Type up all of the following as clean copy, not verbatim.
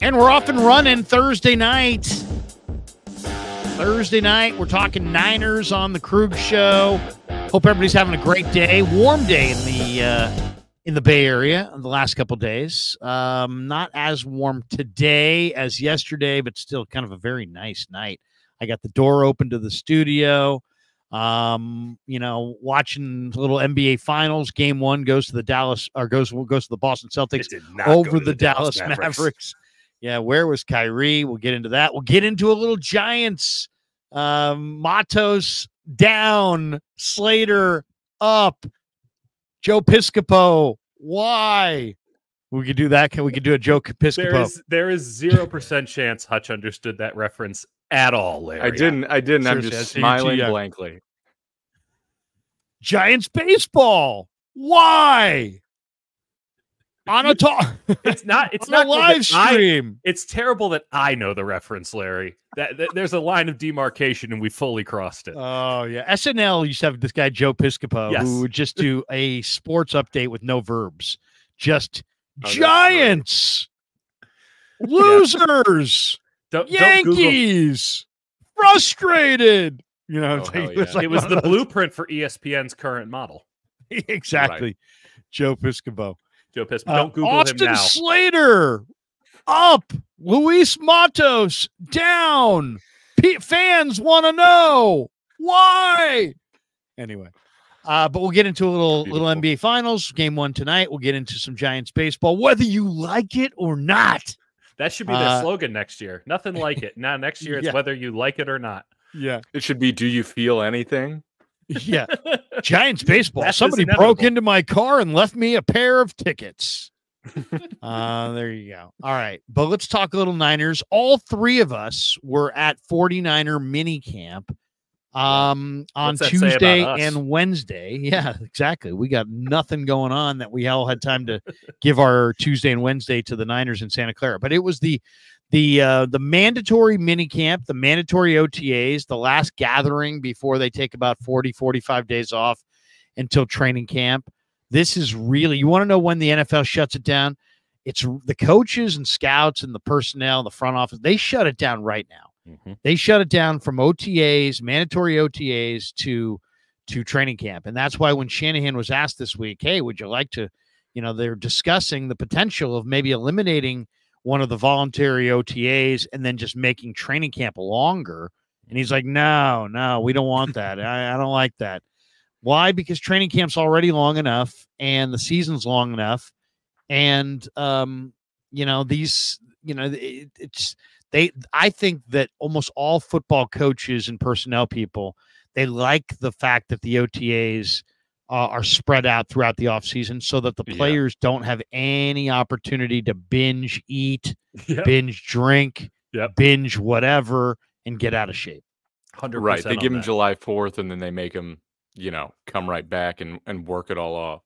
And we're off and running Thursday night. We're talking Niners on the Krug Show. Hope everybody's having a great day. Warm day in the Bay Area in the last couple of days. Not as warm today as yesterday, but still kind of a very nice night. I got the door open to the studio. Watching a little NBA Finals. Game 1 goes to the Boston Celtics over the Dallas Mavericks. Yeah, where was Kyrie? We'll get into that. We'll get into a little Giants. Matos down, Slater up, Joe Piscopo. Why? We could do that. We could do a Joe Piscopo. There is 0% chance Hutch understood that reference at all, Larry. I didn't. I'm just smiling blankly. Giants baseball. Why? On a talk. It's not a live stream. It's terrible that I know the reference, Larry. That there's a line of demarcation, and we fully crossed it. Oh yeah, SNL used to have this guy Joe Piscopo who would just do a sports update with no verbs, just Giants, losers, Yankees, frustrated. It was the blueprint for ESPN's current model. Exactly, right. Joe Piscopo. Don't Google Austin him now. Slater up, Luis Matos down. Fans want to know why. Anyway, but we'll get into a little NBA Finals. Game 1 tonight. We'll get into some Giants baseball, whether you like it or not. That should be their slogan next year. Nothing like it. Now next year it's whether you like it or not. Yeah, it should be. Do you feel anything? Yeah, Giants baseball. Somebody broke into my car and left me a pair of tickets. There you go. All right, but let's talk a little Niners. All three of us were at 49er minicamp on Tuesday and Wednesday. Yeah, exactly. We got nothing going on that we all had time to give our Tuesday and Wednesday to the Niners in Santa Clara. But it was the mandatory minicamp, the mandatory OTAs, the last gathering before they take about 45 days off until training camp. This is really, you want to know when the NFL shuts it down? It's the coaches and scouts and the personnel, the front office. They shut it down right now. Mm-hmm. They shut it down from OTAs, mandatory OTAs to training camp. And that's why when Shanahan was asked this week, hey, would you like to, they're discussing the potential of maybe eliminating one of the voluntary OTAs and then just making training camp longer. And he's like, no, we don't want that. I don't like that. Why? Because training camp's already long enough and the season's long enough. And, I think that almost all football coaches and personnel people, they like the fact that the OTAs are spread out throughout the offseason so that the players don't have any opportunity to binge eat, binge drink, binge whatever, and get out of shape. 100%. Right. They give them July 4th, and then they make them, come right back and work it all off.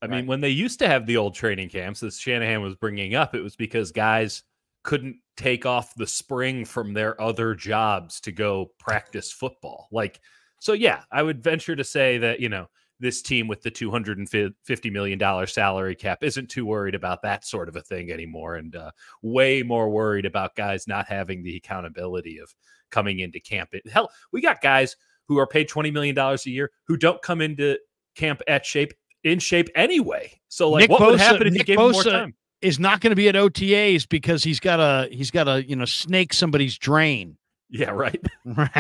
I mean, when they used to have the old training camps, as Shanahan was bringing up, it was because guys couldn't take off the spring from their other jobs to go practice football. I would venture to say that, this team with the $250 million salary cap isn't too worried about that sort of a thing anymore, and way more worried about guys not having the accountability of coming into camp. Hell, we got guys who are paid $20 million a year who don't come into camp in shape anyway. So, what would happen if you gave him more time? Is not going to be at OTAs because he's got to snake somebody's drain. Yeah, right. Right.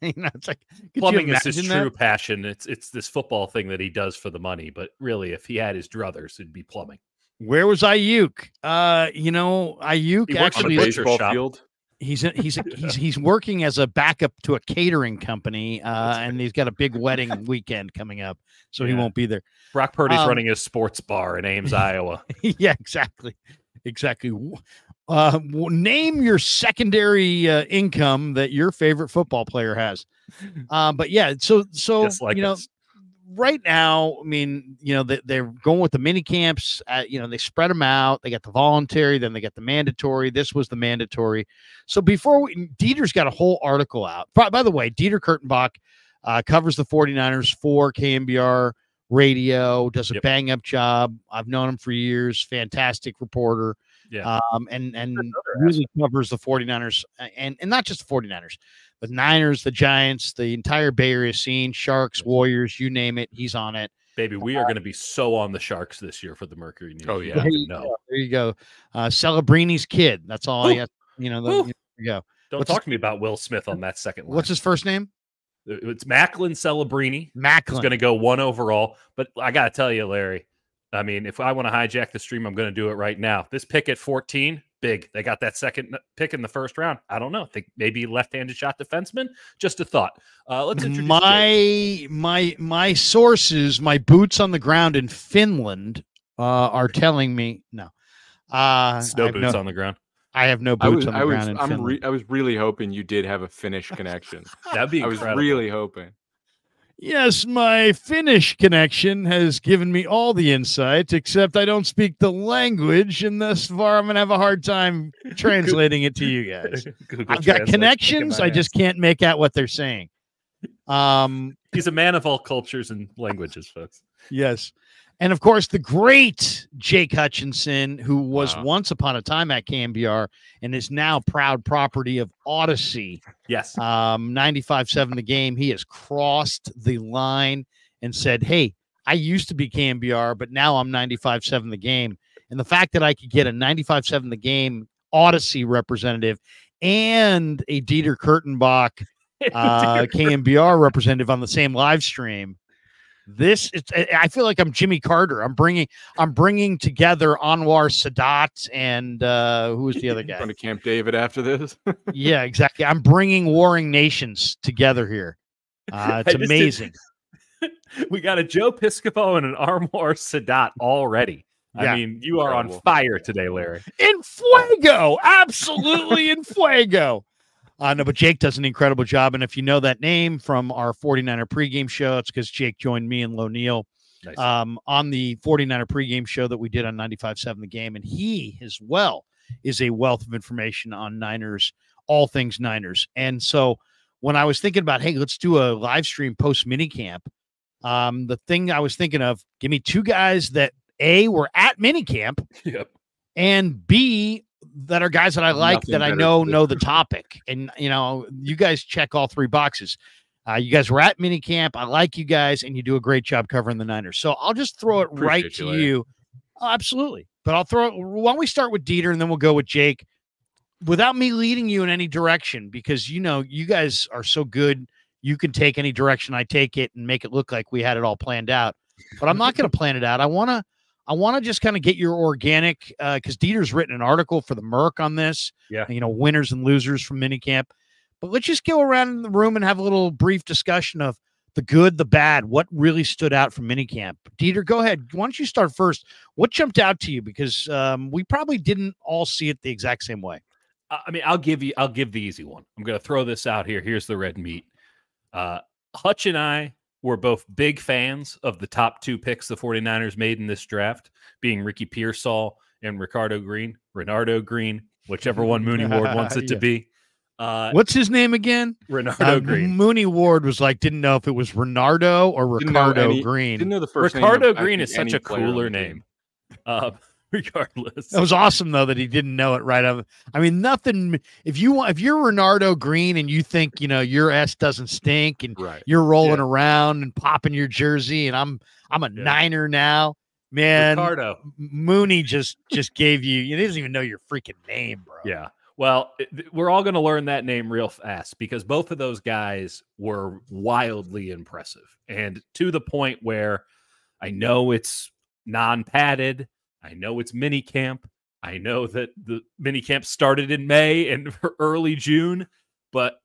It's like plumbing is his true passion. It's this football thing that he does for the money. But really, if he had his druthers, it'd be plumbing. Where was Ayuk? Ayuk actually on the baseball field. He's working as a backup to a catering company, and he's got a big wedding weekend coming up, so he won't be there. Brock Purdy's running a sports bar in Ames, Iowa. Yeah, exactly. Name your secondary income that your favorite football player has. But yeah, so right now, I mean, they're going with the mini camps. They spread them out. They got the voluntary, then they got the mandatory. This was the mandatory. So Dieter's got a whole article out. By the way, Dieter Kurtenbach covers the 49ers for KMBR Radio, does a bang up job. I've known him for years. Fantastic reporter. and really covers the 49ers and not just the 49ers, the Niners, the Giants, the entire Bay Area scene, Sharks, Warriors, you name it, he's on it. Baby, we are going to be so on the Sharks this year for the Mercury News. Oh, yeah. There you go. Celebrini's kid. That's all I got. There you go. Don't talk to me about Will Smith on that second line. What's his first name? It's Macklin Celebrini. Macklin. He's going to go 1 overall. But I got to tell you, Larry, I mean, if I want to hijack the stream, I'm going to do it right now. This pick at 14, big. They got that second pick in the first round. I don't know. Think maybe left-handed shot defenseman. Just a thought. Let's introduce my sources, my boots on the ground in Finland are telling me no. No boots on the ground. I have no boots on the ground in Finland. I was really hoping you did have a Finnish connection. That'd be incredible. I was really hoping. Yes, my Finnish connection has given me all the insight, except I don't speak the language, and thus far I'm going to have a hard time translating it to you guys. I've got connections, I just can't make out what they're saying. He's a man of all cultures and languages, folks. Yes. And, of course, the great Jake Hutchinson, who was once upon a time at KMBR and is now proud property of Odyssey. Yes. 95.7 The Game. He has crossed the line and said, hey, I used to be KMBR, but now I'm 95.7 The Game. And the fact that I could get a 95.7 The Game Odyssey representative and a Dieter Kurtenbach KMBR representative on the same live stream. I feel like I'm Jimmy Carter. I'm bringing together Anwar Sadat and who was the other guy? Going to Camp David after this. Yeah, exactly. I'm bringing warring nations together here. It's amazing. We got a Joe Piscopo and an Anwar Sadat already. Yeah. I mean, you are on fire today, Larry. In fuego, absolutely in fuego. No, but Jake does an incredible job. And if you know that name from our 49er pregame show, it's because Jake joined me and Loneal on the 49er pregame show that we did on 95.7 The Game. And he, as well, is a wealth of information on Niners, all things Niners. And so when I was thinking about, hey, let's do a live stream post minicamp, the thing I was thinking of, give me two guys that, A, were at minicamp, and B, that are guys that I like, that I know the topic. And, you guys check all three boxes. You guys were at minicamp. I like you guys, and you do a great job covering the Niners. So I'll just throw it right to you. Oh, absolutely. But I'll throw it. Why don't we start with Dieter, and then we'll go with Jake without me leading you in any direction, because, you guys are so good. You can take any direction I take it and make it look like we had it all planned out. But I'm not going to plan it out. I want to just kind of get your organic, because Dieter's written an article for the Merc on this, winners and losers from minicamp. But let's just go around in the room and have a little brief discussion of the good, the bad, what really stood out from minicamp. Dieter, go ahead. Why don't you start first? What jumped out to you? Because we probably didn't all see it the exact same way. I mean, I'll give the easy one. I'm going to throw this out here. Here's the red meat. Hutch and I were both big fans of the top two picks the 49ers made in this draft, being Ricky Pearsall and Renardo Green, whichever one Mooney Ward wants it to be. What's his name again? Renardo Green. Mooney Ward was like, didn't know if it was Renardo or Ricardo Green. Didn't know the first Ricardo name Green is such a cooler name. Regardless, it was awesome though that he didn't know it right up. I mean, nothing. If you're Renardo Green and you think your S doesn't stink and you're rolling around and popping your jersey, and I'm a Niner now, man. Ricardo Mooney just gave you. He doesn't even know your freaking name, bro. Yeah. Well, we're all going to learn that name real fast because both of those guys were wildly impressive, and to the point where I know it's non-padded. I know it's minicamp. I know that the minicamp started in May and early June, but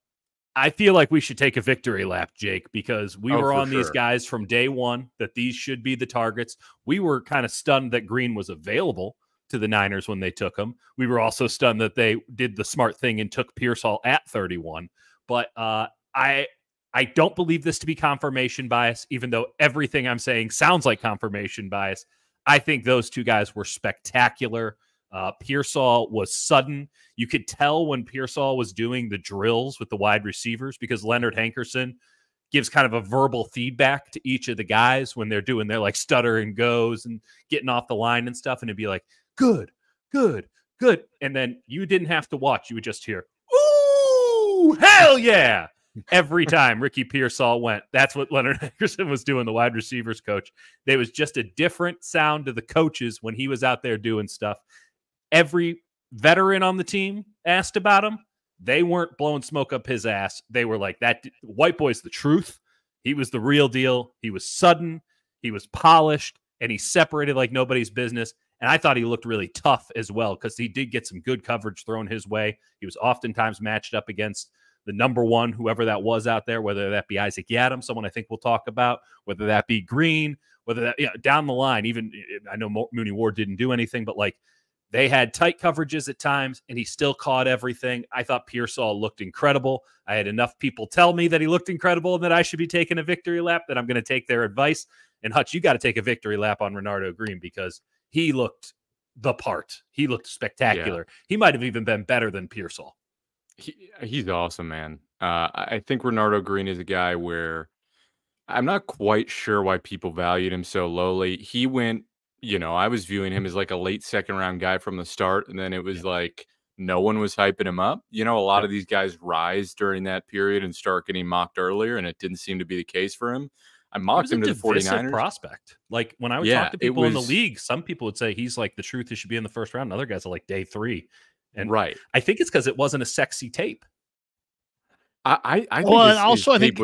I feel like we should take a victory lap, Jake, because we were on these guys from day one, that these should be the targets. We were kind of stunned that Green was available to the Niners when they took him. We were also stunned that they did the smart thing and took Pearsall at 31. But I don't believe this to be confirmation bias, even though everything I'm saying sounds like confirmation bias. I think those two guys were spectacular. Pearsall was sudden. You could tell when Pearsall was doing the drills with the wide receivers because Leonard Hankerson gives kind of a verbal feedback to each of the guys when they're doing their like stutter and goes and getting off the line and stuff. And it'd be like, good, good, good. And then you didn't have to watch. You would just hear, ooh, hell yeah. Every time Ricky Pearsall went. That's what Leonard Hankerson was doing, the wide receivers coach. There was just a different sound to the coaches when he was out there doing stuff. Every veteran on the team asked about him. They weren't blowing smoke up his ass. They were like, that white boy's the truth. He was the real deal. He was sudden. He was polished, and he separated like nobody's business. And I thought he looked really tough as well because he did get some good coverage thrown his way. He was oftentimes matched up against the number one, whoever that was out there, whether that be Isaac Yadam, someone I think we'll talk about, whether that be Green, whether that, down the line, even I know Mooney Ward didn't do anything, but like they had tight coverages at times and he still caught everything. I thought Pearsall looked incredible. I had enough people tell me that he looked incredible and that I should be taking a victory lap, that I'm going to take their advice. And Hutch, you got to take a victory lap on Renardo Green because he looked the part. He looked spectacular. Yeah. He might have even been better than Pearsall. He's awesome, man. I think Renardo Green is a guy where I'm not quite sure why people valued him so lowly. He went, I was viewing him as like a late second round guy from the start. And then it was like no one was hyping him up. A lot of these guys rise during that period and start getting mocked earlier. And it didn't seem to be the case for him. I mocked him to the 49ers. Prospect. Like when I would talk to people in the league, some people would say he's like the truth. He should be in the first round. And other guys are like day 3. And right. I think it's because it wasn't a sexy tape. I think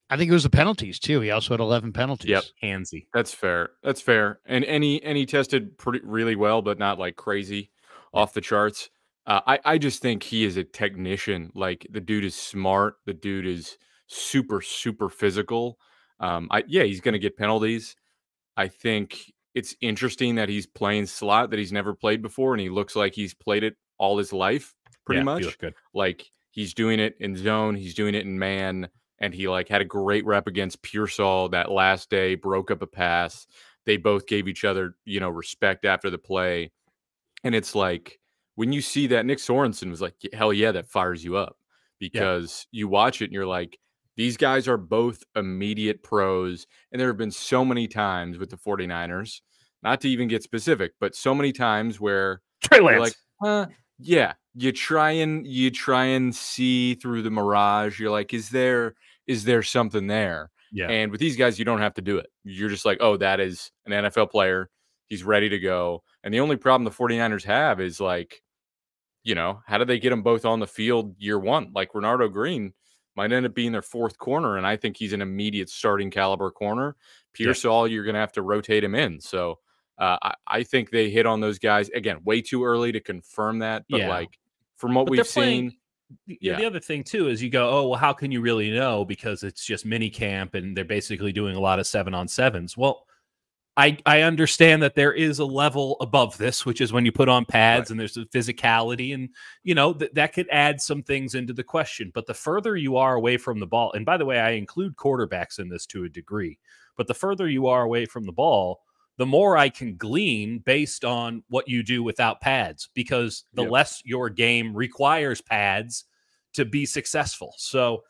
I think it was the penalties too. He also had 11 penalties. Yep. Handsy. That's fair. And he tested really well, but not like crazy off the charts. I just think he is a technician. Like the dude is smart. The dude is super, super physical. He's going to get penalties. I think it's interesting that he's playing slot that he's never played before, and he looks like he's played it all his life, pretty much. Good. Like he's doing it in zone, he's doing it in man, and he like had a great rep against Pearsall that last day, broke up a pass. They both gave each other, respect after the play. And it's like when you see that, Nick Sorensen was like, hell yeah, that fires you up because you watch it and you're like, these guys are both immediate pros. And there have been so many times with the 49ers, not to even get specific, but so many times where Trey Lance. You're like, you try and see through the mirage. You're like, is there something there? Yeah. And with these guys, you don't have to do it. You're just like, oh, that is an NFL player. He's ready to go. And the only problem the 49ers have is like, how do they get them both on the field year one? Like Renardo Green might end up being their fourth corner, and I think he's an immediate starting caliber corner. Pearsall, you're going to have to rotate him in. So I think they hit on those guys. Again, way too early to confirm that, but like from what we've seen. The other thing, too, is you go, oh, well, how can you really know? Because it's just minicamp, and they're basically doing a lot of 7-on-7s. Well, I understand that there is a level above this, which is when you put on pads and there's a physicality and, that could add some things into the question. But the further you are away from the ball, and by the way, I include quarterbacks in this to a degree, but the further you are away from the ball, the more I can glean based on what you do without pads, because the less your game requires pads to be successful. So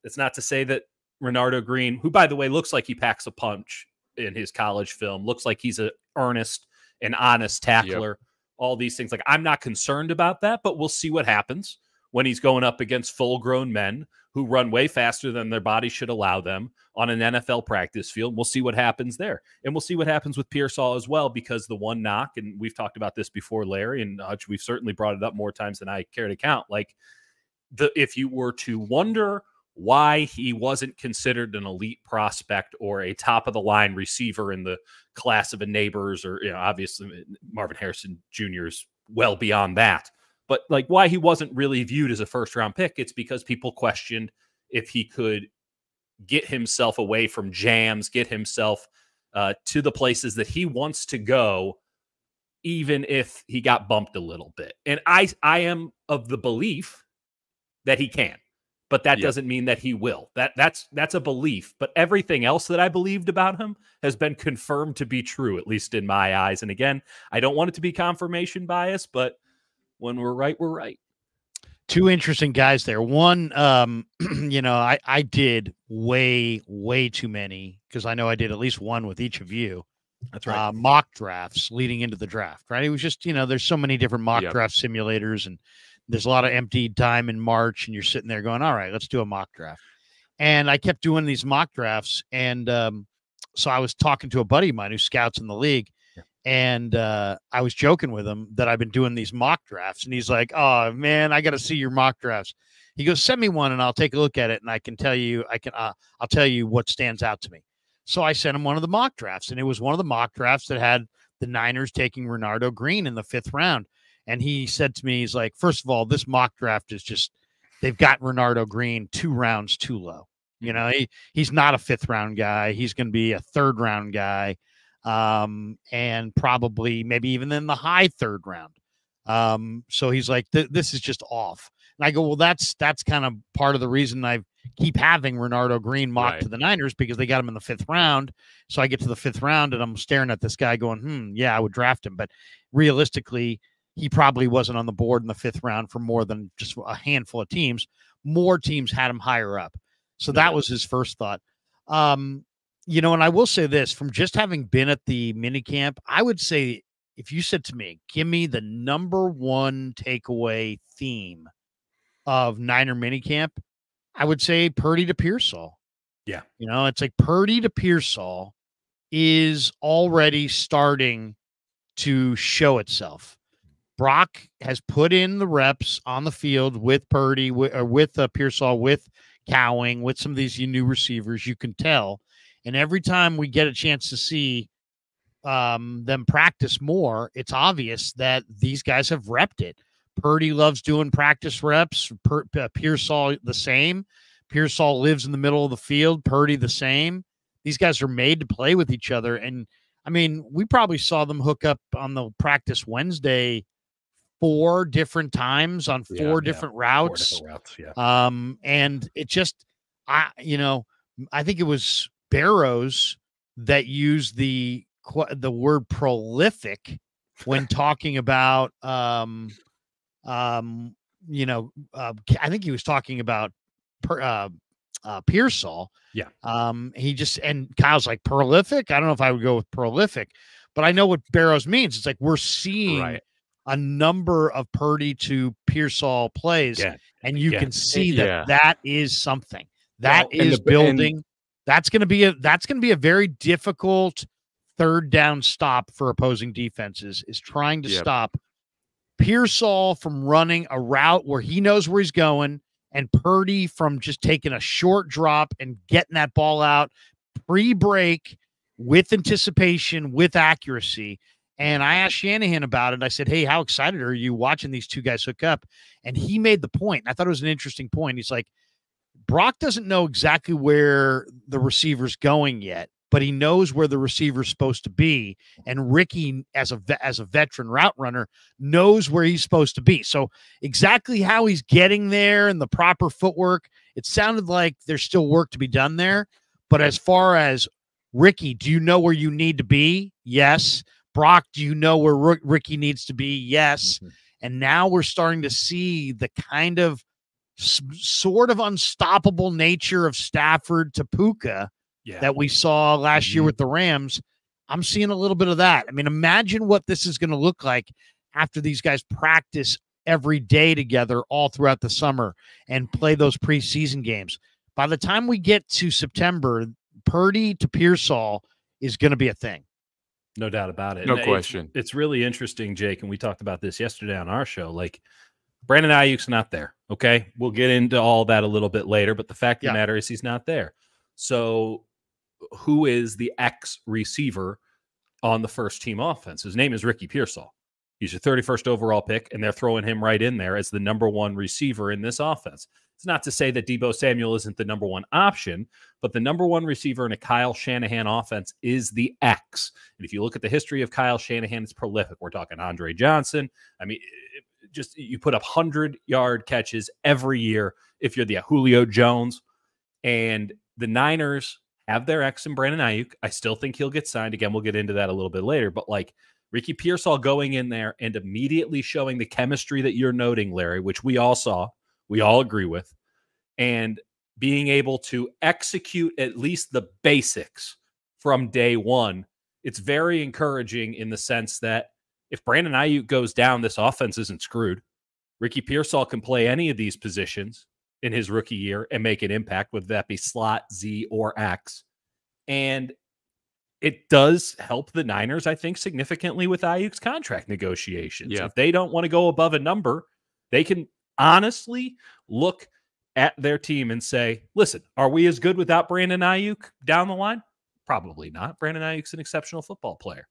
it's not to say that Renardo Green, who, by the way, looks like he packs a punch in his college film, looks like he's an earnest and honest tackler, all these things. Like, I'm not concerned about that, but we'll see what happens when he's going up against full-grown men who run way faster than their body should allow them on an NFL practice field. We'll see what happens there. And we'll see what happens with Pearsall as well, because the one knock, and we've talked about this before, Larry, and Hutch, we've certainly brought it up more times than I care to count. Like, if you were to wonder why he wasn't considered an elite prospect or a top-of-the-line receiver in the class of a Neighbors, or obviously Marvin Harrison Jr. is well beyond that. But like why he wasn't really viewed as a first-round pick, it's because people questioned if he could get himself away from jams, get himself to the places that he wants to go, even if he got bumped a little bit. And I am of the belief that he can. But that doesn't mean that he will. That's a belief. But everything else that I believed about him has been confirmed to be true, at least in my eyes. And again, I don't want it to be confirmation bias, but when we're right, we're right. Two interesting guys there. One, I did way too many, because I know I did at least one with each of you. That's right. Mock drafts leading into the draft, right? It was just, there's so many different mock draft simulators, and there's a lot of empty time in March, and you're sitting there going, all right, let's do a mock draft. And I kept doing these mock drafts. And so I was talking to a buddy of mine who scouts in the league. And I was joking with him that I've been doing these mock drafts. And he's like, oh, man, I got to see your mock drafts. He goes, send me one and I'll take a look at it. And I can tell you, I'll tell you what stands out to me. So I sent him one of the mock drafts. And it was one of the mock drafts that had the Niners taking Renardo Green in the 5th round. And he said to me, he's like, first of all, this mock draft is just, they've got Renardo Green 2 rounds too low. He's not a 5th round guy. He's going to be a 3rd round guy. And probably maybe even in the high 3rd round. So he's like, this is just off. And I go, well, that's kind of part of the reason I keep having Renardo Green mocked to the Niners, because they got him in the 5th round. So I get to the 5th round and I'm staring at this guy going, yeah, I would draft him. But realistically, he probably wasn't on the board in the 5th round for more than just a handful of teams. More teams had him higher up. So that was his first thought. And I will say this, from just having been at the minicamp, I would say, if you said to me, give me the number 1 takeaway theme of Niner minicamp, I would say Purdy to Pearsall. Yeah. It's like Purdy to Pearsall is already starting to show itself. Brock has put in the reps on the field with Purdy, with Pearsall, with Cowing, with some of these new receivers. You can tell. And every time we get a chance to see them practice more, it's obvious that these guys have repped it. Purdy loves doing practice reps. Pearsall the same. Pearsall lives in the middle of the field. Purdy the same. These guys are made to play with each other. And, I mean, we probably saw them hook up on the practice Wednesday 4 different times on 4 different routes. 4 different routes, and it just, I think it was Barrows that used the word prolific when talking about, I think he was talking about Pearsall. Yeah. And Kyle's like, prolific? I don't know if I would go with prolific, but I know what Barrows means. It's like we're seeing a number of Purdy to Pearsall plays, and you can see that is something that is building. That's going to be a very difficult 3rd down stop for opposing defenses, is trying to stop Pearsall from running a route where he knows where he's going, and Purdy from just taking a short drop and getting that ball out pre-break with anticipation, with accuracy. And I asked Shanahan about it. I said, hey, how excited are you watching these 2 guys hook up? And he made the point. I thought it was an interesting point. He's like, Brock doesn't know exactly where the receiver's going yet, but he knows where the receiver's supposed to be. And Ricky, as a veteran route runner, knows where he's supposed to be. So exactly how he's getting there and the proper footwork, it sounded like there's still work to be done there. But as far as Ricky, do you know where you need to be? Yes. Brock, do you know where Ricky needs to be? Yes. Mm-hmm. And now we're starting to see the kind of sort of unstoppable nature of Stafford to Puka that we saw last year with the Rams. I'm seeing a little bit of that. I mean, imagine what this is going to look like after these guys practice every day together all throughout the summer and play those preseason games. By the time we get to September, Purdy to Pearsall is going to be a thing. No doubt about it. No question. It's really interesting, Jake, and we talked about this yesterday on our show. Like, Brandon Ayuk's not there, okay? We'll get into all that a little bit later, but the fact of the matter is he's not there. So who is the X receiver on the first team offense? His name is Ricky Pearsall. He's your 31st overall pick, and they're throwing him right in there as the number 1 receiver in this offense. It's not to say that Deebo Samuel isn't the number 1 option, but the number 1 receiver in a Kyle Shanahan offense is the X. And if you look at the history of Kyle Shanahan, it's prolific. We're talking Andre Johnson. I mean, just you put up 100-yard catches every year if you're the Julio Jones. And the Niners have their X in Brandon Ayuk. I still think he'll get signed. Again, we'll get into that a little bit later. But like Ricky Pearsall going in there and immediately showing the chemistry that you're noting, Larry, which we all saw, we all agree with, and being able to execute at least the basics from day one it's very encouraging in the sense that if Brandon Ayuk goes down, this offense isn't screwed. Ricky Pearsall can play any of these positions in his rookie year and make an impact, whether that be slot, Z, or X. And it does help the Niners, I think, significantly with Ayuk's contract negotiations. Yeah. If they don't want to go above a number, they can honestly look at their team and say, listen, are we as good without Brandon Ayuk down the line? Probably not. Brandon Ayuk's an exceptional football player.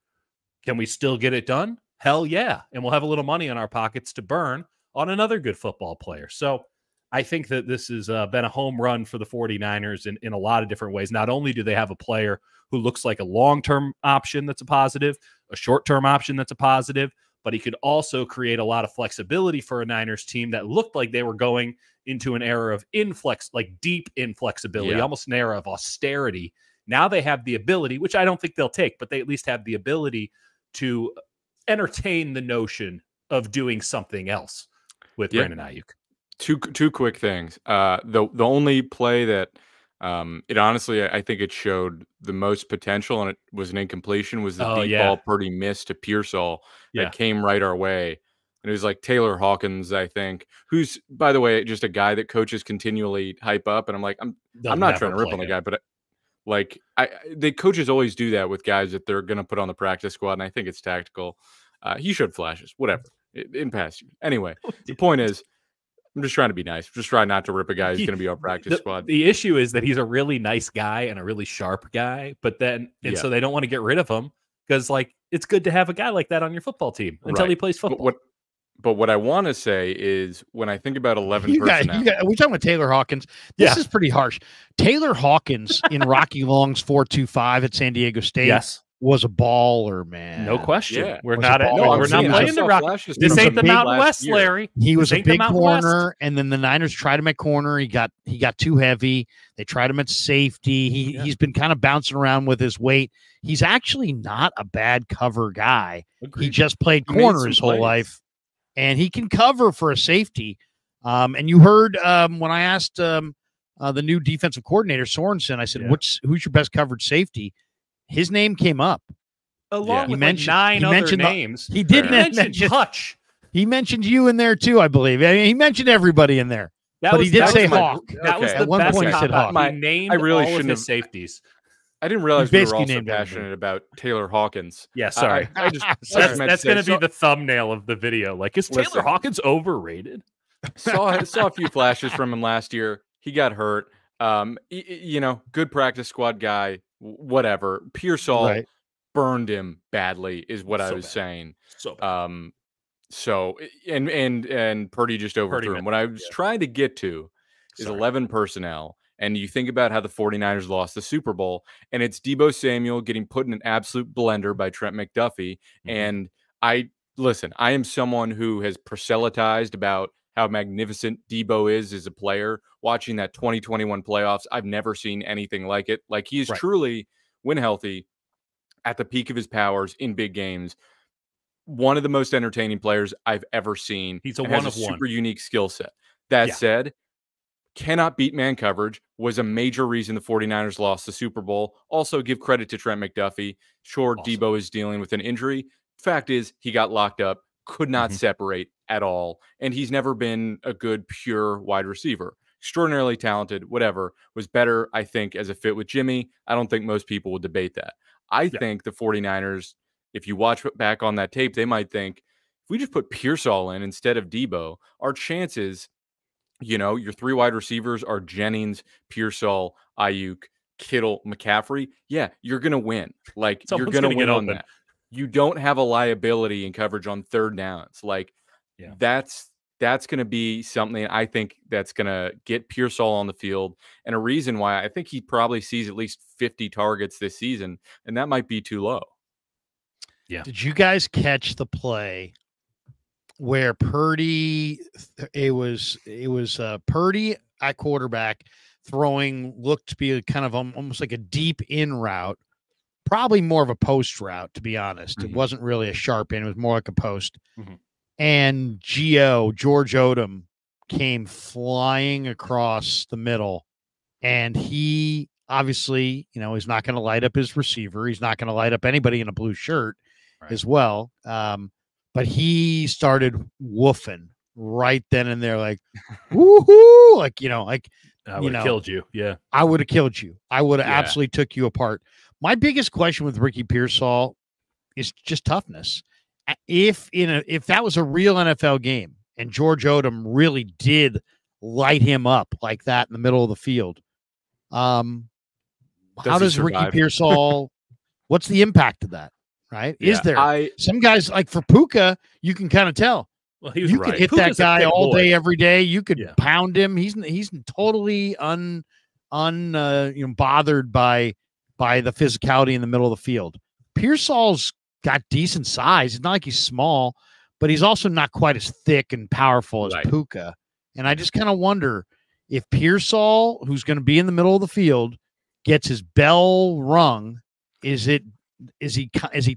Can we still get it done? Hell yeah. And we'll have a little money in our pockets to burn on another good football player. So I think that this has been a home run for the 49ers in a lot of different ways. Not only do they have a player who looks like a long-term option that's a positive, a short-term option that's a positive, but he could also create a lot of flexibility for a Niners team that looked like they were going into an era of deep inflexibility, almost an era of austerity. Now they have the ability, which I don't think they'll take, but they at least have the ability to entertain the notion of doing something else with Brandon Ayuk. Two quick things. The only play that it honestly, I think it showed the most potential, and it was an incompletion, was the deep ball Purdy missed to Pearsall that came right our way. And it was like Taylor Hawkins, I think, who's, by the way, just a guy that coaches continually hype up. And I'm like, I'm not trying to rip on the guy, but the coaches always do that with guys that they're going to put on the practice squad. And I think it's tactical. He showed flashes, whatever, in past years. Anyway, the point is, I'm just trying to be nice. Just try not to rip a guy who's going to be our practice squad. The issue is that he's a really nice guy and a really sharp guy, but then, so they don't want to get rid of him because, like, it's good to have a guy like that on your football team until he plays football. But what I want to say is, when I think about 11 personnel, we're talking about Taylor Hawkins. This is pretty harsh. Taylor Hawkins in Rocky Long's 4.25 at San Diego State was a baller, man. No question. Yeah. We're not playing the Rocky. This ain't the Mountain West, Larry. He was a big corner, and then the Niners tried him at corner. He got too heavy. They tried him at safety. He's been kind of bouncing around with his weight. He's actually not a bad cover guy. Agreed. He just played corner his whole life. And he can cover for a safety. And you heard when I asked the new defensive coordinator, Sorensen, I said, who's your best coverage safety? His name came up. Along with nine other names. He did mention Hutch. He mentioned you in there too, I believe. I mean, he mentioned everybody in there. He did say Hawk. That was the best point. He said Hawk. He named all of his safeties. I didn't realize we were all so passionate about Taylor Hawkins. Yeah, sorry. That's going to be the thumbnail of the video. Like, is Taylor Hawkins overrated? Saw a few flashes from him last year. He got hurt. Good practice squad guy, whatever. Pearsall burned him badly is what I was saying. So bad. And Purdy just overthrew him. What I was trying to get to is 11 personnel. And you think about how the 49ers lost the Super Bowl, and it's Deebo Samuel getting put in an absolute blender by Trent McDuffie. And I am someone who has proselytized about how magnificent Deebo is as a player. Watching that 2021 playoffs, I've never seen anything like it. Like, he is truly, when healthy, at the peak of his powers in big games, one of the most entertaining players I've ever seen. He's a one of one. Super unique skill set. That said, cannot beat man coverage was a major reason the 49ers lost the Super Bowl. Also, give credit to Trent McDuffie. Sure, awesome. Deebo is dealing with an injury. Fact is, he got locked up, could not separate at all, and he's never been a good, pure wide receiver. Extraordinarily talented, whatever. Was better, I think, as a fit with Jimmy. I don't think most people would debate that. I think the 49ers, if you watch back on that tape, they might think, if we just put Pearsall in instead of Deebo, our chances, your three wide receivers are Jennings, Pearsall, Ayuk, Kittle, McCaffrey. Yeah, you're going to win. Like, you're going to win on that. You don't have a liability in coverage on third downs. Like, that's going to be something I think that's going to get Pearsall on the field, and a reason why I think he probably sees at least 50 targets this season, and that might be too low. Yeah. Did you guys catch the play where Purdy, it was Purdy at quarterback throwing, looked to be kind of almost like a deep in route, probably more of a post route, to be honest. It wasn't really a sharp in, it was more like a post. And George Odom came flying across the middle, and he obviously, he's not going to light up his receiver. He's not going to light up anybody in a blue shirt as well. But he started woofing right then and there, like, woohoo, like, I would have killed you. Yeah. I would have killed you. I would have absolutely took you apart. My biggest question with Ricky Pearsall is just toughness. If that was a real NFL game and George Odom really did light him up like that in the middle of the field, how does Ricky Pearsall? What's the impact of that? Right? Yeah, is there some guys like for Puka? You can kind of tell. Well, he was you right. could hit Puka's that guy all day, every day. You could pound him. He's totally bothered by the physicality in the middle of the field. Pearsall's got decent size. It's not like he's small, but he's also not quite as thick and powerful as Puka. And I just kind of wonder if Pearsall, who's going to be in the middle of the field, gets his bell rung. Is he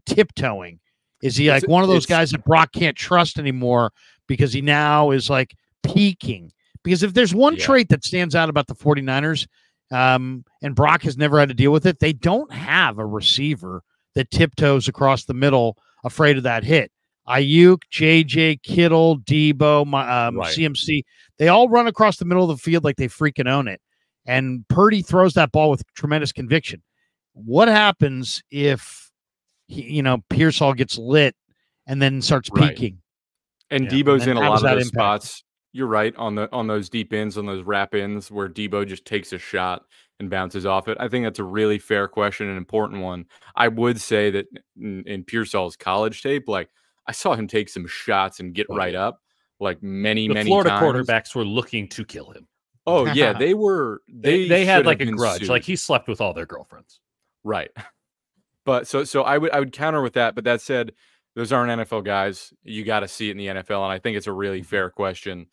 tiptoeing? Is he like one of those guys that Brock can't trust anymore because he now is like peaking? Because if there's one trait that stands out about the 49ers, and Brock has never had to deal with it, they don't have a receiver that tiptoes across the middle afraid of that hit. Ayuk, JJ, Kittle, Debo, CMC, they all run across the middle of the field like they freaking own it. And Purdy throws that ball with tremendous conviction. What happens if Pearsall gets lit and then starts peaking? And Debo's in a lot of those spots. You're right on those deep ends, on those wrap ins where Debo just takes a shot and bounces off it. I think that's a really fair question, an important one. I would say that in Pearsall's college tape, like I saw him take some shots and get right up, like many Florida times. Florida quarterbacks were looking to kill him. Oh yeah, they were. They had like a grudge, sued. Like he slept with all their girlfriends. Right. But so I would counter with that. But that said, those aren't NFL guys. You got to see it in the NFL, and I think it's a really fair question.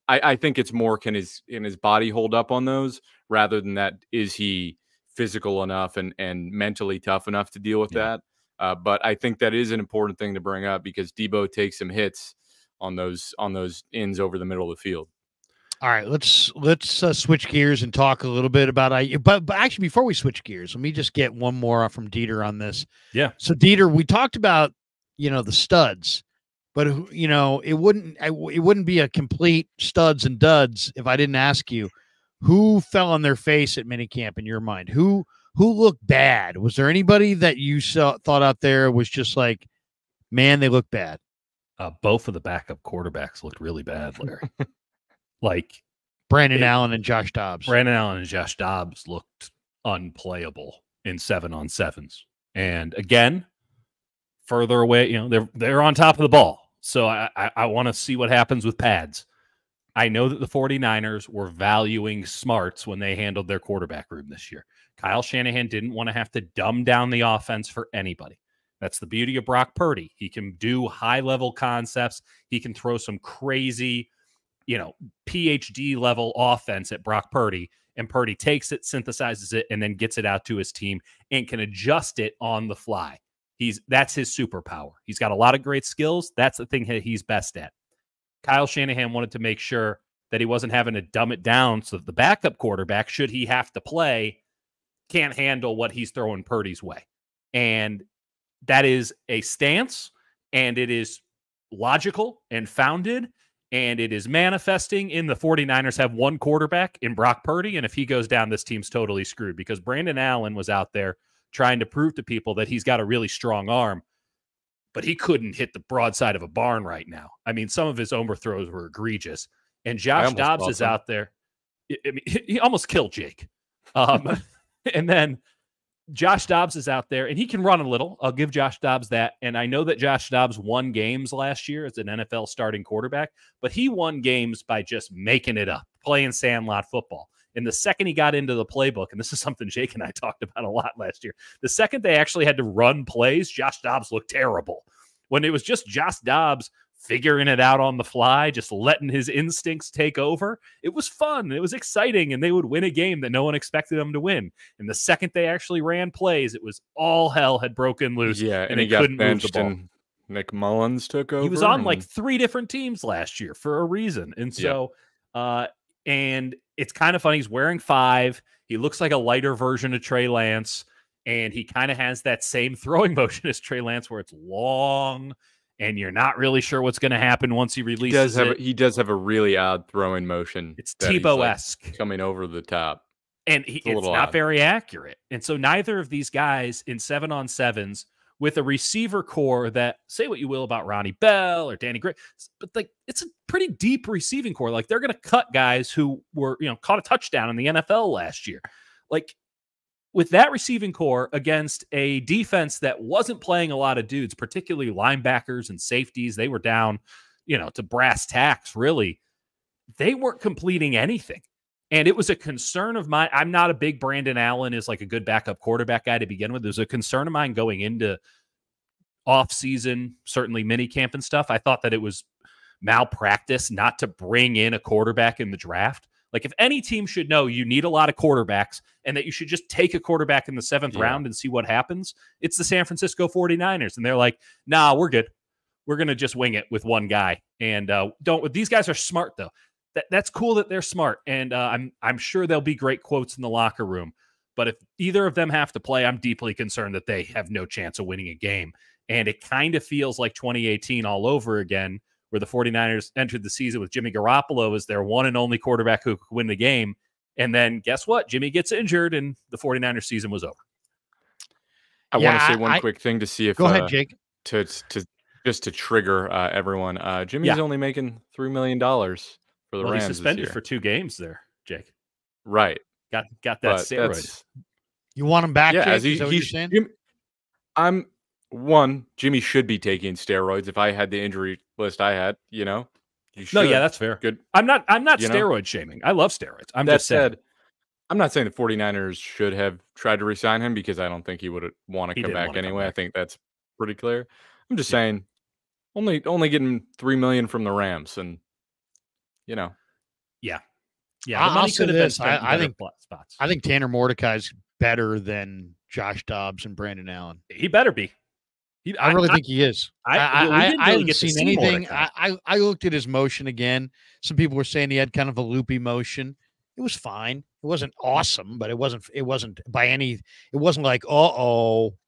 I think it's more can his body hold up on those rather than that is he physical enough and mentally tough enough to deal with that. But I think that is an important thing to bring up because Debo takes some hits on those ends over the middle of the field. All right, let's switch gears and talk a little bit about IU. But actually, before we switch gears, let me just get one more from Dieter on this. Yeah. So Dieter, we talked about the studs, but it wouldn't be a complete studs and duds if I didn't ask you who fell on their face at minicamp in your mind. Who looked bad? Was there anybody that you thought out there was just like, man, they look bad? Both of the backup quarterbacks looked really bad, Larry. Like Brandon Allen and Josh Dobbs. Brandon Allen and Josh Dobbs looked unplayable in 7-on-7s. And again, further away, they're on top of the ball. So I want to see what happens with pads. I know that the 49ers were valuing smarts when they handled their quarterback room this year. Kyle Shanahan didn't want to have to dumb down the offense for anybody. That's the beauty of Brock Purdy. He can do high-level concepts. He can throw some crazy PhD level offense at Brock Purdy, and Purdy takes it, synthesizes it, and then gets it out to his team and can adjust it on the fly. That's his superpower. He's got a lot of great skills. That's the thing that he's best at. Kyle Shanahan wanted to make sure that he wasn't having to dumb it down so that the backup quarterback, should he have to play, can't handle what he's throwing Purdy's way. And that is a stance, and it is logical and founded. And it is manifesting in the 49ers have one quarterback in Brock Purdy. And if he goes down, this team's totally screwed because Brandon Allen was out there trying to prove to people that he's got a really strong arm, but he couldn't hit the broadside of a barn right now. I mean, some of his overthrows were egregious. And Josh Dobbs is out there. I mean, he almost killed Jake. And then Josh Dobbs is out there, and he can run a little. I'll give Josh Dobbs that. And I know that Josh Dobbs won games last year as an NFL starting quarterback, but he won games by just making it up, playing sandlot football. And the second he got into the playbook, and this is something Jake and I talked about a lot last year, the second they actually had to run plays, Josh Dobbs looked terrible. When it was just Josh Dobbs figuring it out on the fly, just letting his instincts take over, it was fun. It was exciting, and they would win a game that no one expected them to win. And the second they actually ran plays, it was all hell had broken loose. Yeah, and he got benched, and Nick Mullins took over. He was on like 3 different teams last year for a reason. And so And it's kind of funny. He's wearing 5. He looks like a lighter version of Trey Lance. And he kind of has that same throwing motion as Trey Lance where it's long and you're not really sure what's going to happen once he releases it. He does have a really odd throwing motion. It's Tebow-esque. Like coming over the top. And it's not very accurate. And so neither of these guys in 7-on-7s with a receiver core that, say what you will about Ronnie Bell or Danny Gray, but like it's a pretty deep receiving core. Like they're going to cut guys who were, caught a touchdown in the NFL last year. Like with that receiving core against a defense that wasn't playing a lot of dudes, particularly linebackers and safeties, they were down, to brass tacks, really. They weren't completing anything. And it was a concern of mine. I'm not a big Brandon Allen is like a good backup quarterback guy to begin with. There's a concern of mine going into off-season, certainly minicamp and stuff. I thought that it was malpractice not to bring in a quarterback in the draft. Like if any team should know you need a lot of quarterbacks and that you should just take a quarterback in the 7th round and see what happens, it's the San Francisco 49ers. And they're like, nah, we're good. We're going to just wing it with one guy. And these guys are smart though. That's cool that they're smart, and I'm sure there'll be great quotes in the locker room. But if either of them have to play, I'm deeply concerned that they have no chance of winning a game. And it kind of feels like 2018 all over again, where the 49ers entered the season with Jimmy Garoppolo as their one and only quarterback who could win the game. And then guess what? Jimmy gets injured, and the 49ers season was over. I want to say one quick thing to see if go ahead, Jake. Just to trigger everyone. Jimmy's only making $3 million. For the Rams he's suspended for 2 games there, Jake. Right. Got that steroid. You want him back, yeah, Jake? Is that what you're saying? Jimmy should be taking steroids. If I had the injury list I had, you should. No, yeah, that's fair. Good. I'm not steroid shaming. I love steroids. That said, I'm not saying the 49ers should have tried to re-sign him because I don't think he would want to come back anyway. I think that's pretty clear. I'm just saying only getting $3 million from the Rams and yeah. The money could have been spent in better spots. I think Tanner Mordecai's better than Josh Dobbs and Brandon Allen. He better be. I really think he is. I haven't seen anything. I looked at his motion again. Some people were saying he had kind of a loopy motion. It was fine. It wasn't awesome, but it wasn't by any. It wasn't like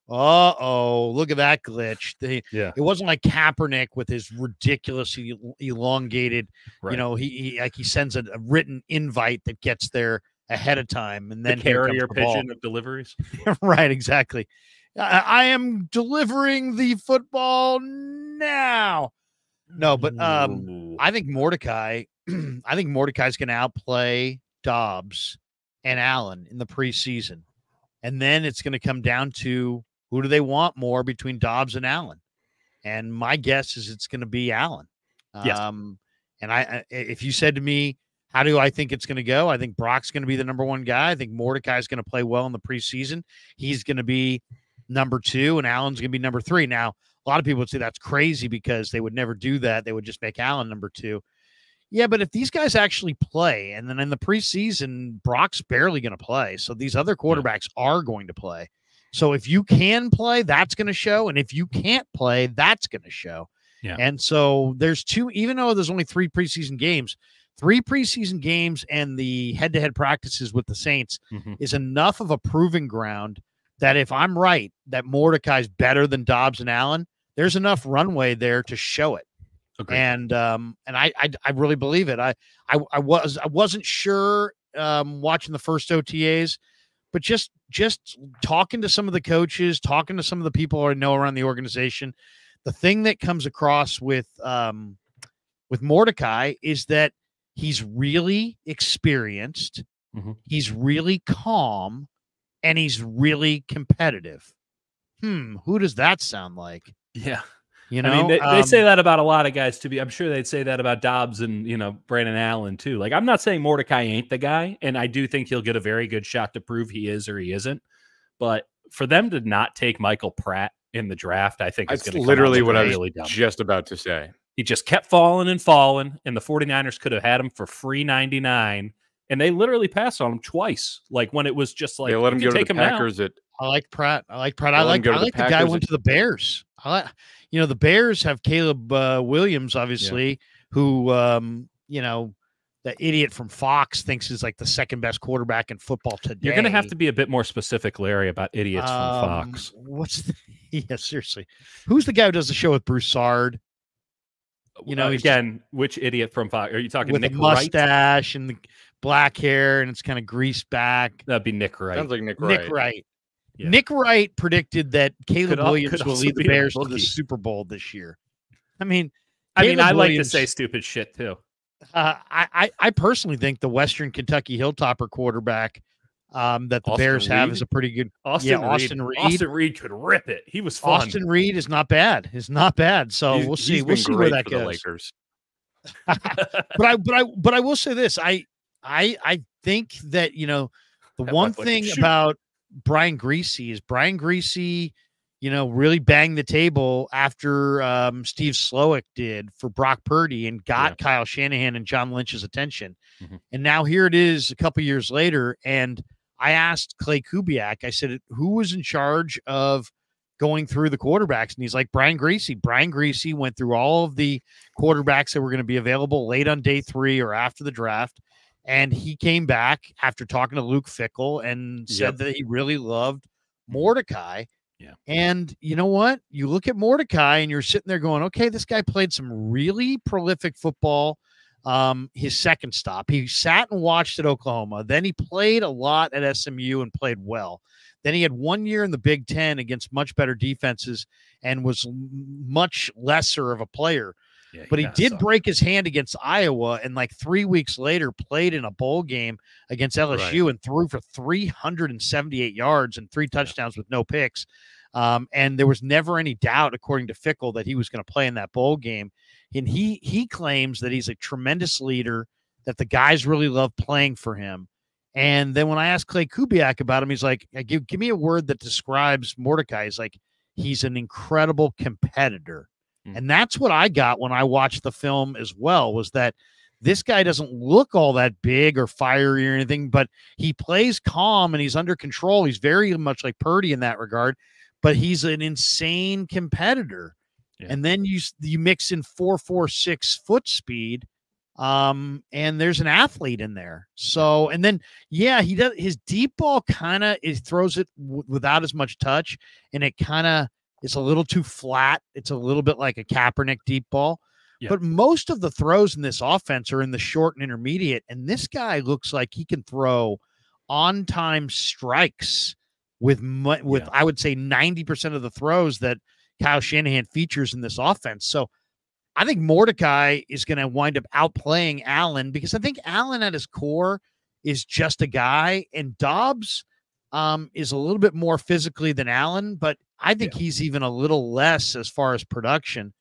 look at that glitch. It wasn't like Kaepernick with his ridiculously elongated. Right. He sends a written invite that gets there ahead of time, and then the carrier pigeon of deliveries. Right, exactly. I am delivering the football now. No, but I think Mordecai. I think Mordecai's going to outplay Dobbs and Allen in the preseason, and then it's going to come down to who do they want more between Dobbs and Allen. And my guess is it's going to be Allen. Yes. And if you said to me, how do I think it's going to go? I think Brock's going to be the number 1 guy. I think Mordecai's going to play well in the preseason. He's going to be number 2, and Allen's going to be number 3. Now, a lot of people would say that's crazy because they would never do that. They would just make Allen number 2. Yeah, but if these guys actually play, and then in the preseason, Brock's barely going to play. So these other quarterbacks are going to play. So if you can play, that's going to show. And if you can't play, that's going to show. Yeah. And so there's 2, even though there's only 3 preseason games, 3 preseason games and the head-to-head practices with the Saints is enough of a proving ground that if I'm right, that Mordecai's better than Dobbs and Allen, there's enough runway there to show it. Agreed. And I really believe it. I wasn't sure watching the first OTAs, but just talking to some of the coaches, talking to some of the people I know around the organization, the thing that comes across with Mordecai is that he's really experienced, he's really calm, and he's really competitive. Who does that sound like? Yeah. You know, I mean, they say that about a lot of guys too. I'm sure they'd say that about Dobbs and, Brandon Allen too. Like, I'm not saying Mordecai ain't the guy, and I do think he'll get a very good shot to prove he is or he isn't. But for them to not take Michael Pratt in the draft, I think that's literally what I was just about to say. He just kept falling and falling, and the 49ers could have had him for free $99, and they literally passed on him twice. Like, when it was just like, they let him go to the Packers. I like Pratt. I like the guy who went to the Bears. The Bears have Caleb Williams, obviously, who, the idiot from Fox thinks is like the second best quarterback in football today. You're going to have to be a bit more specific, Larry, about idiots from Fox. Yeah, seriously. Who's the guy who does the show with Broussard? You know, again, which idiot from Fox? Are you talking with Nick a mustache and the black hair and it's kind of greased back? That'd be Nick Wright. Sounds like Nick Wright. Nick Wright. Yeah. Nick Wright predicted that Caleb Williams will lead the Bears to the bookie. Super Bowl this year. I mean, I like to say stupid shit too. I personally think the Western Kentucky Hilltopper quarterback that the Bears have is a pretty good. Austin Reed. Austin Reed could rip it. He was fun. Austin Reed is not bad. It's not bad. So we'll see. We'll see where that goes. The Lakers. but I will say this. I think that, you know, the one thing about Brian Greasy is Brian Greasy, you know, really banged the table after Steve Slowick did for Brock Purdy and got Kyle Shanahan and John Lynch's attention. And now here it is a couple years later. And I asked Clay Kubiak, I said, who was in charge of going through the quarterbacks? And he's like, Brian Greasy. Brian Greasy went through all of the quarterbacks that were going to be available late on day 3 or after the draft. And he came back after talking to Luke Fickell and said that he really loved Mordecai. Yeah. And you know what? You look at Mordecai and you're sitting there going, okay, this guy played some really prolific football. His second stop, he sat and watched at Oklahoma. Then he played a lot at SMU and played well. Then he had 1 year in the Big Ten against much better defenses and was much lesser of a player. Yeah, but he did break his hand against Iowa, and like 3 weeks later played in a bowl game against LSU and threw for 378 yards and 3 touchdowns with no picks. And there was never any doubt, according to Fickell, that he was going to play in that bowl game. And he claims that he's a tremendous leader, that the guys really love playing for him. And then when I asked Clay Kubiak about him, he's like, give me a word that describes Mordecai. He's like, he's an incredible competitor. And that's what I got when I watched the film as well, was that this guy doesn't look all that big or fiery or anything, but he plays calm and he's under control. He's very much like Purdy in that regard, but he's an insane competitor. Yeah. And then you mix in 4.46 foot speed, and there's an athlete in there. So, and then, he does his deep ball throws it without as much touch, and it it's a little too flat. It's a little bit like a Kaepernick deep ball. Yeah. But most of the throws in this offense are in the short and intermediate. And this guy looks like he can throw on-time strikes with I would say 90% of the throws that Kyle Shanahan features in this offense. So I think Mordecai is going to wind up outplaying Allen, because I think Allen at his core is just a guy, and Dobbs is a little bit more physically than Allen, but I think he's even a little less as far as production.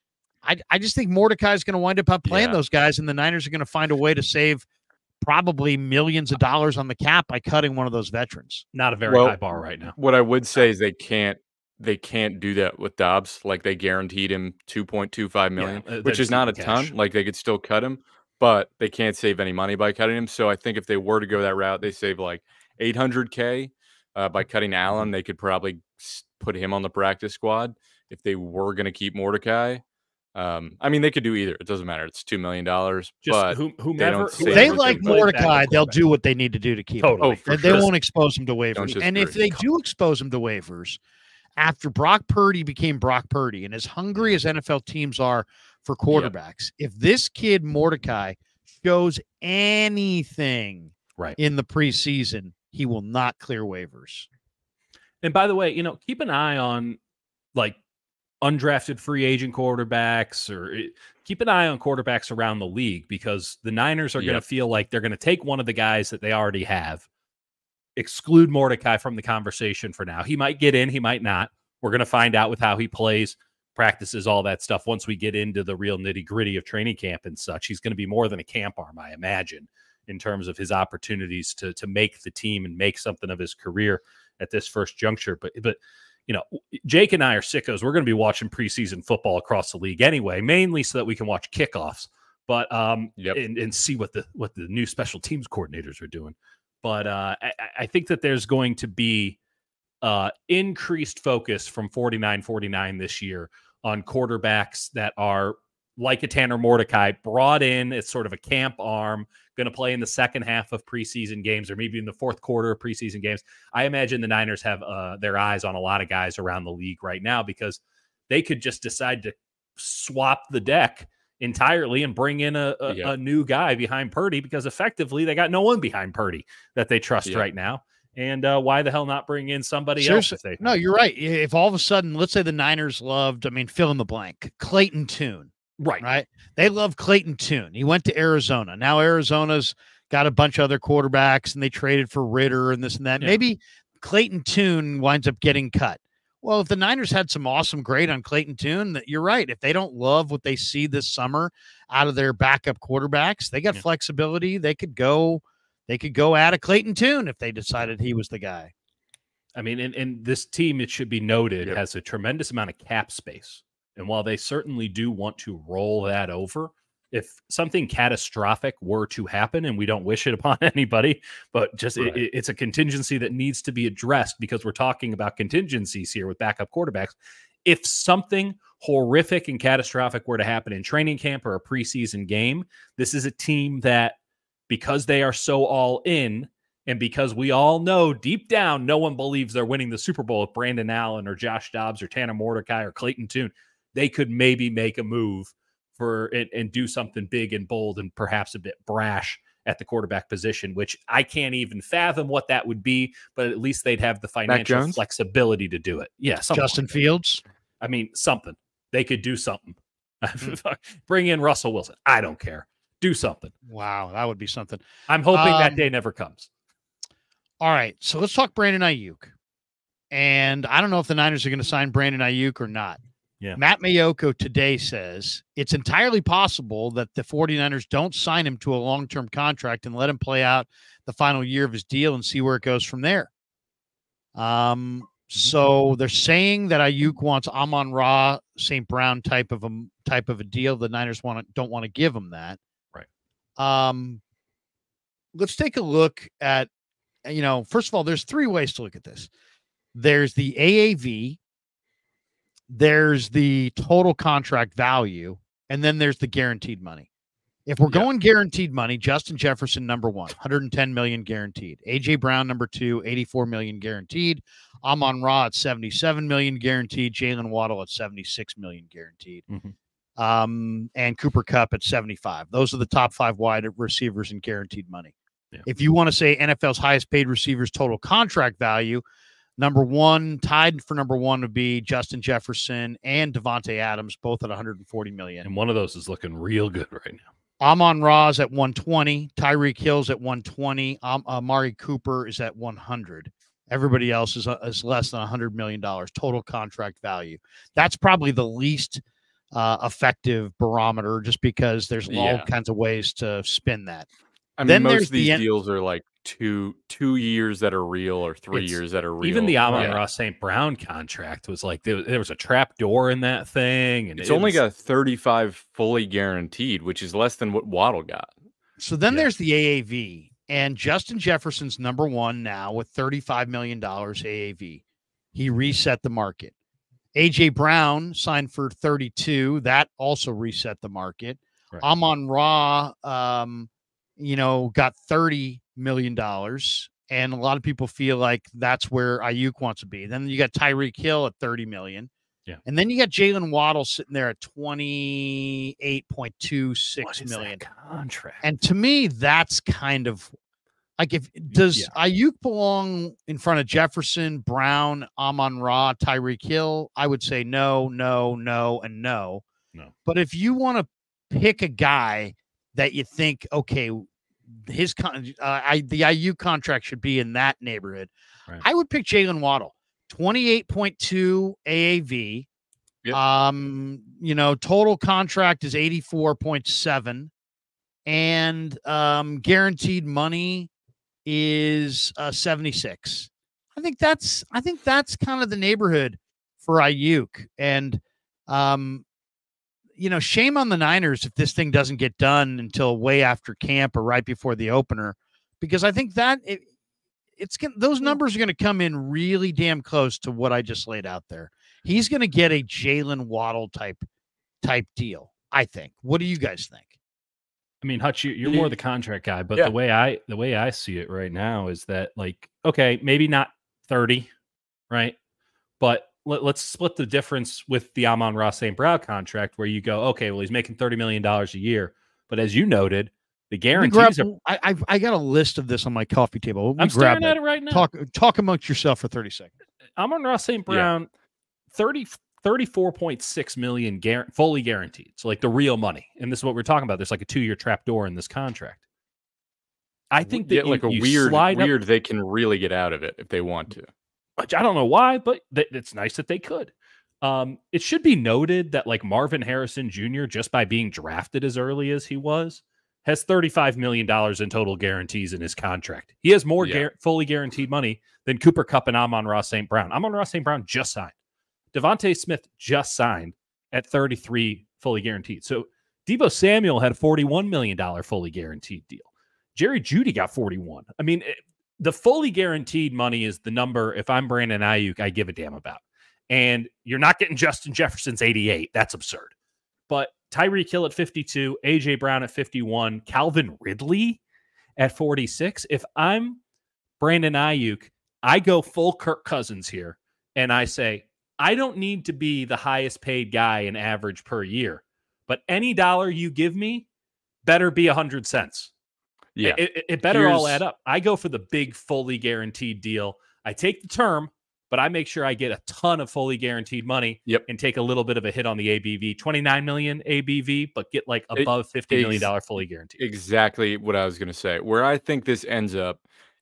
I just think Mordecai is going to wind up outplaying those guys, and the Niners are going to find a way to save probably millions of dollars on the cap by cutting one of those veterans. Not a very high bar right now. What I would say is they can't do that with Dobbs. Like, they guaranteed him $2.25 million, which is not a ton. Like, they could still cut him, but they can't save any money by cutting him. So I think if they were to go that route, they save like $800K. By cutting Allen, they could probably put him on the practice squad if they were going to keep Mordecai. I mean, they could do either. It doesn't matter. It's $2 million. But whomever they like Mordecai, they'll do what they need to do to keep him. They won't expose him to waivers. And if they do expose him to waivers, after Brock Purdy became Brock Purdy, and as hungry as NFL teams are for quarterbacks, if this kid Mordecai shows anything in the preseason, he will not clear waivers. And by the way, keep an eye on like undrafted free agent quarterbacks, or keep an eye on quarterbacks around the league, because the Niners are going to feel like they're going to take one of the guys that they already have, exclude Mordecai from the conversation for now. He might get in, he might not. We're going to find out with how he plays, practices, all that stuff. Once we get into the real nitty gritty of training camp and such, he's going to be more than a camp arm, I imagine, in terms of his opportunities to make the team and make something of his career at this first juncture. But Jake and I are sickos. We're going to be watching preseason football across the league anyway, mainly so that we can watch kickoffs, but and see what the new special teams coordinators are doing. But I think that there's going to be increased focus from 49 this year on quarterbacks that are like a Tanner Mordecai, brought in as sort of a camp arm, going to play in the second half of preseason games or maybe in the fourth quarter of preseason games. I imagine the Niners have their eyes on a lot of guys around the league right now because they could just decide to swap the deck entirely and bring in a new guy behind Purdy because effectively they got no one behind Purdy that they trust right now. And why the hell not bring in somebody else? If they no, you're right. If all of a sudden, let's say the Niners loved, fill in the blank, Clayton Tune. Right. They love Clayton Tune. He went to Arizona. Now Arizona's got a bunch of other quarterbacks and they traded for Ritter and this and that. Yeah. Maybe Clayton Tune winds up getting cut. Well, if the Niners had some awesome grade on Clayton Tune, you're right. If they don't love what they see this summer out of their backup quarterbacks, they got flexibility. They could go add a Clayton Tune if they decided he was the guy. I mean, and this team, it should be noted, has a tremendous amount of cap space. And while they certainly do want to roll that over, if something catastrophic were to happen, and we don't wish it upon anybody, but just it's a contingency that needs to be addressed because we're talking about contingencies here with backup quarterbacks. If something horrific and catastrophic were to happen in training camp or a preseason game, this is a team that, because they are so all in, and because we all know deep down no one believes they're winning the Super Bowl with Brandon Allen or Josh Dobbs or Tanner Mordecai or Clayton Tune, they could maybe make a move for it and do something big and bold and perhaps a bit brash at the quarterback position, which I can't even fathom what that would be, but at least they'd have the financial flexibility to do it. Yeah. Justin like Fields. I mean, something. They could do something. Bring in Russell Wilson. I don't care. Do something. Wow, that would be something. I'm hoping that day never comes. All right, so let's talk Brandon Ayuk. And I don't know if the Niners are going to sign Brandon Ayuk or not. Yeah. Matt Mayoko today says it's entirely possible that the 49ers don't sign him to a long-term contract and let him play out the final year of his deal and see where it goes from there. So they're saying that Ayuk wants Amon-Ra, St. Brown type of a deal. The Niners don't want to give him that. Right. Let's take a look at, first of all, there's three ways to look at this. There's the AAV, there's the total contract value, and then there's the guaranteed money. If we're going guaranteed money, Justin Jefferson, number one, $110 million guaranteed. A.J. Brown, number two, $84 million guaranteed. Amon-Ra at $77 million guaranteed. Jalen Waddle at $76 million guaranteed. And Cooper Kupp at 75. Those are the top five wide receivers in guaranteed money. Yeah. If you want to say NFL's highest paid receivers total contract value, tied for number one would be Justin Jefferson and Devontae Adams, both at $140 million. And one of those is looking real good right now. Amon-Ra's at 120, Tyreek Hill's at 120, Amari Cooper is at 100. Everybody else is less than $100 million total contract value. That's probably the least effective barometer, just because there's all kinds of ways to spin that. I mean, most of these deals are like two years that are real or 3 years that are real. Even the Amon-Ra St. Brown contract was like there was a trap door in that thing, and it's only got 35 fully guaranteed, which is less than what Waddle got. So then there's the AAV, and Justin Jefferson's number one now with $35 million AAV. He reset the market. A.J. Brown signed for 32. That also reset the market. Right. Amon-Ra, got $30 million. And a lot of people feel like that's where Ayuk wants to be. Then you got Tyreek Hill at $30 million. Yeah. And then you got Jalen Waddle sitting there at $28.26 million. Contract. And to me, that's kind of like, does Ayuk belong in front of Jefferson, Brown, Amon-Ra, Tyreek Hill? I would say no, and no. But if you want to pick a guy that you think, okay, the Ayuk contract should be in that neighborhood, right, I would pick Jalen Waddle. 28.2 AAV. Yep. Total contract is 84.7, and guaranteed money is 76. I think that's kind of the neighborhood for Ayuk. And shame on the Niners if this thing doesn't get done until way after camp or right before the opener, because I think that those numbers are going to come in really damn close to what I just laid out there. He's going to get a Jalen Waddle type deal. I think. What do you guys think? I mean, Hutch, you're more the contract guy, but Yeah. the way I see it right now is that, like, okay, maybe not 30, right? But let's split the difference with the Amon-Ra St. Brown contract, where you go, okay, well, he's making $30 million a year. But as you noted, the guarantees are. I got a list of this on my coffee table. I'm staring at it right now. Talk amongst yourself for 30 seconds. Amon-Ra St. Brown, 34.6 million fully guaranteed. So, like, the real money. And this is what we're talking about. There's like a 2-year trapdoor in this contract. I think that like a weird they can really get out of it if they want to. Which I don't know why, but it's nice that they could. It should be noted that, like, Marvin Harrison Jr., just by being drafted as early as he was, has $35 million in total guarantees in his contract. He has more fully guaranteed money than Cooper Kupp and Amon-Ra St. Brown. Amon-Ra St. Brown just signed. Devontae Smith just signed at 33 fully guaranteed. So Deebo Samuel had a $41 million fully guaranteed deal. Jerry Jeudy got 41. I mean, the fully guaranteed money is the number, if I'm Brandon Ayuk, I give a damn about. And you're not getting Justin Jefferson's 88. That's absurd. But Tyreek Hill at 52, A.J. Brown at 51, Calvin Ridley at 46. If I'm Brandon Ayuk, I go full Kirk Cousins here, and I say, I don't need to be the highest paid guy in average per year, but any dollar you give me better be 100 cents. Yeah, it better all add up. I go for the big fully guaranteed deal. I take the term, but I make sure I get a ton of fully guaranteed money and take a little bit of a hit on the ABV. 29 million ABV, but get like above $50 million fully guaranteed. Exactly what I was going to say. Where I think this ends up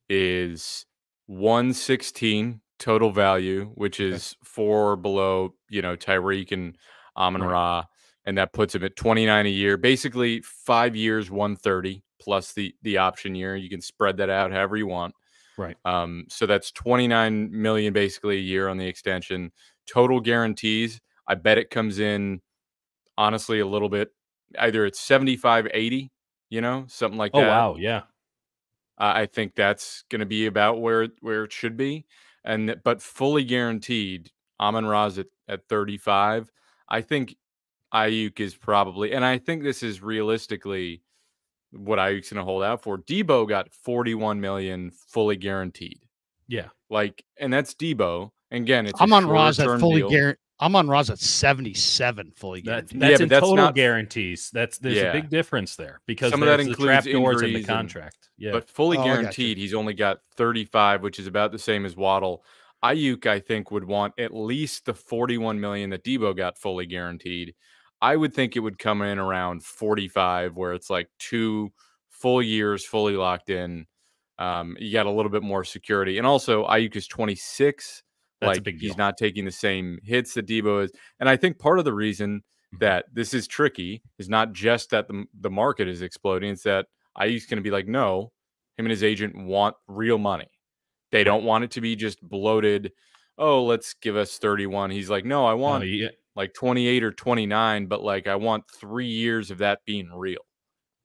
is 116 total value, which is 4 below, Tyreek and Amon-Ra, and that puts him at 29 a year. Basically, 5 years, 130 plus the option year. You can spread that out however you want. Right. So that's 29 million basically a year on the extension. Total guarantees, I bet it comes in honestly a little bit. Either it's 75, 80, something like that. Oh wow, yeah. I think that's going to be about where it should be. But fully guaranteed, Amon-Ra's at 35. I think Ayuk is probably, and I think this is realistically what Ayuk's going to hold out for. Debo got 41 million fully guaranteed. Yeah. And that's Debo. And again, it's Amon-Ra's at fully guaranteed. Amon-Ra's at 77 fully guaranteed. That's in total guarantees. There's a big difference there because some of that includes the trapdoors in the contract. But fully guaranteed, he's only got 35, which is about the same as Waddle. Ayuk, I think, would want at least the 41 million that Debo got fully guaranteed. I would think it would come in around 45, where it's like 2 full years fully locked in. You got a little bit more security. And also, Ayuk is 26. That's a big deal. He's not taking the same hits that Debo is. And I think part of the reason that this is tricky is not just that the market is exploding. It's that Ayuk's going to be like, no, him and his agent want real money. They don't want it to be just bloated. Oh, let's give us 31. He's like, no, I want like 28 or 29, but like I want 3 years of that being real.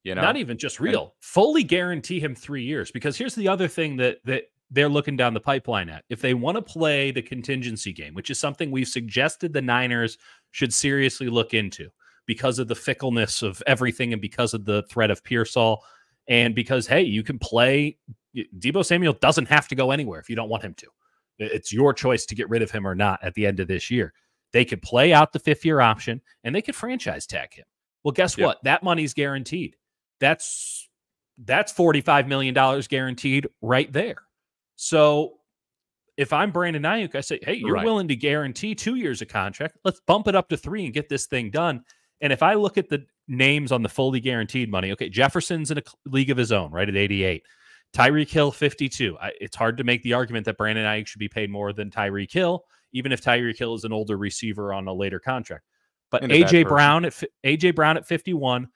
Not even just real. Fully guarantee him 3 years. Because here's the other thing that they're looking down the pipeline at. If they want to play the contingency game, which is something we've suggested the Niners should seriously look into because of the fickleness of everything and because of the threat of Pearsall and because, hey, you can play. Deebo Samuel doesn't have to go anywhere if you don't want him to. It's your choice to get rid of him or not at the end of this year. They could play out the 5th-year option and they could franchise tag him. Well, guess what? That money's guaranteed. That's $45 million guaranteed right there. So if I'm Brandon Ayuk, I say, hey, you're willing to guarantee 2 years of contract. Let's bump it up to 3 and get this thing done. And if I look at the names on the fully guaranteed money, okay, Jefferson's in a league of his own, right, at 88. Tyreek Hill, 52. It's hard to make the argument that Brandon Ayuk should be paid more than Tyreek Hill, even if Tyreek Hill is an older receiver on a later contract. But A.J. Brown at 51,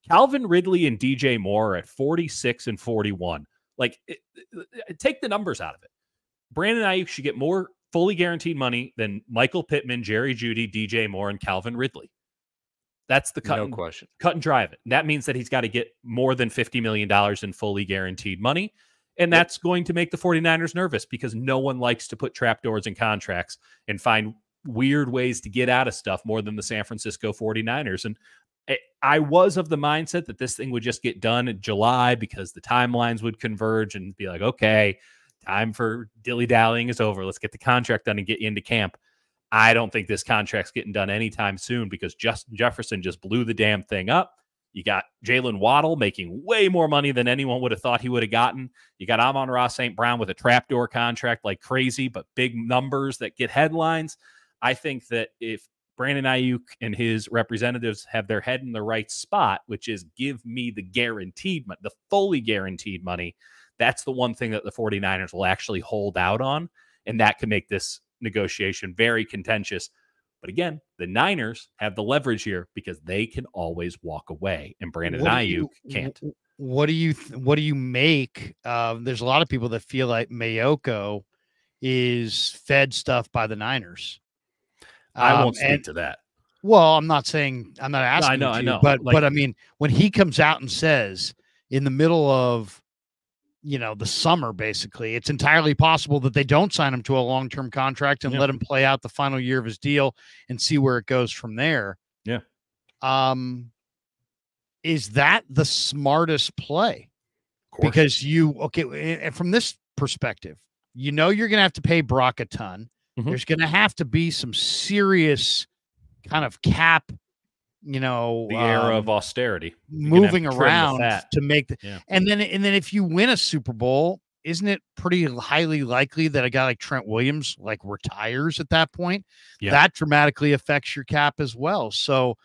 Calvin Ridley and DJ Moore at 46 and 41. Like, take the numbers out of it. Brandon Ayuk should get more fully guaranteed money than Michael Pittman, Jerry Jeudy, DJ Moore, and Calvin Ridley. That's the cut and dry of it. And that means that he's got to get more than $50 million in fully guaranteed money. And that's going to make the 49ers nervous because no one likes to put trapdoors in contracts and find weird ways to get out of stuff more than the San Francisco 49ers. And I was of the mindset that this thing would just get done in July because the timelines would converge and be like, okay, time for dilly-dallying is over. Let's get the contract done and get into camp. I don't think this contract's getting done anytime soon because Justin Jefferson just blew the damn thing up. You got Jalen Waddle making way more money than anyone would have thought he would have gotten. You got Amon-Ra St. Brown with a trapdoor contract like crazy, but big numbers that get headlines. I think that if Brandon Ayuk and his representatives have their head in the right spot, which is give me the guaranteed, the fully guaranteed money, that's the one thing that the 49ers will actually hold out on, and that can make this negotiation very contentious. But again, the Niners have the leverage here because they can always walk away, and Brandon Ayuk can't. What do you make? There's a lot of people that feel like Mayoko is fed stuff by the Niners. I won't speak to that. Well, I'm not asking. No, I know. But I mean, when he comes out and says in the middle of, the summer, basically, it's entirely possible that they don't sign him to a long-term contract and let him play out the final year of his deal and see where it goes from there. Yeah. Is that the smartest play? Because from this perspective, you're going to have to pay Brock a ton. There's going to have to be some serious kind of cap, the era of austerity moving around to make and then if you win a Super Bowl, isn't it pretty highly likely that a guy like Trent Williams retires at that point? That dramatically affects your cap as well. So,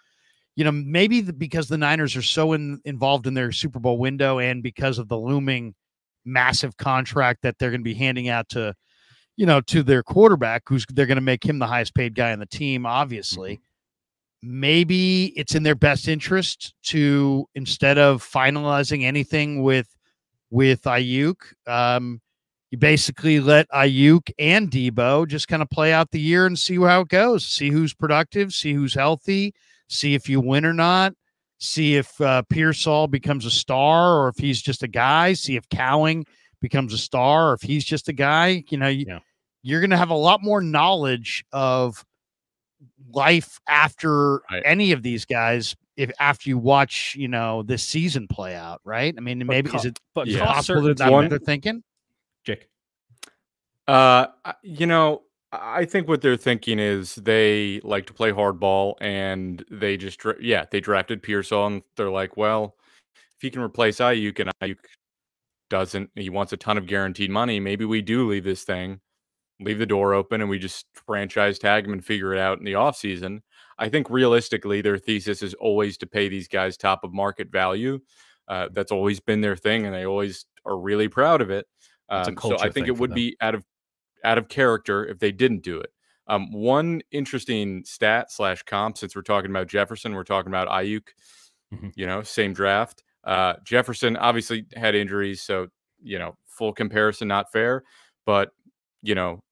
maybe because the Niners are so involved in their Super Bowl window and because of the looming massive contract that they're going to be handing out to their quarterback, they're going to make him the highest paid guy on the team, obviously. Maybe it's in their best interest to, instead of finalizing anything with Ayuk, you basically let Ayuk and Debo just kind of play out the year and see how it goes. See who's productive, see who's healthy, see if you win or not, see if Pearsall becomes a star or if he's just a guy, see if Cowing becomes a star or if he's just a guy. You're going to have a lot more knowledge of life after any of these guys after you watch this season play out, right? I mean, maybe is it possible that that's what they're thinking? Jake, I think what they're thinking is they like to play hardball, and they just they drafted Pearsall, and they're like, well, if he can replace Ayuk and Ayuk doesn't, he wants a ton of guaranteed money, maybe we do leave the door open and we just franchise tag him and figure it out in the offseason. I think realistically their thesis is always to pay these guys top of market value. That's always been their thing, and they always are really proud of it. So I think it would be out of character if they didn't do it. One interesting stat / comp, since we're talking about Jefferson, we're talking about Ayuk, same draft. Jefferson obviously had injuries, so, full comparison, not fair, but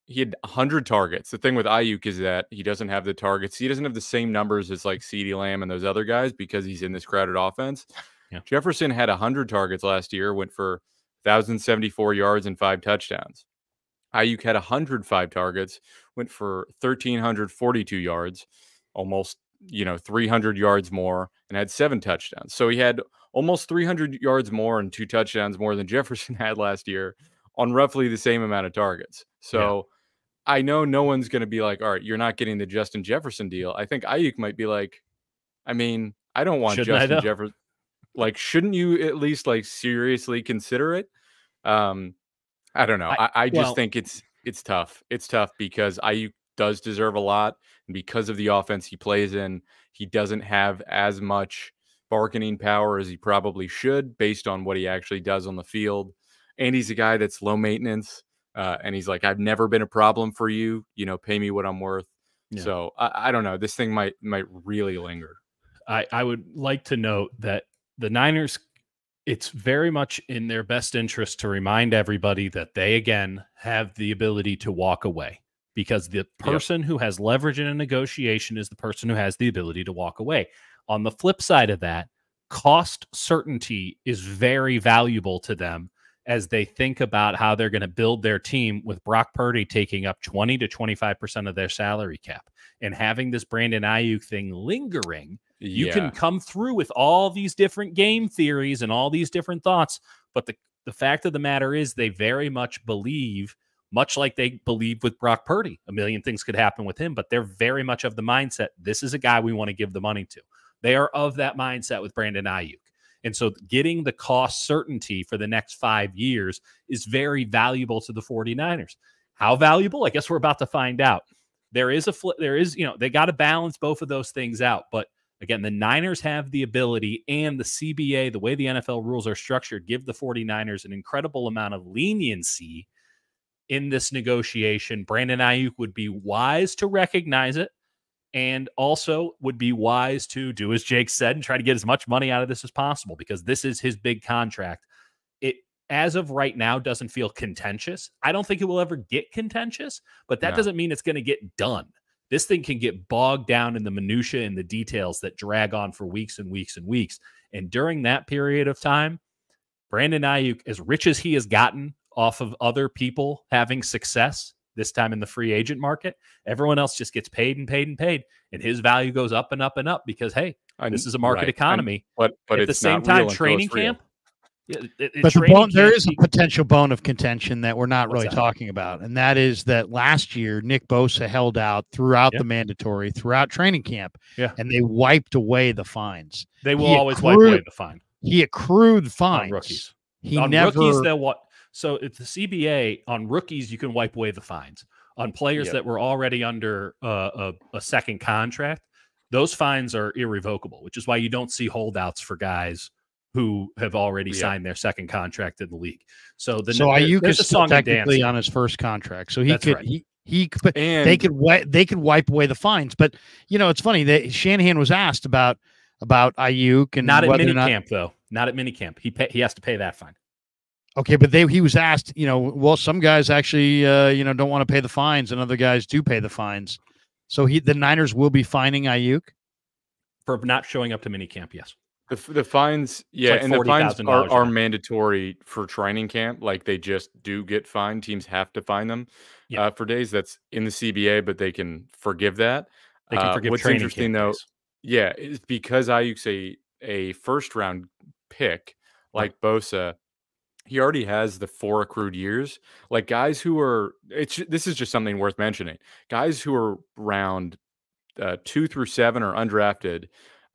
he had 100 targets. The thing with Ayuk is that he doesn't have the targets. He doesn't have the same numbers as CeeDee Lamb and those other guys because he's in this crowded offense. Yeah. Jefferson had 100 targets last year, went for 1,074 yards and 5 touchdowns. Ayuk had 105 targets, went for 1,342 yards, almost 300 yards more, and had 7 touchdowns. So he had almost 300 yards more and 2 touchdowns more than Jefferson had last year on roughly the same amount of targets. So I know no one's going to be like, all right, you're not getting the Justin Jefferson deal. I think Ayuk might be like, I mean, I don't want Justin Jefferson. Shouldn't you at least seriously consider it? I don't know. I just think it's tough. It's tough because Ayuk does deserve a lot. And because of the offense he plays in, he doesn't have as much bargaining power as he probably should based on what he actually does on the field. And he's a guy that's low maintenance. And he's like, I've never been a problem for you. Pay me what I'm worth. Yeah. So I don't know. This thing might really linger. I would like to note that the Niners, it's very much in their best interest to remind everybody that they, again, have the ability to walk away, because the person who has leverage in a negotiation is the person who has the ability to walk away. On the flip side of that, cost certainty is very valuable to them as they think about how they're going to build their team, with Brock Purdy taking up 20 to 25% of their salary cap and having this Brandon Ayuk thing lingering. You can come through with all these different game theories and all these different thoughts, but the fact of the matter is they very much believe, much like they believe with Brock Purdy. A million things could happen with him, but they're very much of the mindset, this is a guy we want to give the money to. They are of that mindset with Brandon Ayuk. And so getting the cost certainty for the next 5 years is very valuable to the 49ers. How valuable? I guess we're about to find out. There is, they got to balance both of those things out. But again, the Niners have the ability, and the CBA, the way the NFL rules are structured, give the 49ers an incredible amount of leniency in this negotiation. Brandon Ayuk would be wise to recognize it, and also would be wise to do as Jake said and try to get as much money out of this as possible, because this is his big contract. It, as of right now, doesn't feel contentious. I don't think it will ever get contentious, but that doesn't mean it's going to get done. This thing can get bogged down in the minutia and the details that drag on for weeks and weeks and weeks. And during that period of time, Brandon Ayuk, as rich as he has gotten off of other people having success, this time in the free agent market, everyone else just gets paid and paid and paid. And his value goes up and up and up because, hey, this is a market economy. But at the same time, training camp. But there is a potential bone of contention that we're not really talking about. And that is that last year, Nick Bosa held out throughout the mandatory, throughout training camp, and they wiped away the fines. They will always wipe away the fine. He accrued fines. On rookies. Rookies, so it's the CBA on rookies, you can wipe away the fines. On players that were already under a second contract, those fines are irrevocable, which is why you don't see holdouts for guys who have already signed their second contract in the league. So Ayuk is still technically on his first contract, so they could wipe away the fines. But it's funny that Shanahan was asked about Ayuk, and not at minicamp though. Not at minicamp. He has to pay that fine. Okay, but he was asked, well, some guys actually, don't want to pay the fines, and other guys do pay the fines. So the Niners will be fining Ayuk for not showing up to minicamp. Yes, the fines, and the fines are mandatory for training camp. Like they just do get fined. Teams have to fine them for days. That's in the CBA, but they can forgive that. They can forgive. What's interesting though, is because Ayuk's a first round pick, like Bosa. He already has the 4 accrued years. Like guys who are, this is just something worth mentioning. Guys who are round 2 through 7 or undrafted,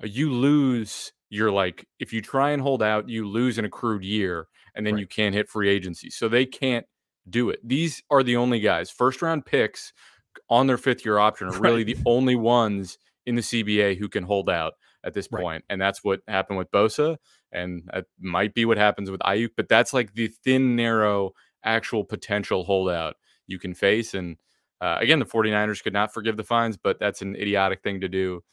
you lose if you try and hold out, you lose an accrued year, and then you can't hit free agency. So they can't do it. These are the only guys. First round picks on their 5th year option are really the only ones in the CBA who can hold out at this point. And that's what happened with Bosa. And that might be what happens with Ayuk, but that's like the thin, narrow, actual potential holdout you can face. And again, the 49ers could not forgive the fines, but that's an idiotic thing to do.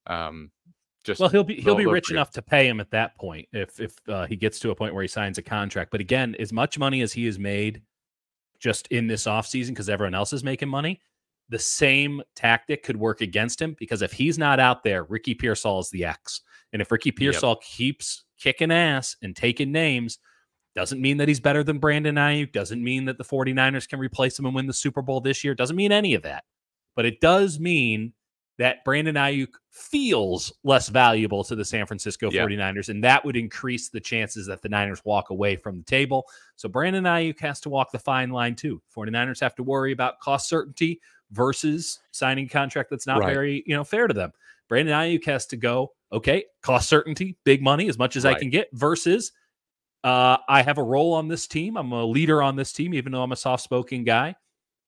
He'll be rich enough to pay him at that point if he gets to a point where he signs a contract. But again, as much money as he has made just in this offseason because everyone else is making money, the same tactic could work against him, because if he's not out there, Ricky Pearsall is the X. And if Ricky Pearsall keeps kicking ass and taking names, doesn't mean that he's better than Brandon Ayuk, doesn't mean that the 49ers can replace him and win the Super Bowl this year, doesn't mean any of that. But it does mean that Brandon Ayuk feels less valuable to the San Francisco 49ers, and that would increase the chances that the Niners walk away from the table. So Brandon Ayuk has to walk the fine line too. 49ers have to worry about cost certainty versus signing a contract that's not very fair to them. Brandon Ayuk has to go, okay, cost certainty, big money, as much as I can get, versus I have a role on this team. I'm a leader on this team, even though I'm a soft-spoken guy.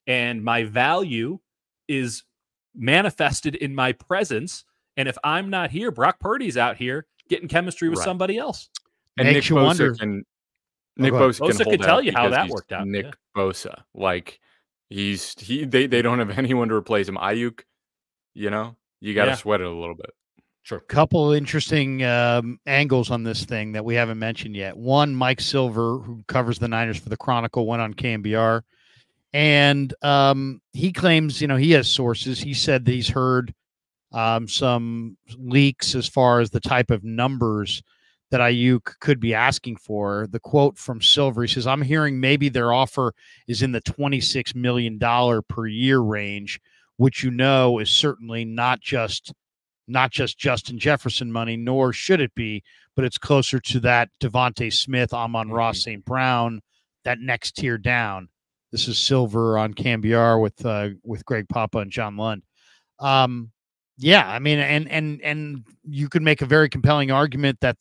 And my value is manifested in my presence. And if I'm not here, Brock Purdy's out here getting chemistry with somebody else. And Nick Bosa can Bosa can tell you how that worked out. Nick Bosa, like they don't have anyone to replace him. Ayuk, you got to sweat it a little bit. Sure. Couple interesting angles on this thing that we haven't mentioned yet. One, Mike Silver, who covers the Niners for the Chronicle, went on KNBR, and he claims, he has sources. He said that he's heard some leaks as far as the type of numbers that Ayuk could be asking for. The quote from Silver, he says, "I'm hearing maybe their offer is in the $26 million per year range, which is certainly not just not just Justin Jefferson money, nor should it be, but it's closer to that Devontae Smith, Amon-Ra, St. Brown, that next tier down. This is Silver on Cambiar with Greg Papa and John Lund. Yeah, I mean, and you could make a very compelling argument that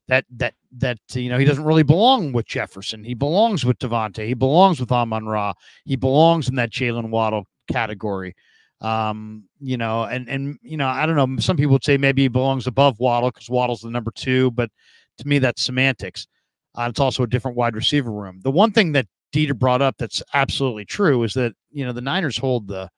he doesn't really belong with Jefferson. He belongs with Devontae. He belongs with Amon-Ra. He belongs in that Jalen Waddle category. I don't know. Some people would say maybe he belongs above Waddle because Waddle's the number 2, but to me, that's semantics. It's also a different wide receiver room. The one thing that Dieter brought up that's absolutely true is that, the Niners hold the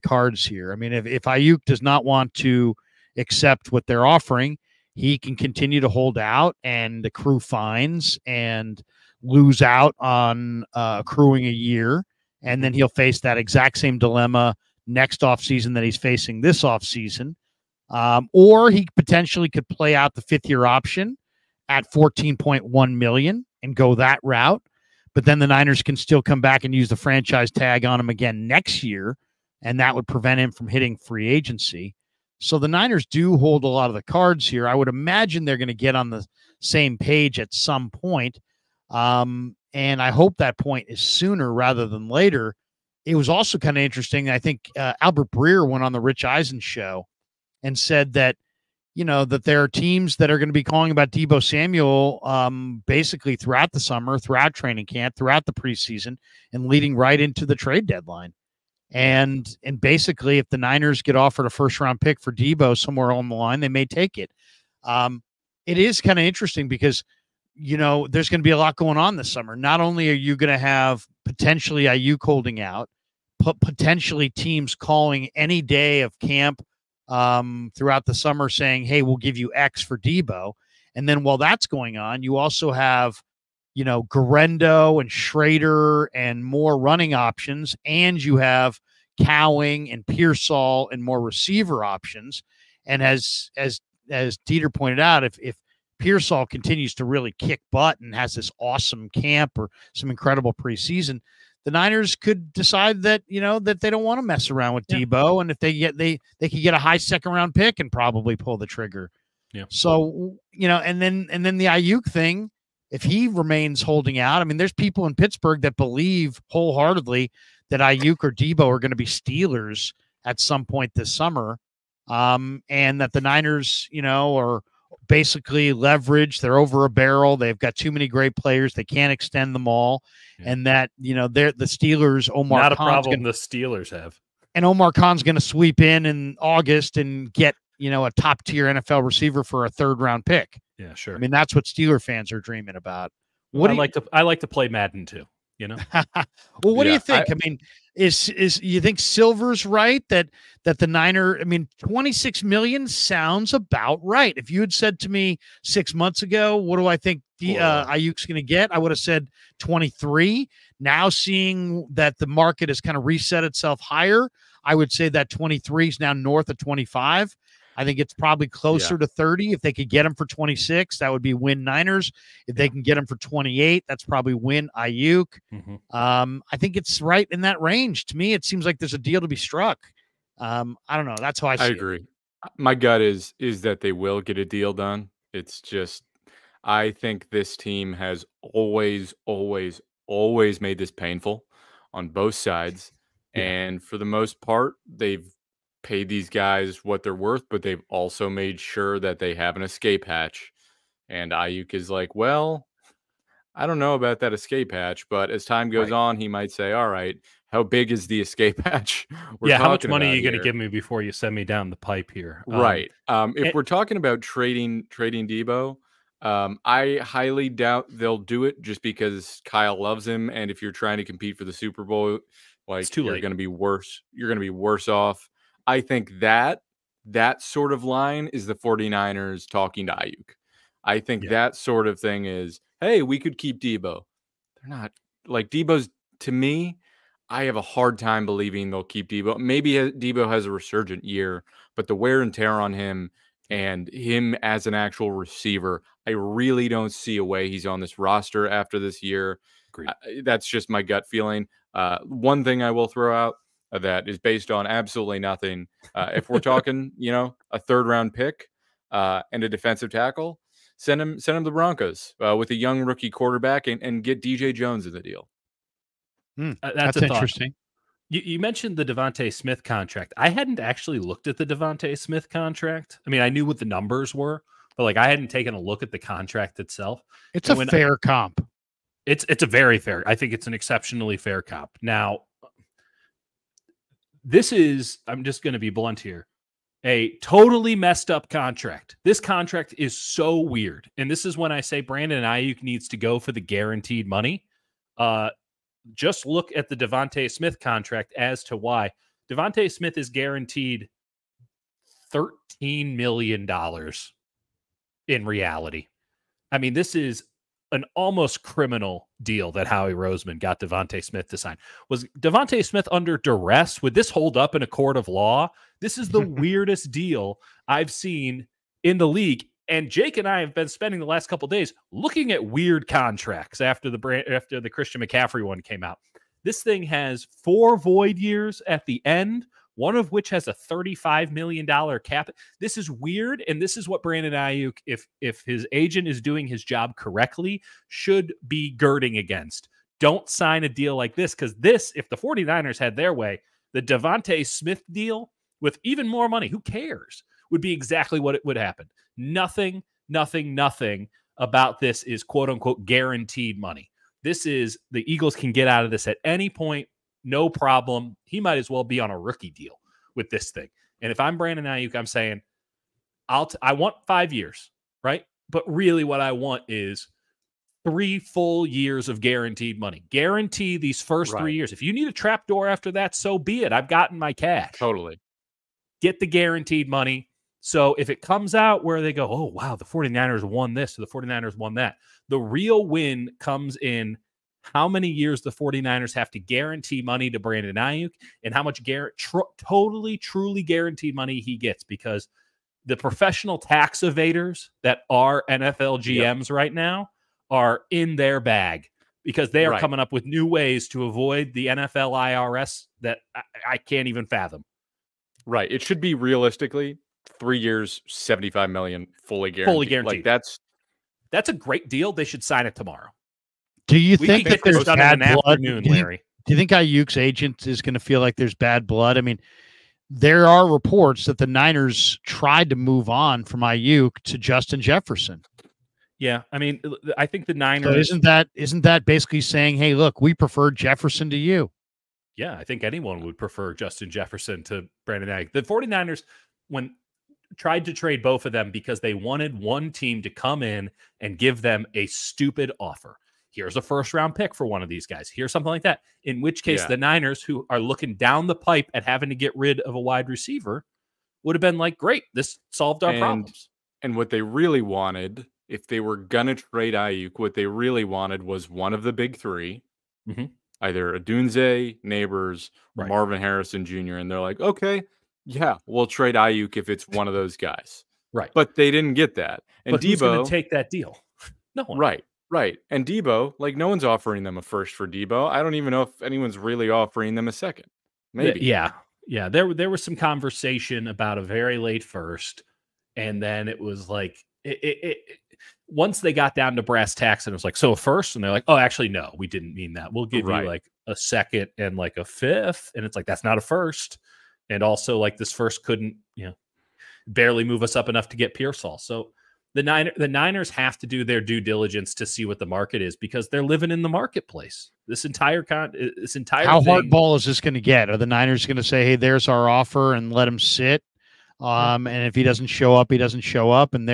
cards here. I mean, if Ayuk does not want to accept what they're offering, he can continue to hold out and accrue fines and lose out on accruing a year. And then he'll face that exact same dilemma next offseason that he's facing this offseason. Or he potentially could play out the 5th-year option at $14.1 million and go that route. But then the Niners can still come back and use the franchise tag on him again next year, and that would prevent him from hitting free agency. So the Niners do hold a lot of the cards here. I would imagine they're going to get on the same page at some point. And I hope that point is sooner rather than later. It was also kind of interesting. I think Albert Breer went on the Rich Eisen show and said that, that there are teams that are going to be calling about Deebo Samuel basically throughout the summer, throughout training camp, throughout the preseason, and leading right into the trade deadline. And basically, if the Niners get offered a first-round pick for Deebo somewhere on the line, they may take it. It is kind of interesting because, there's going to be a lot going on this summer. Not only are you going to have potentially Ayuk holding out, potentially teams calling any day of camp throughout the summer saying, hey, we'll give you X for Deebo. And then while that's going on, you also have, Garendo and Schrader and more running options, and you have Cowing and Pearsall and more receiver options. And as Dieter pointed out, if Pearsall continues to really kick butt and has this awesome camp or some incredible preseason, the Niners could decide that, that they don't want to mess around with Deebo. And if they could get a high 2nd-round pick and probably pull the trigger. Yeah. So, and then the Ayuk thing, if he remains holding out, I mean, there's people in Pittsburgh that believe wholeheartedly that Ayuk or Deebo are going to be Steelers at some point this summer. And that the Niners, are basically leveraged. They're over a barrel. They've got too many great players. They can't extend them all. Yeah. And that, they're the Steelers, Omar Not a Khan's problem the Steelers have. And Omar Khan's going to sweep in August and get, a top-tier NFL receiver for a 3rd-round pick. Yeah, sure. I mean, that's what Steeler fans are dreaming about. I like to play Madden too, Well, what do you think? I mean, is you think Silver's right that the Niner, 26 million sounds about right. If you had said to me 6 months ago, what do I think Ayuk's going to get? I would have said 23. Now seeing that the market has kind of reset itself higher, I would say that 23 is now north of 25. I think it's probably closer to 30. If they could get him for 26, that would be win Niners. If they can get him for 28, that's probably win Ayuk. Mm-hmm. I think it's right in that range. To me, it seems like there's a deal to be struck. I don't know. That's how I see it. I agree. My gut is that they will get a deal done. It's just, I think this team has always made this painful on both sides. Yeah. And for the most part, they've paid these guys what they're worth, but they've also made sure that they have an escape hatch. And Ayuk is like, well, I don't know about that escape hatch, but as time goes on, he might say, all right, how big is the escape hatch? How much money are you going to give me before you send me down the pipe here? Right. If we're talking about trading Deebo, I highly doubt they'll do it just because Kyle loves him. And if you're trying to compete for the Super Bowl, you're going to be worse. You're going to be worse off. I think that sort of line is the 49ers talking to Ayuk. I think that sort of thing is, hey, we could keep Deebo. They're not like Deebo's, to me, I have a hard time believing they'll keep Deebo. Maybe Deebo has a resurgent year, but the wear and tear on him and him as an actual receiver, I really don't see a way he's on this roster after this year. That's just my gut feeling. One thing I will throw out, that is based on absolutely nothing. If we're talking, a 3rd-round pick and a defensive tackle, send him the Broncos with a young rookie quarterback and get DJ Jones in the deal. That's interesting. You mentioned the Devontae Smith contract. I hadn't actually looked at the Devontae Smith contract. I mean, I knew what the numbers were, but I hadn't taken a look at the contract itself. It's a fair comp. It's a very fair. I think it's an exceptionally fair comp. Now, this is, I'm just going to be blunt here, a totally messed up contract. This contract is so weird. And this is when I say Brandon Ayuk needs to go for the guaranteed money. Just look at the Devontae Smith contract as to why. Devontae Smith is guaranteed $13 million in reality. I mean, this is an almost criminal deal that Howie Roseman got Devontae Smith to sign. Was Devontae Smith under duress? Would this hold up in a court of law? This is the weirdest deal I've seen in the league. And Jake and I have been spending the last couple of days looking at weird contracts after the Christian McCaffrey one came out. This thing has 4 void years at the end, one of which has a $35 million cap. This is weird, and this is what Brandon Ayuk, if his agent is doing his job correctly, should be girding against. Don't sign a deal like this, because this, if the 49ers had their way, the Devontae Smith deal with even more money, who cares, would be exactly what it would happen. Nothing about this is quote-unquote guaranteed money. This is, the Eagles can get out of this at any point, no problem. He might as well be on a rookie deal with this thing. And if I'm Brandon Ayuk, I'm saying, I want 5 years, right? But really what I want is 3 full years of guaranteed money. Guarantee these first 3 years. If you need a trap door after that, so be it. I've gotten my cash. Totally. Get the guaranteed money. So if it comes out where they go, oh, wow, the 49ers won this or the 49ers won that, the real win comes in how many years the 49ers have to guarantee money to Brandon Ayuk and how much totally, truly guaranteed money he gets, because the professional tax evaders that are NFL GMs right now are in their bag, because they are coming up with new ways to avoid the NFL IRS that I can't even fathom. Right. It should be realistically 3 years, $75 million, fully guaranteed. Fully guaranteed. Like that's a great deal. They should sign it tomorrow. Do you think that there's bad blood? Larry? Do you think Ayuk's agent is going to feel like there's bad blood? I mean, there are reports that the Niners tried to move on from Ayuk to Justin Jefferson. Yeah, I mean, I think the Niners. So isn't that basically saying, hey, look, we prefer Jefferson to you? Yeah, I think anyone would prefer Justin Jefferson to Brandon Ayuk. The 49ers, when tried to trade both of them because they wanted one team to come in and give them a stupid offer. Here's a first-round pick for one of these guys. Here's something like that. In which case, the Niners, who are looking down the pipe at having to get rid of a wide receiver, would have been like, great, this solved our problems. And what they really wanted, if they were going to trade Ayuk, what they really wanted was one of the big three, either Odunze, Neighbors, Marvin Harrison Jr., and they're like, okay, yeah, we'll trade Ayuk if it's one of those guys. Right. But they didn't get that. And but who's going to take that deal? No one. Right. And Debo, like, no one's offering them a first for Debo. I don't even know if anyone's really offering them a second. Maybe. Yeah. There was some conversation about a very late first, and then it was like once they got down to brass tacks, and it was like, so a first, and they're like, oh, actually, no, we didn't mean that. We'll give you like a second and like a fifth, and it's like, that's not a first, and also like this first couldn't, barely move us up enough to get Pearsall. So the Niners have to do their due diligence to see what the market is, because they're living in the marketplace. This entire how hardball is this going to get? Are the Niners going to say, hey, there's our offer and let him sit? And if he doesn't show up, he doesn't show up, and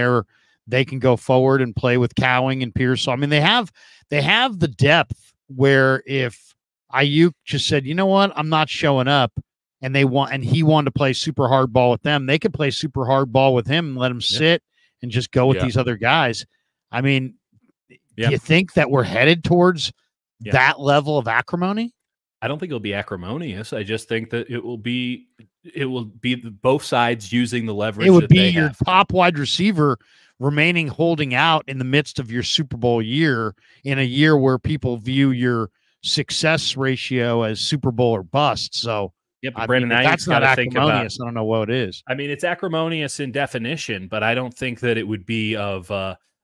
they can go forward and play with Cowing and Pearsall. I mean, they have the depth where if Ayuk just said, you know what, I'm not showing up, and he wanted to play super hardball with them, they could play super hardball with him and let him sit and just go with these other guys. I mean, do you think that we're headed towards that level of acrimony? I don't think it'll be acrimonious. I just think that it will be both sides using the leverage. It would be your top wide receiver remaining holding out in the midst of your Super Bowl year, in a year where people view your success ratio as Super Bowl or bust. So Yeah, but Brandon Ayuk's that's not acrimonious. I don't know what it is. I mean, it's acrimonious in definition, but I don't think that it would be of.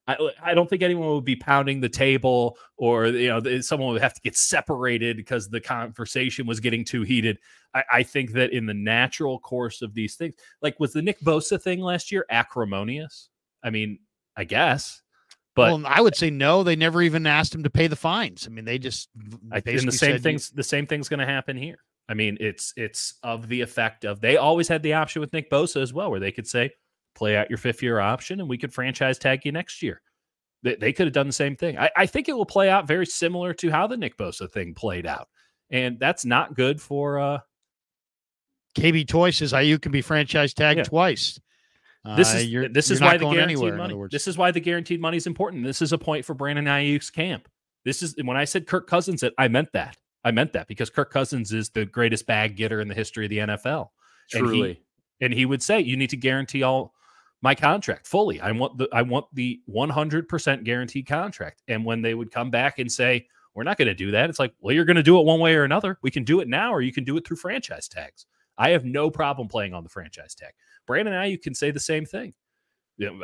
I don't think anyone would be pounding the table, or someone would have to get separated because the conversation was getting too heated. I think that in the natural course of these things, like was the Nick Bosa thing last year acrimonious? I mean, I guess. But I would say no. They never even asked him to pay the fines. I mean, they just and the same thing's going to happen here. I mean, it's of the effect of they always had the option with Nick Bosa as well, where they could say, play out your 5-year option and we could franchise tag you next year. They could have done the same thing. I think it will play out very similar to how the Nick Bosa thing played out. And that's not good for KB Toy says Ayuk can be franchise tagged twice. This is why the guaranteed money. This is why the guaranteed money is important. This is a point for Brandon Ayuk's camp. This is when I said Kirk Cousins, I meant that. I meant that because Kirk Cousins is the greatest bag getter in the history of the NFL. Truly. And he would say, you need to guarantee all my contract fully. I want the 100% guaranteed contract. And when they would come back and say, we're not going to do that, it's like, well, you're going to do it one way or another. We can do it now, or you can do it through franchise tags. I have no problem playing on the franchise tag. Brandon Ayuk can say the same thing.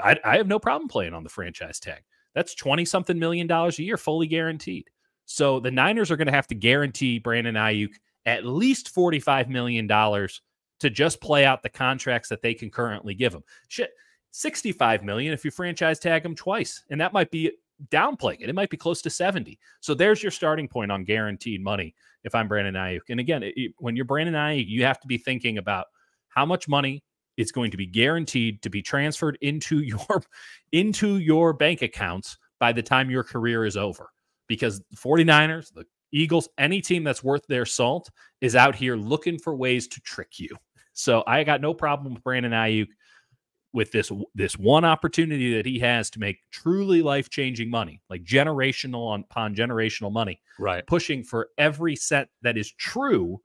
I have no problem playing on the franchise tag. That's $20-something million a year, fully guaranteed. So the Niners are going to have to guarantee Brandon Ayuk at least $45 million to just play out the contracts that they can currently give him. Shit, $65 million if you franchise tag him twice. And that might be downplaying it. It might be close to 70. So there's your starting point on guaranteed money if I'm Brandon Ayuk. And again, when you're Brandon Ayuk, you have to be thinking about how much money is going to be guaranteed to be transferred into your bank accounts by the time your career is over. Because the 49ers, the Eagles, any team that's worth their salt is out here looking for ways to trick you. So I got no problem with Brandon Ayuk with this one opportunity that he has to make truly life-changing money, like generational upon generational money, right? Pushing for every cent that is true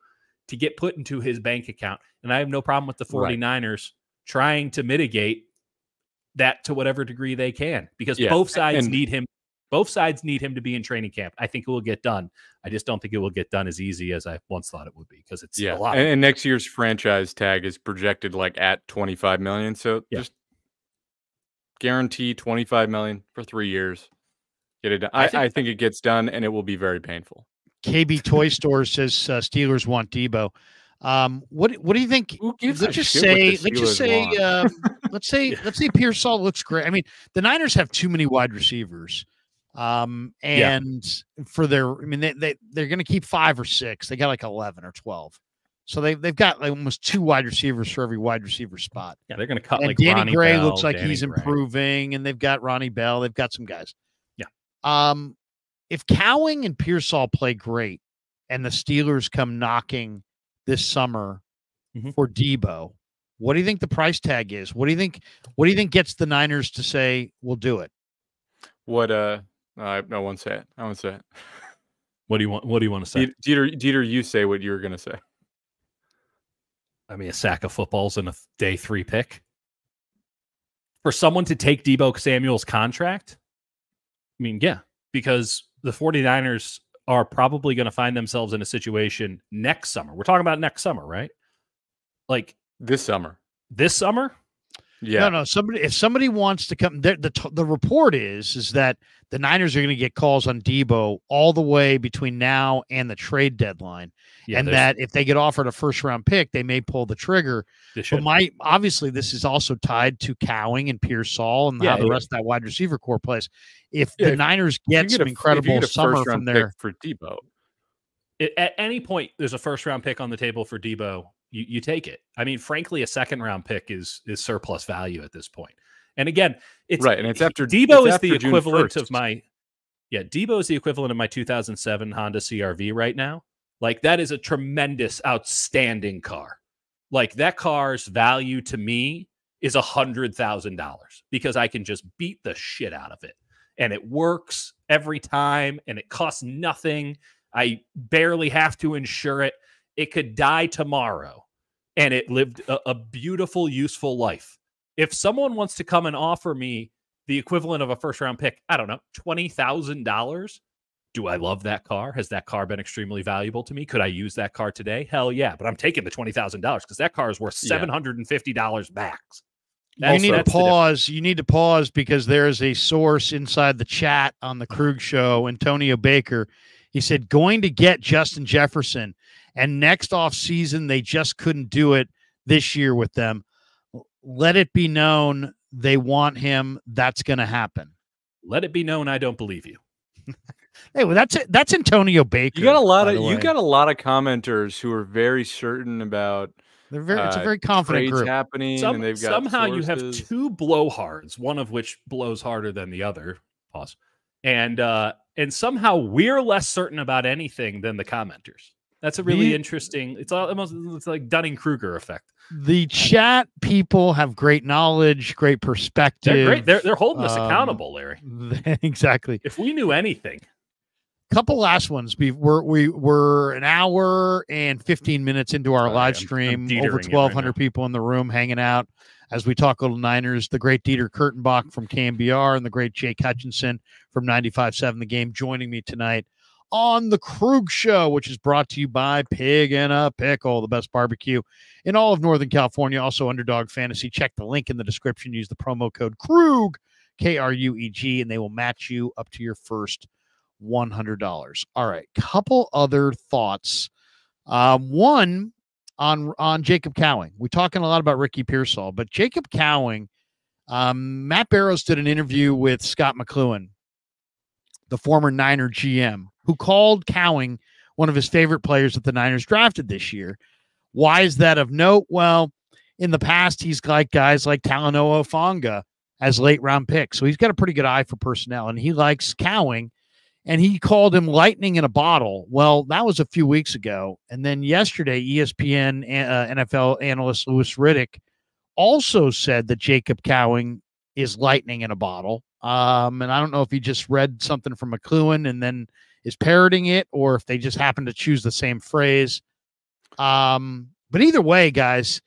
to get put into his bank account. And I have no problem with the 49ers trying to mitigate that to whatever degree they can, because both sides need him. Both sides need him to be in training camp. I think it will get done. I just don't think it will get done as easy as I once thought it would be, because it's a lot. And next year's franchise tag is projected like at $25 million. So just guarantee $25 million for 3 years. Get it done. I think it gets done, and it will be very painful. KB Toy Store says Steelers want Debo. What do you think? Let's say Pearsall looks great. I mean, the Niners have too many wide receivers. For their, I mean, they're going to keep 5 or 6. They got like 11 or 12. So they've got like almost 2 wide receivers for every wide receiver spot. Yeah, they're going to cut and like Danny Ronnie Gray Bell, looks like he's improving, and they've got Ronnie Bell. They've got some guys. Yeah. If Cowing and Pearsall play great and the Steelers come knocking this summer for Debo, what do you think the price tag is? What do you think gets the Niners to say, we'll do it? I won't say it. I won't say it. What do you want to say? Dieter, you say what you were going to say. I mean, a sack of footballs and a day 3 pick for someone to take Deebo Samuel's contract. I mean, yeah, because the 49ers are probably going to find themselves in a situation next summer. We're talking about next summer, right? Like this summer. Yeah. No. If somebody wants to come, the report is that the Niners are going to get calls on Debo all the way between now and the trade deadline, and that if they get offered a 1st-round pick, they may pull the trigger. But obviously, this is also tied to Cowing and Pearsall and how the rest of that wide receiver core plays. If the Niners get some incredible summer from there for Debo, at any point there's a 1st-round pick on the table for Debo. You take it. I mean, frankly, a 2nd-round pick is surplus value at this point. And again, it's right. And it's after Debo is the equivalent of Debo is the equivalent of my 2007 Honda CR-V right now. Like, that is a tremendous, outstanding car. Like, that car's value to me is $100,000 because I can just beat the shit out of it. And it works every time, and it costs nothing. I barely have to insure it. It could die tomorrow, and it lived a beautiful, useful life. If someone wants to come and offer me the equivalent of a 1st-round pick, I don't know, $20,000 Do I love that car? Has that car been extremely valuable to me? Could I use that car today? Hell yeah. But I'm taking the $20,000 because that car is worth $750 max. You need to pause. You need to pause because there is a source inside the chat on the Krug show, Antonio Baker. He said, going to get Justin Jefferson, and next off season, they just couldn't do it this year with them. Let it be known they want him. That's going to happen. Let it be known I don't believe you. Hey, well, that's it. That's Antonio Baker. You got a lot of commenters who are very certain about. It's a very confident group happening, and they've got somehow sources. You have two blowhards, one of which blows harder than the other. Pause. And somehow we're less certain about anything than the commenters. That's a really interesting. It's like Dunning-Kruger effect. The chat people have great knowledge, great perspective. They're great. They're holding us accountable, Larry. Exactly. If we knew anything. Couple last ones. We're an hour and 15 minutes into our live stream. Over 1,200 people in the room hanging out as we talk little Niners. The great Dieter Kurtenbach from KMBR and the great Jake Hutchinson from 95.7 The Game joining me tonight on the Krug Show, which is brought to you by Pig and a Pickle, the best barbecue in all of Northern California. Also Underdog Fantasy. Check the link in the description. Use the promo code KRUG, KRUEG, and they will match you up to your first $100. All right, couple other thoughts. One on Jacob Cowing. We're talking a lot about Ricky Pearsall, but Jacob Cowing, Matt Barrows did an interview with Scott McCloughan, the former Niner GM, who called Cowing one of his favorite players that the Niners drafted this year. Why is that of note? Well, in the past, he's like guys like Talanoa Fonga as late round picks, so he's got a pretty good eye for personnel, and he likes Cowing. And he called him lightning in a bottle. Well, that was a few weeks ago. And then yesterday, ESPN NFL analyst Louis Riddick also said that Jacob Cowing is lightning in a bottle. And I don't know if he just read something from McCloughan and then is parroting it, or if they just happen to choose the same phrase. But either way, guys,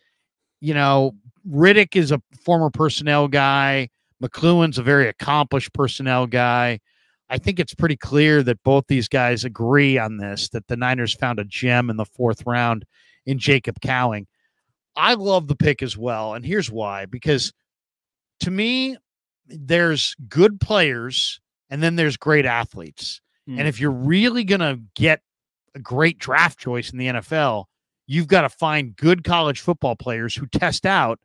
Riddick is a former personnel guy. McCloughan's a very accomplished personnel guy. I think it's pretty clear that both these guys agree on this, that the Niners found a gem in the 4th round in Jacob Cowing. I love the pick as well, and here's why. Because to me, there's good players, and then there's great athletes. And if you're really going to get a great draft choice in the NFL, you've got to find good college football players who test out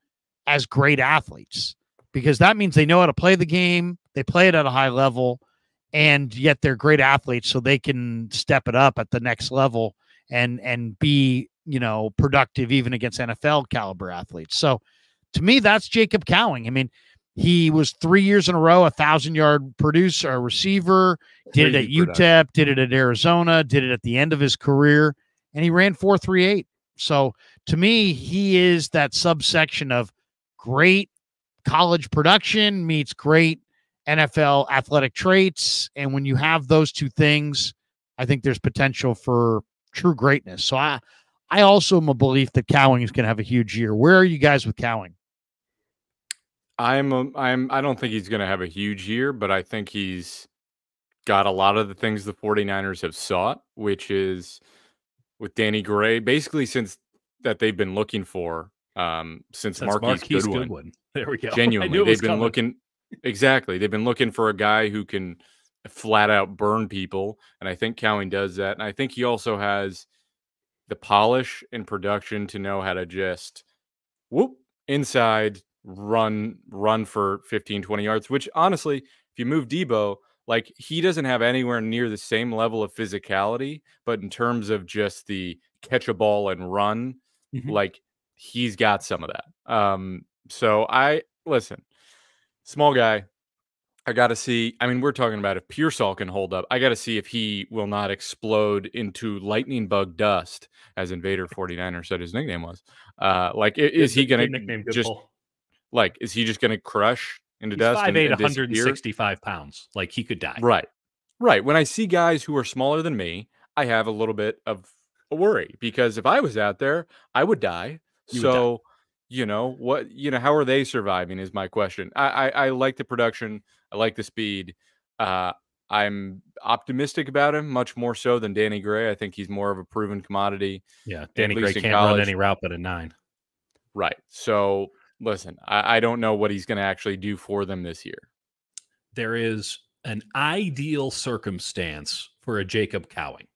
as great athletes, because that means they know how to play the game, they play it at a high level, and yet they're great athletes, so they can step it up at the next level and be, productive even against NFL caliber athletes. So to me, that's Jacob Cowing. I mean, he was 3 years in a row, 1,000-yard receiver, did it at UTEP, did it at Arizona, did it at the end of his career, and he ran 4.38. So to me, he is that subsection of great college production meets great NFL athletic traits. And when you have those two things, I think there's potential for true greatness. So I also am a belief that Cowing is going to have a huge year. Where are you guys with Cowing? I don't think he's going to have a huge year, but I think he's got a lot of the things the 49ers have sought, which is with Danny Gray, basically since that they've been looking for, since Marquise Goodwin. There we go. Genuinely, they've been looking. Exactly. They've been looking for a guy who can flat out burn people. And I think Cowing does that. And I think he also has the polish and production to know how to just inside run for 15, 20 yards, which honestly, if you move Debo, like he doesn't have anywhere near the same level of physicality, but in terms of just the catch a ball and run, like he's got some of that. So listen. Small guy, I got to see. I mean, we're talking about if Pearsall can hold up. I got to see if he will not explode into lightning bug dust, as Invader 49er said his nickname was. Is he going to just is he just going to crush into dust? 5'8", 165 pounds. Like he could die. Right. When I see guys who are smaller than me, I have a little bit of a worry, because if I was out there, I would die. How are they surviving is my question. I like the production. I like the speed. I'm optimistic about him, much more so than Danny Gray. I think he's more of a proven commodity. Yeah, Danny Gray can't college. run any route but a 9. Right. So, listen, I don't know what he's going to actually do for them this year. There is an ideal circumstance for a Jacob Cowing.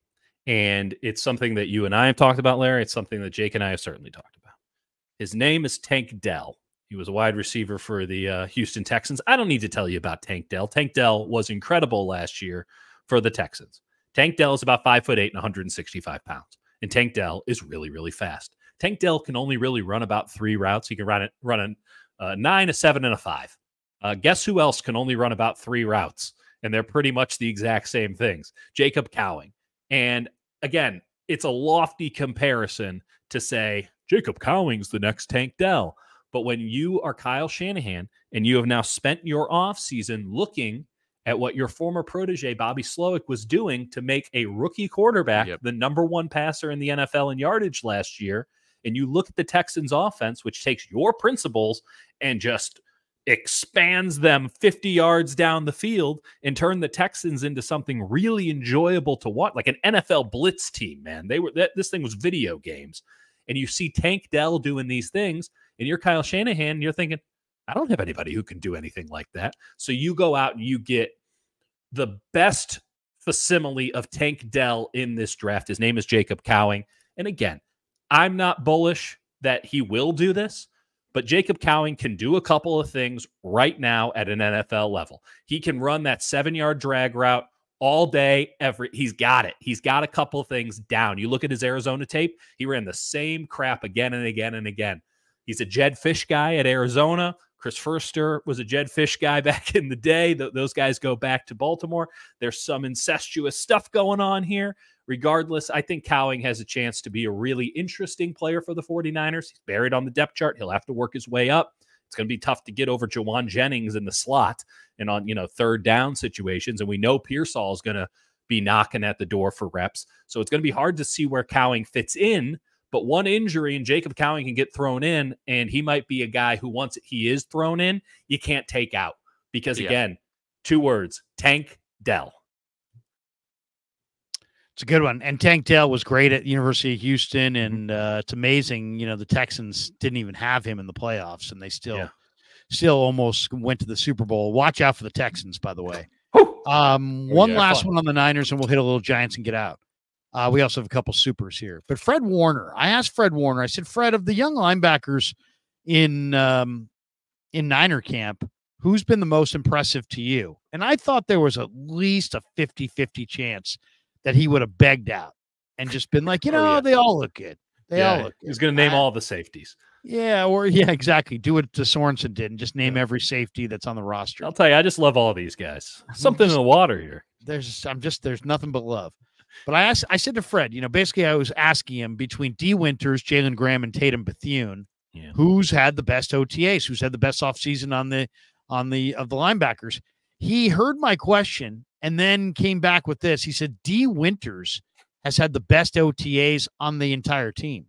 And it's something that you and I have talked about, Larry. It's something that Jake and I have certainly talked about. His name is Tank Dell. He was a wide receiver for the Houston Texans. I don't need to tell you about Tank Dell. Tank Dell was incredible last year for the Texans. Tank Dell is about 5'8" and 165 pounds. And Tank Dell is really, really fast. Tank Dell can only really run about 3 routes. He can run a 9, a 7, and a 5. Guess who else can only run about 3 routes? And they're pretty much the exact same things. Jacob Cowing. And again, it's a lofty comparison to say Jacob Cowing's the next Tank Dell. But when you are Kyle Shanahan and you have now spent your offseason looking at what your former protege, Bobby Slowick, was doing to make a rookie quarterback the #1 passer in the NFL in yardage last year, and you look at the Texans offense, which takes your principles and just expands them 50 yards down the field and turn the Texans into something really enjoyable to watch, like an NFL blitz team, man. This thing was video games. And you see Tank Dell doing these things, and you're Kyle Shanahan, and you're thinking, I don't have anybody who can do anything like that. So you go out and you get the best facsimile of Tank Dell in this draft. His name is Jacob Cowing. And again, I'm not bullish that he will do this, but Jacob Cowing can do a couple of things right now at an NFL level. He can run that 7-yard drag route all day, he's got it. He's got a couple of things down. You look at his Arizona tape, he ran the same crap again and again and again. He's a Jed Fish guy at Arizona. Chris Furster was a Jed Fish guy back in the day. Those guys go back to Baltimore. There's some incestuous stuff going on here. Regardless, I think Cowing has a chance to be a really interesting player for the 49ers. He's buried on the depth chart. He'll have to work his way up. It's going to be tough to get over Jawan Jennings in the slot and on, third down situations. And we know Pearsall is going to be knocking at the door for reps. So it's going to be hard to see where Cowing fits in. But one injury and Jacob Cowing can get thrown in, and he might be a guy who, once he is thrown in, you can't take out. Because, again, 2 words, Tank Dell. It's a good one. And Tank Dell was great at University of Houston, and it's amazing, the Texans didn't even have him in the playoffs, and they still almost went to the Super Bowl. Watch out for the Texans, by the way. One last one on the Niners, and we'll hit a little Giants and get out. We also have a couple supers here. But Fred Warner, I asked Fred Warner, I said, Fred, of the young linebackers in Niner camp, who's been the most impressive to you? And I thought there was at least a 50-50 chance that he would have begged out and just been like, they all look good. They all look good. He's going to name all the safeties. Yeah, exactly. Do what Sorensen did and just name every safety that's on the roster. I'll tell you, I just love all these guys. Something in the water here. There's nothing but love. But I said to Fred, basically I was asking him between D. Winters, Jalen Graham, and Tatum Bethune, who's had the best OTAs, who's had the best offseason of the linebackers. He heard my question and then came back with this. He said D. Winters has had the best OTAs on the entire team.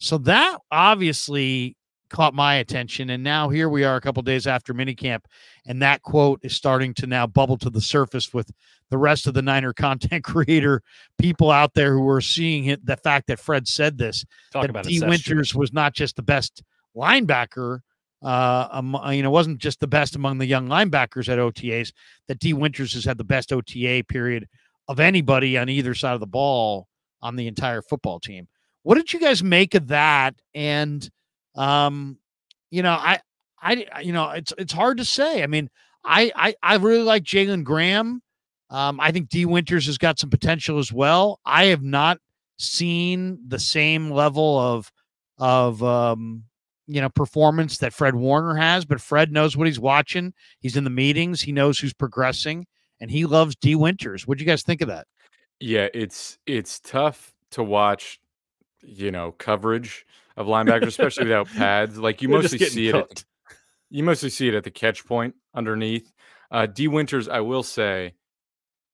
So that obviously caught my attention. And now here we are a couple days after minicamp, and that quote is starting to now bubble to the surface with the rest of the Niner content creator people out there who are seeing it. The fact that Fred said this, that D. Winters was not just the best linebacker, wasn't just the best among the young linebackers at OTAs, that D. Winters has had the best OTA period of anybody on either side of the ball on the entire football team. What did you guys make of that? And, it's hard to say. I mean, I really like Jalen Graham. I think D. Winters has got some potential as well. I have not seen the same level of performance that Fred Warner has, but Fred knows what he's watching. He's in the meetings. He knows who's progressing, and he loves D. Winters. What'd you guys think of that? Yeah, it's tough to watch, coverage of linebackers, especially without pads. Like you mostly see it at the catch point underneath. D. Winters, I will say,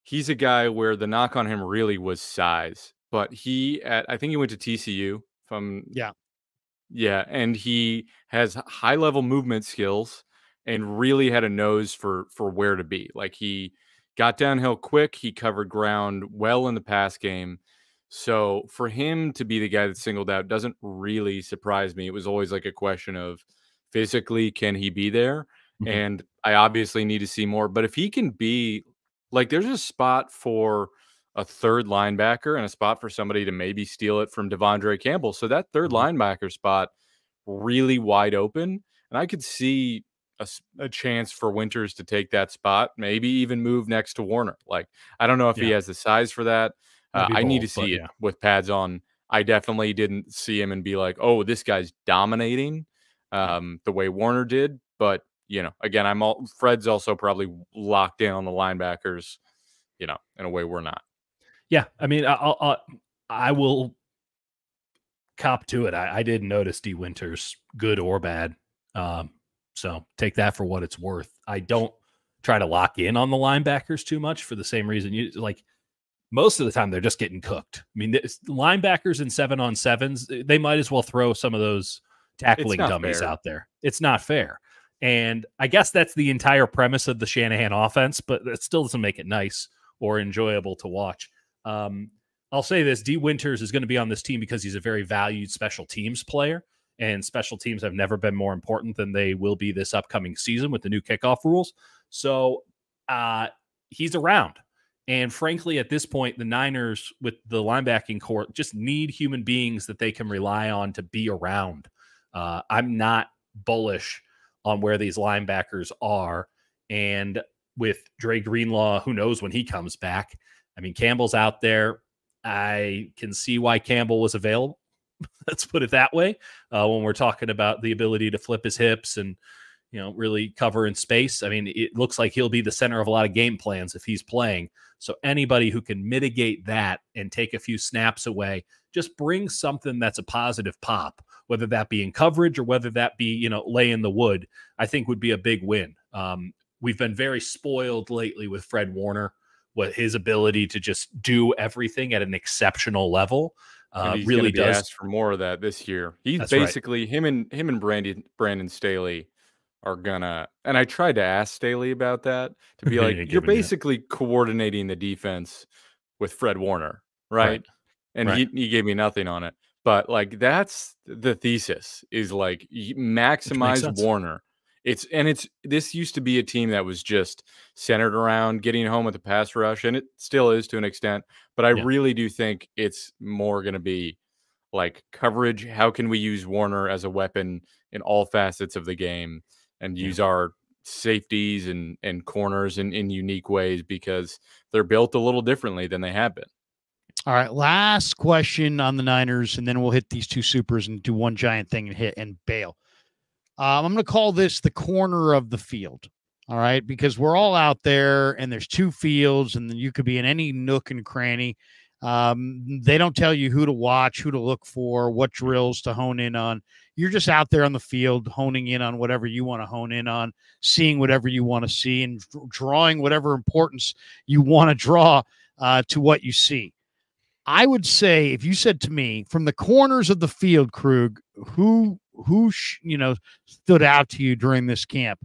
he's a guy where the knock on him really was size, but I think he went to TCU and he has high level movement skills and really had a nose for where to be. Like he got downhill quick. He covered ground well in the pass game. So for him to be the guy that's singled out doesn't really surprise me. It was always like a question of physically, can he be there? Mhm. And I obviously need to see more. But if he can be like, there's a spot for a third linebacker and a spot for somebody to maybe steal it from Devondre Campbell. So that third linebacker spot really wide open. And I could see a chance for Winters to take that spot, maybe even move next to Warner. Like, I don't know if he has the size for that. I need to see it with pads on. I definitely didn't see him and be like, oh, this guy's dominating the way Warner did. But, you know, again, Fred's also probably locked in on the linebackers, you know, in a way we're not. Yeah. I mean, I will cop to it. I didn't notice D Winters, good or bad. So take that for what it's worth. I don't try to lock in on the linebackers too much for the same reason. You like, most of the time they're just getting cooked. I mean, linebackers in 7-on-7s, they might as well throw some of those tackling dummies out there. It's not fair. And I guess that's the entire premise of the Shanahan offense, but it still doesn't make it nice or enjoyable to watch. I'll say this, D Winters is going to be on this team because he's a very valued special teams player, and special teams have never been more important than they will be this upcoming season with the new kickoff rules. So he's around. And frankly, at this point, the Niners with the linebacking core just need human beings that they can rely on to be around. I'm not bullish on where these linebackers are. And with Dre Greenlaw, who knows when he comes back? I mean, Campbell's out there. I can see why Campbell was available. Let's put it that way. When we're talking about the ability to flip his hips and, you know, really cover in space. I mean, it looks like he'll be the center of a lot of game plans if he's playing. So anybody who can mitigate that and take a few snaps away, just bring something that's a positive pop, whether that be in coverage or whether that be, you know, lay in the wood, I think would be a big win. We've been very spoiled lately with Fred Warner, with his ability to just do everything at an exceptional level. He's really does ask for more of that this year. He's That's basically him and Brandon Staley are gonna, and I tried to ask Staley about that to be like, you're basically coordinating the defense with Fred Warner, right? And he gave me nothing on it. But like, that's the thesis, is like maximize Warner. This used to be a team that was just centered around getting home with the pass rush, and it still is to an extent. But I really do think it's more going to be like coverage. How can we use Warner as a weapon in all facets of the game, and use our safeties and corners in unique ways, because they're built a little differently than they have been. All right, last question on the Niners, and then we'll hit these two supers and do one giant thing and hit and bail. I'm going to call this the corner of the field. All right, because we're all out there and there's two fields, and then you could be in any nook and cranny. They don't tell you who to watch, who to look for, what drills to hone in on. You're just out there on the field, honing in on whatever you want to hone in on, seeing whatever you want to see, and drawing whatever importance you want to draw to what you see. I would say, if you said to me, from the corners of the field, Krug, who stood out to you during this camp,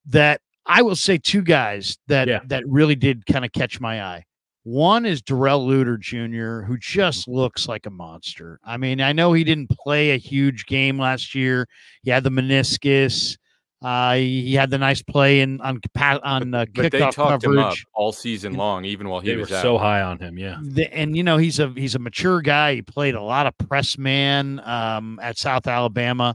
that I will say two guys that really did kind of catch my eye. One is Darrell Luter Jr., who just looks like a monster. I mean, I know he didn't play a huge game last year. He had the meniscus. He had the nice play on kickoff but they talked coverage him up all season long, even while he was out. So high on him, yeah. And you know, he's a mature guy. He played a lot of press man at South Alabama.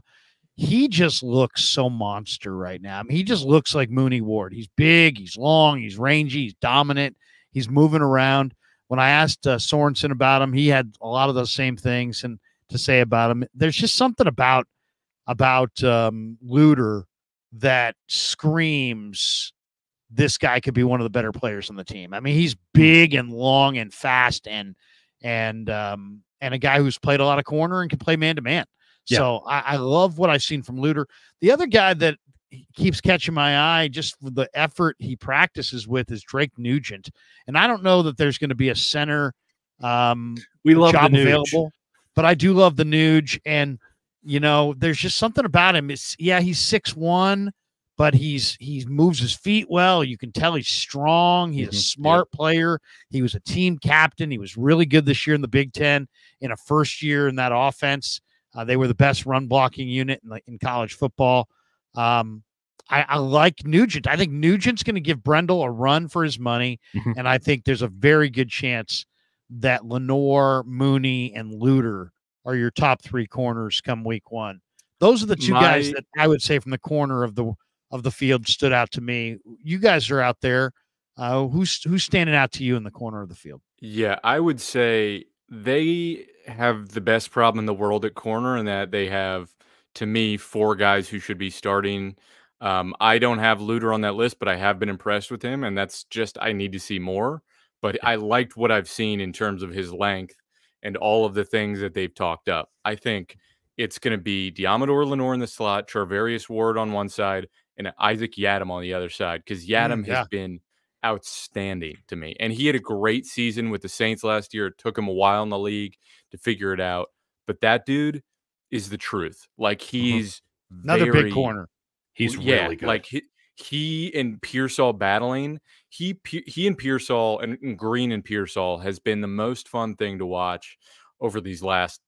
He just looks so monster right now. I mean, he just looks like Mooney Ward. He's big, he's long, he's rangy, he's dominant, he's moving around. When I asked Sorensen about him, he had a lot of those same things and to say about him. There's just something about Luter that screams this guy could be one of the better players on the team. I mean, he's big and long and fast and a guy who's played a lot of corner and can play man to man. So I love what I've seen from Luter. The other guy that keeps catching my eye just for the effort he practices with is Drake Nugent. And I don't know that there's going to be a center we love job the available, but I do love the Nuge. And, you know, there's just something about him. He's 6'1", but he moves his feet well. You can tell he's strong. He's a smart player. He was a team captain. He was really good this year in the Big Ten in a first year in that offense. They were the best run blocking unit in college football. I like Nugent. I think Nugent's going to give Brendel a run for his money, and I think there's a very good chance that Lenore, Mooney, and Luter are your top 3 corners come week 1. Those are the 2 guys that I would say from the corner of the field stood out to me. You guys are out there. Who's standing out to you in the corner of the field? Yeah, I would say they have the best problem in the world at corner, and that they have, to me, 4 guys who should be starting. I don't have Luter on that list, but I have been impressed with him, and that's just I need to see more. But I liked what I've seen in terms of his length and all of the things that they've talked up. I think it's going to be Diamador Lenore in the slot, Charvarius Ward on one side, and Isaac Yadam on the other side, because Yadam has been outstanding to me. And he had a great season with the Saints last year. It took him a while in the league to figure it out. But that dude is the truth. Like, he's another big corner. He's really good. Like, he and Pearsall battling. He and Pearsall and Green and Pearsall has been the most fun thing to watch over these last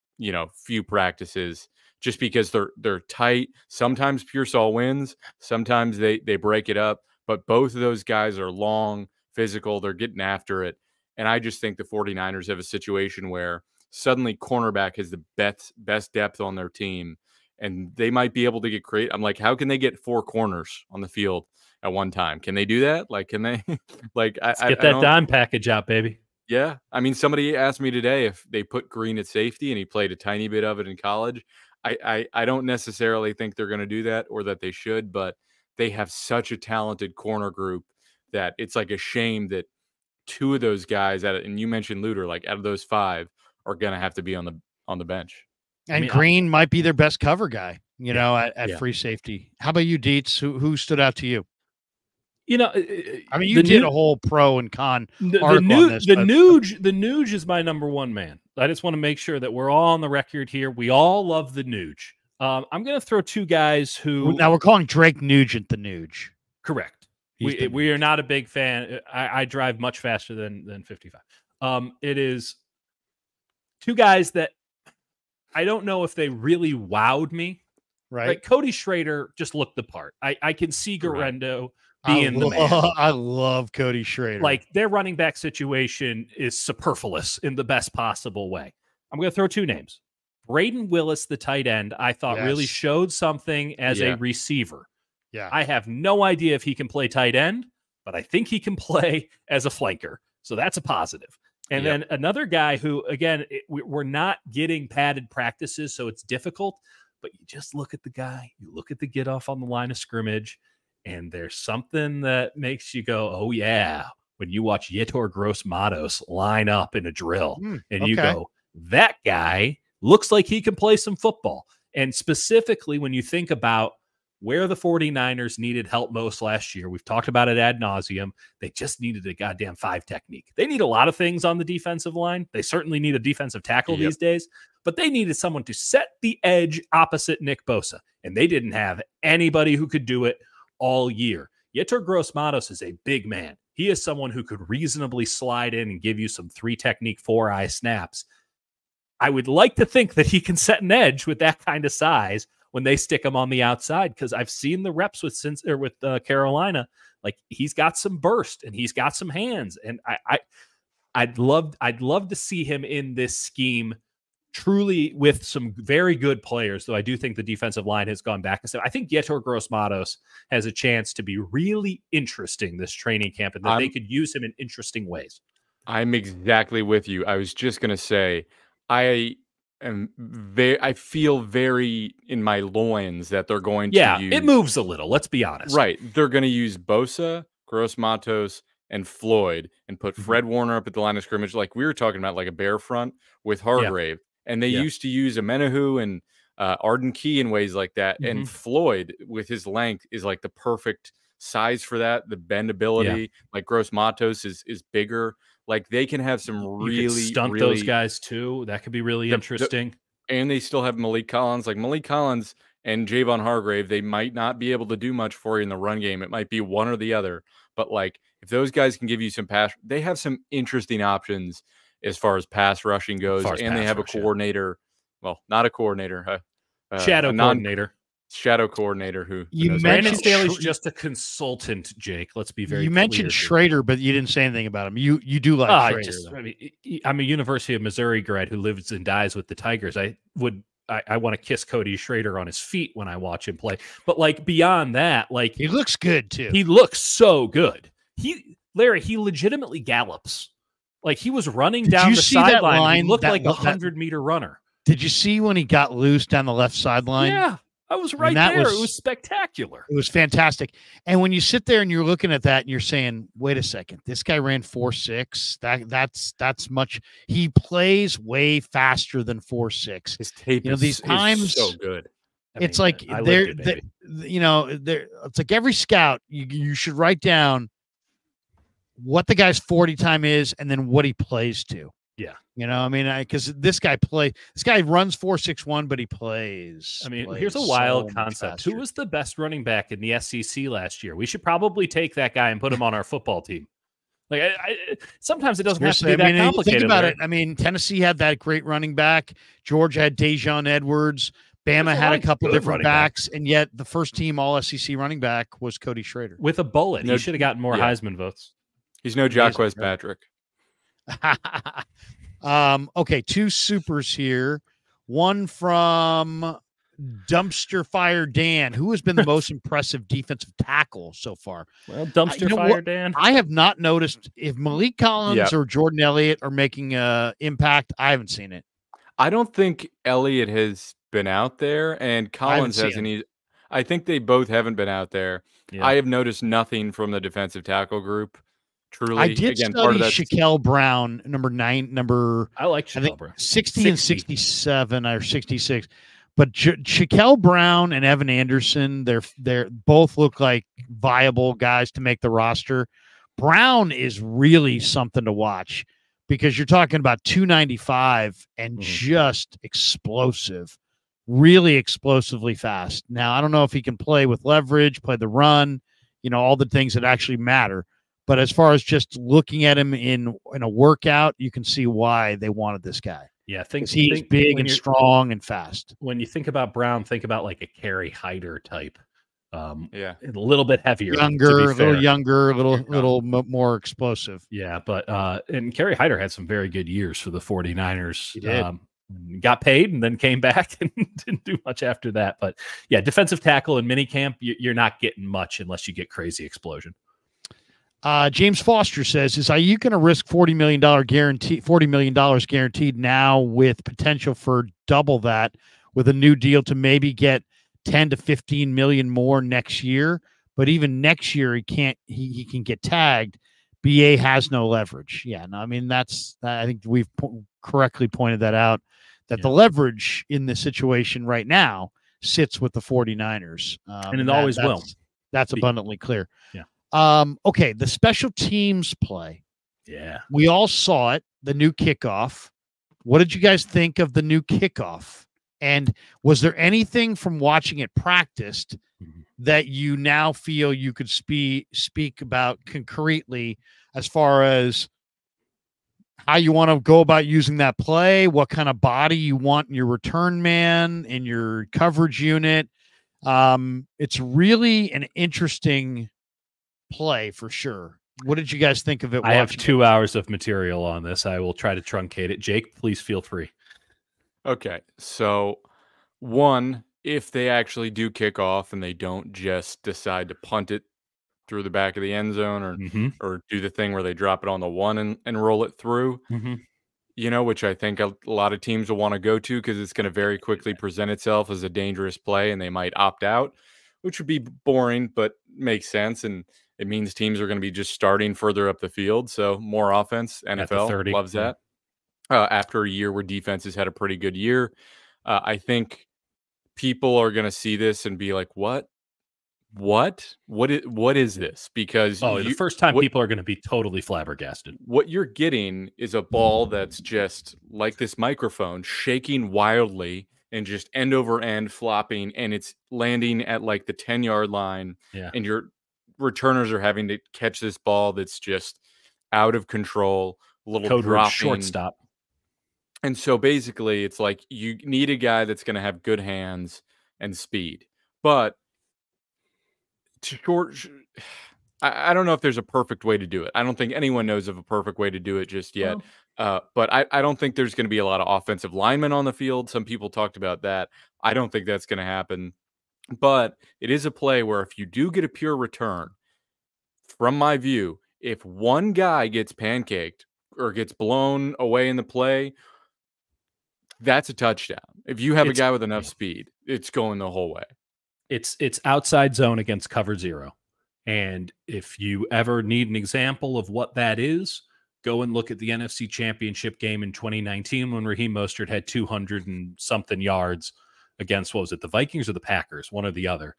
few practices, just because they're tight. Sometimes Pearsall wins, sometimes they break it up, but both of those guys are long, physical, they're getting after it. And I just think the 49ers have a situation where suddenly cornerback has the best depth on their team, and they might be able to get creative. I'm like, how can they get 4 corners on the field at one time? Can they do that? Like, can they like get that dime package out, baby? Yeah. I mean, somebody asked me today if they put Green at safety, and he played a tiny bit of it in college. I don't necessarily think they're going to do that, or that they should, but they have such a talented corner group that it's like a shame that 2 of those guys, and you mentioned Luter, like out of those 5 are going to have to be on the bench. And Green might be their best cover guy, at free safety. How about you, Dietz? Who stood out to you? I mean, you did a whole pro and con article on this. The Nuge is my number 1 man. I just want to make sure that we're all on the record here. We all love the Nuge. I'm going to throw 2 guys who... Now we're calling Drake Nugent the Nuge. Correct. We are not a big fan. I drive much faster than 55. It is 2 guys that I don't know if they really wowed me. Right. Like, Cody Schrader just looked the part. I can see Garendo being the man. I love Cody Schrader. Like, their running back situation is superfluous in the best possible way. I'm going to throw 2 names. Braden Willis, the tight end, I thought really showed something as a receiver. Yeah. I have no idea if he can play tight end, but I think he can play as a flanker. So that's a positive. And then another guy who, again, we're not getting padded practices, so it's difficult. But you just look at the guy, you look at the get off on the line of scrimmage, and there's something that makes you go, oh, yeah, when you watch Yetur Gross-Matos line up in a drill, and you go, that guy looks like he can play some football. And specifically, when you think about where the 49ers needed help most last year, we've talked about it ad nauseum. They just needed a goddamn 5 technique. They need a lot of things on the defensive line. They certainly need a defensive tackle these days, but they needed someone to set the edge opposite Nick Bosa. And they didn't have anybody who could do it all year. Yetur Gross-Matos is a big man. He is someone who could reasonably slide in and give you some 3 technique, 4-eye snaps. I would like to think that he can set an edge with that kind of size when they stick him on the outside, because I've seen the reps with Carolina. Like, he's got some burst and he's got some hands, and I'd love to see him in this scheme, truly with some very good players. Though I do think the defensive line has gone back and said, I think Yetur Gross-Matos has a chance to be really interesting this training camp, and that they could use him in interesting ways. I'm exactly with you. I was just gonna say, I feel very in my loins that they're going to use... it moves a little, let's be honest. Right. They're going to use Bosa, Gross-Matos, and Floyd, and put Fred Warner up at the line of scrimmage, like we were talking about, like a bear front with Hargrave. And they used to use Amenahu and Arden Key in ways like that. And Floyd, with his length, is like the perfect size for that. The bendability, like Gross-Matos is bigger. Like, they can have some really stunt those guys too. That could be really interesting. And they still have Malik Collins. Like, Malik Collins and Javon Hargrave, they might not be able to do much for you in the run game. It might be one or the other. But like if those guys can give you some pass, they have some interesting options as far as pass rushing goes, and they have a coordinator. Well, not a coordinator, shadow coordinator. Shadow coordinator who Brandon Staley's just a consultant, Jake. Let's be very clear. You mentioned Schrader, but you didn't say anything about him. You do like Schrader. I'm a University of Missouri grad who lives and dies with the Tigers. I want to kiss Cody Schrader on his feet when I watch him play. But like beyond that, like he looks good too. He looks so good. He legitimately gallops. Like he was running down the sideline. He looked like a 100-meter runner. Did you see when he got loose down the left sideline? Yeah. I was right there. It was spectacular. It was fantastic. And when you sit there and you're looking at that and you're saying, wait a second, this guy ran 4.6. That's much. He plays way faster than 4.6. His tape these times is so good. It's like it's like every scout, you should write down what the guy's 40 time is and then what he plays to. Yeah. Because this guy runs 4.61, but he plays. Here's a wild concept. Who was the best running back in the SEC last year? We should probably take that guy and put him on our football team. Like, sometimes it doesn't have to be that complicated. Think about it. Tennessee had that great running back. Georgia had Dejon Edwards. Bama had a couple different backs, and yet the first team All SEC running back was Cody Schrader with a bullet. He should have gotten more Heisman votes. He's no Jacquez Patrick. Okay, two supers here. One from Dumpster Fire Dan, who has been the most impressive defensive tackle so far. Well, Dumpster Fire Dan. I have not noticed if Malik Collins or Jordan Elliott are making an impact. I haven't seen it. I don't think Elliott has been out there, and Collins hasn't. I think they both haven't been out there. Yeah. I have noticed nothing from the defensive tackle group. Truly, I did study Shaquille Brown, number 9. I like Shaquille Brown. 60 and 67 or 66. But Shaquille Brown and Evan Anderson, they're both look like viable guys to make the roster. Brown is really something to watch because you're talking about 295 and just explosive, really explosively fast. Now, I don't know if he can play with leverage, play the run, all the things that actually matter. But as far as just looking at him in a workout, you can see why they wanted this guy. Yeah, he's big and strong and fast. When you think about Brown, think about like a Kerry Hyder type. A little bit heavier, a little younger, a little more explosive. Yeah, but and Kerry Hyder had some very good years for the 49ers. He did. Got paid and then came back and didn't do much after that. But yeah, defensive tackle in minicamp, you're not getting much unless you get crazy explosion. James Foster says, is Ayuk going to risk $40 million guaranteed now with potential for double that with a new deal to maybe get 10 to 15 million more next year? But even next year, he can get tagged. BA has no leverage. Yeah, no, I think we've correctly pointed that out, that the leverage in the situation right now sits with the 49ers. And it always will. That's abundantly clear. Yeah. Okay, the special teams play. Yeah. We all saw it, the new kickoff. What did you guys think of the new kickoff? And was there anything from watching it practiced that you now feel you could speak about concretely as far as how you want to go about using that play, what kind of body you want in your return man, in your coverage unit? It's really an interesting play for sure. What did you guys think of it? I have 2 hours of material on this. I will try to truncate it. Jake, please feel free. Okay. So one, if they actually do kick off and they don't just decide to punt it through the back of the end zone or do the thing where they drop it on the one and roll it through, which I think a lot of teams will want to go to because it's going to very quickly present itself as a dangerous play and they might opt out, which would be boring, but makes sense. And it means teams are going to be just starting further up the field. So more offense. NFL loves that. After a year where defenses had a pretty good year, I think people are going to see this and be like, what is this? Because the first time people are going to be totally flabbergasted. What you're getting is a ball that's just like this microphone shaking wildly and just end over end flopping, and it's landing at like the 10-yard line, and your returners are having to catch this ball that's just out of control, little code word dropping shortstop. And so basically it's like you need a guy that's going to have good hands and speed. But I don't know if there's a perfect way to do it. I don't think anyone knows of a perfect way to do it just yet. But I don't think there's going to be a lot of offensive linemen on the field. Some people talked about that. I don't think that's going to happen. But it is a play where if you do get a pure return, from my view, if one guy gets pancaked or gets blown away in the play, that's a touchdown. If you have a guy with enough speed, it's going the whole way. It's outside zone against cover 0. And if you ever need an example of what that is, go and look at the NFC Championship game in 2019 when Raheem Mostert had 200 and something yards against, what was it, the Vikings or the Packers, one or the other.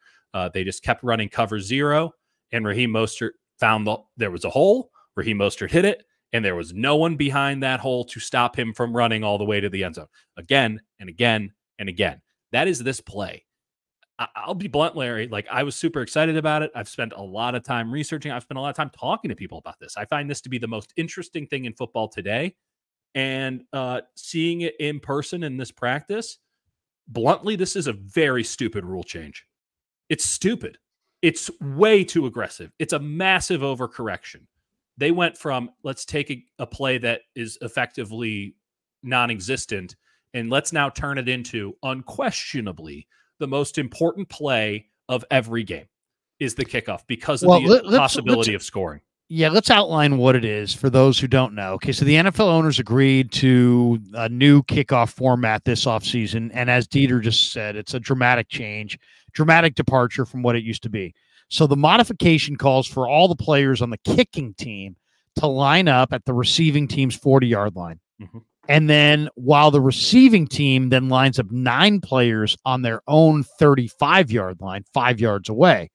They just kept running cover 0, and Raheem Mostert found there was a hole. Raheem Mostert hit it, and there was no one behind that hole to stop him from running all the way to the end zone. Again and again and again. That is this play. I'll be blunt, Larry. Like, I was super excited about it. I've spent a lot of time researching. I've spent a lot of time talking to people about this. I find this to be the most interesting thing in football today. And seeing it in person in this practice, bluntly, this is a very stupid rule change. It's stupid. It's way too aggressive. It's a massive overcorrection. They went from, let's take a play that is effectively non-existent, and let's now turn it into unquestionably the most important play of every game is the kickoff because of the possibility of scoring. Yeah, let's outline what it is for those who don't know. Okay, so the NFL owners agreed to a new kickoff format this offseason, and as Dieter just said, it's a dramatic change, dramatic departure from what it used to be. So the modification calls for all the players on the kicking team to line up at the receiving team's 40-yard line. Mm-hmm. And then while the receiving team then lines up 9 players on their own 35-yard line, 5 yards away,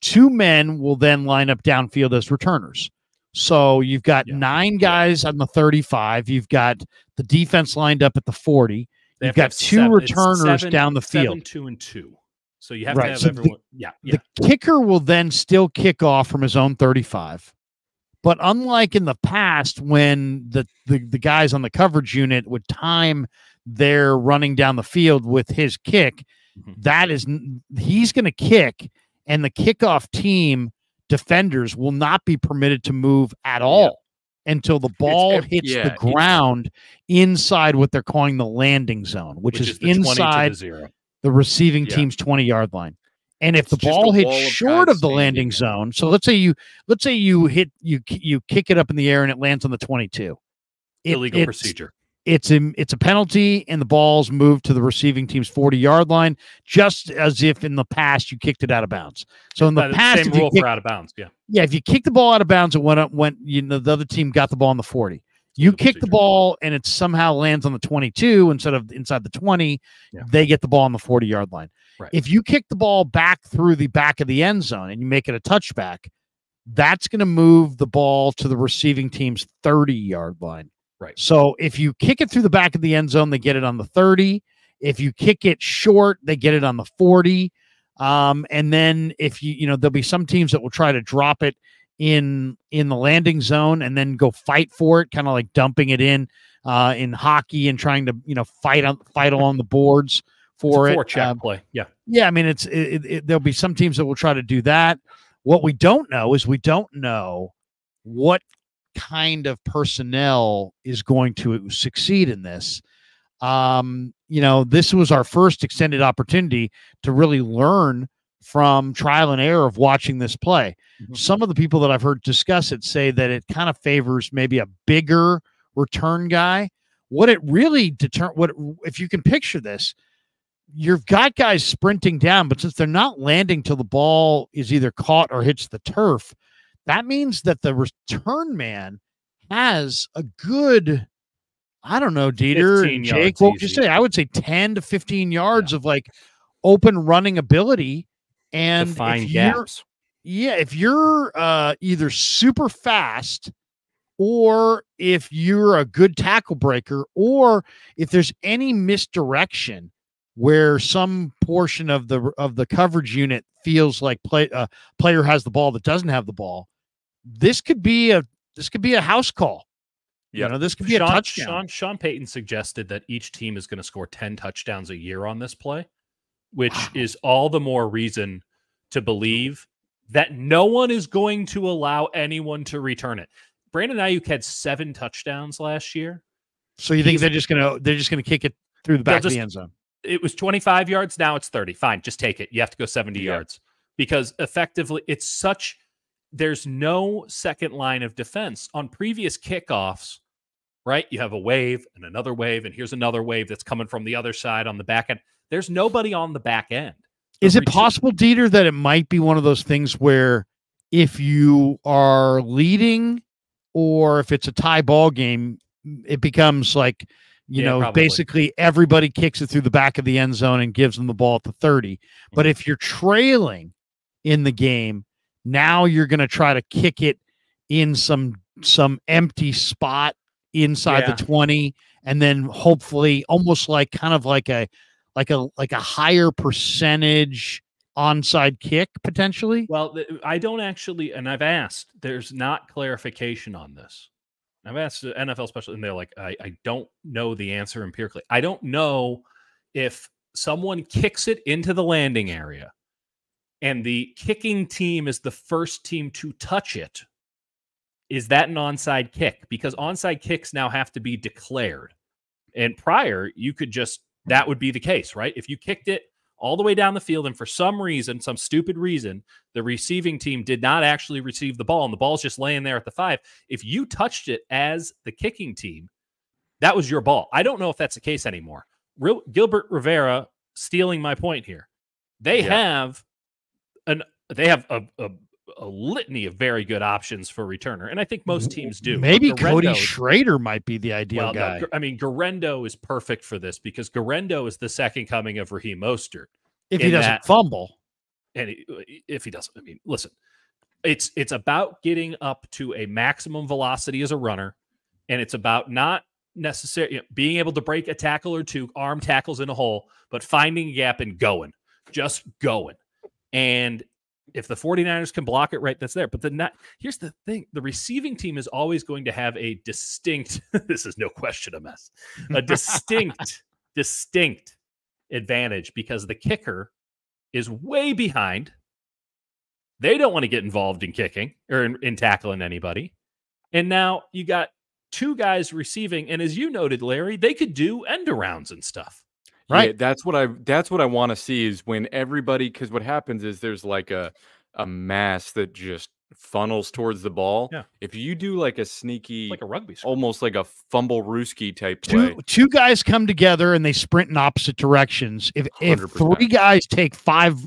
2 men will then line up downfield as returners. So you've got 9 guys on the 35. You've got the defense lined up at the 40. You've got 2 returners down the field. 7, 2, and 2. So you have to have everyone. The kicker will then still kick off from his own 35. But unlike in the past, when the guys on the coverage unit would time their running down the field with his kick, he's going to kick, and the kickoff team defenders will not be permitted to move at all until the ball hits the ground inside what they're calling the landing zone, which is inside the receiving team's 20-yard line. And if the ball hits short of the landing zone, so let's say you kick it up in the air and it lands on the 22. Illegal procedure. It's a penalty, and the ball's moved to the receiving team's 40-yard line, just as if in the past you kicked it out of bounds. So in the past, same rule for out of bounds. Yeah, if you kick the ball out of bounds, it went the other team got the ball on the 40. You kick the ball and it somehow lands on the 22 instead of inside the 20. They get the ball on the 40-yard line. Right. If you kick the ball back through the back of the end zone and you make it a touchback, that's going to move the ball to the receiving team's 30-yard line. Right. So if you kick it through the back of the end zone, they get it on the 30. If you kick it short, they get it on the 40. And then if there'll be some teams that will try to drop it in the landing zone and then go fight for it, kind of like dumping it in hockey and trying to fight along the boards for it. Check play. I mean, there'll be some teams that will try to do that. What we don't know is what kind of personnel is going to succeed in this. This was our first extended opportunity to really learn from trial and error of watching this play. Some of the people that I've heard discuss it say that it kind of favors maybe a bigger return guy. What it really if you can picture this, you've got guys sprinting down, but since they're not landing till the ball is either caught or hits the turf, that means that the return man has a good, I don't know, Dieter and Jake, what would you say? I would say 10 to 15 yards of like open running ability. And if you're either super fast, or if you're a good tackle breaker, or if there's any misdirection, where some portion of the coverage unit feels like player has the ball that doesn't have the ball. This could be a house call. Yep. You know, this could be a touchdown. Sean Payton suggested that each team is going to score 10 touchdowns a year on this play, which is all the more reason to believe that no one is going to allow anyone to return it. Brandon Ayuk had 7 touchdowns last year. So you think they're just gonna kick it through the back of the end zone? It was 25 yards. Now it's 30. Fine, just take it. You have to go 70 yards because effectively there's no second line of defense. On previous kickoffs, right? You have a wave and another wave, and here's another wave that's coming from the other side on the back end. There's nobody on the back end. Is it possible, Dieter, that it might be one of those things where if you are leading or if it's a tie ball game, it becomes like, basically everybody kicks it through the back of the end zone and gives them the ball at the 30. But if you're trailing in the game, now you're going to try to kick it in some empty spot inside the 20, and then hopefully almost like kind of like a higher percentage onside kick potentially. Well, I don't actually, and I've asked, there's not clarification on this. I've asked the NFL specialists, and they're like, I don't know the answer empirically. I don't know if someone kicks it into the landing area and the kicking team is the first team to touch it. Is that an onside kick? Because onside kicks now have to be declared. And prior, you could that would be the case, right? If you kicked it all the way down the field and for some reason, some stupid reason, the receiving team did not actually receive the ball and the ball's just laying there at the 5, if you touched it as the kicking team, that was your ball. I don't know if that's the case anymore. Gilbert Rivera stealing my point here. They have a litany of very good options for returner, and I think most teams do. Maybe Cody Schrader might be the ideal guy. No, I mean, Garendo is perfect for this because Garendo is the second coming of Raheem Mostert. If he doesn't fumble. And if he doesn't, I mean, listen, it's about getting up to a maximum velocity as a runner, and it's about not necessarily being able to break a tackle or two, arm tackles in a hole, but finding a gap and just going. And if the 49ers can block it right, that's there. But here's the thing. The receiving team is always going to have a distinct, this is no question a mess, a distinct advantage because the kicker is way behind. They don't want to get involved in kicking or in tackling anybody. And now you got 2 guys receiving. And as you noted, Larry, they could do end arounds and stuff. Right. Yeah, that's what I want to see is when everybody, because what happens is there's like a mass that just funnels towards the ball. Yeah. If you do like a sneaky, like a rugby score, almost like a fumble Rooski type play. Two guys come together and they sprint in opposite directions. If 3 guys take 5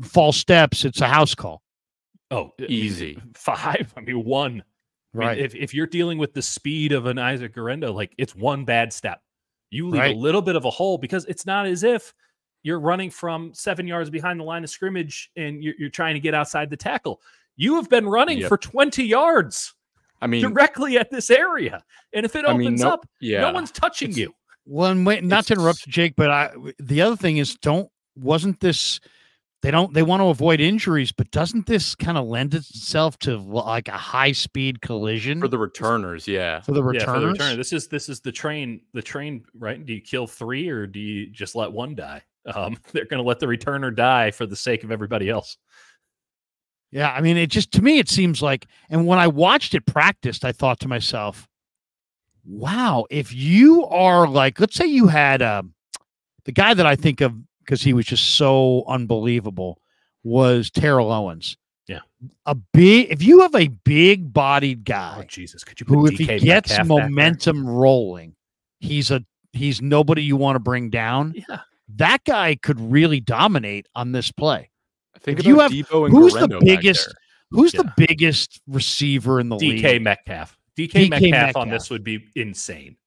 false steps, it's a house call. Oh, easy. 5. I mean, 1. Right. I mean, if you're dealing with the speed of an Isaac Garendo, like it's 1 bad step. You leave a little bit of a hole because it's not as if you're running from 7 yards behind the line of scrimmage and you're trying to get outside the tackle. You have been running for 20 yards. I mean, directly at this area. And if it opens up, no one's touching you. Well, not to interrupt you, Jake, but the other thing is they want to avoid injuries, but doesn't this kind of lend itself to like a high speed collision for the returners? Yeah. For the returners. This is the train, right? Do you kill 3 or do you just let 1 die? They're going to let the returner die for the sake of everybody else. Yeah. I mean, to me, it seems like, and when I watched it practiced, I thought to myself, wow, if you are like, let's say you had the guy that I think of, because he was just so unbelievable, was Terrell Owens. Yeah. If you have a big bodied guy, oh, Jesus, could you put who, DK if he gets momentum rolling, he's nobody you want to bring down. Yeah. That guy could really dominate on this play. I think if you have Debo and who's Garendo the biggest receiver in the league? DK Metcalf. DK Metcalf on this would be insane.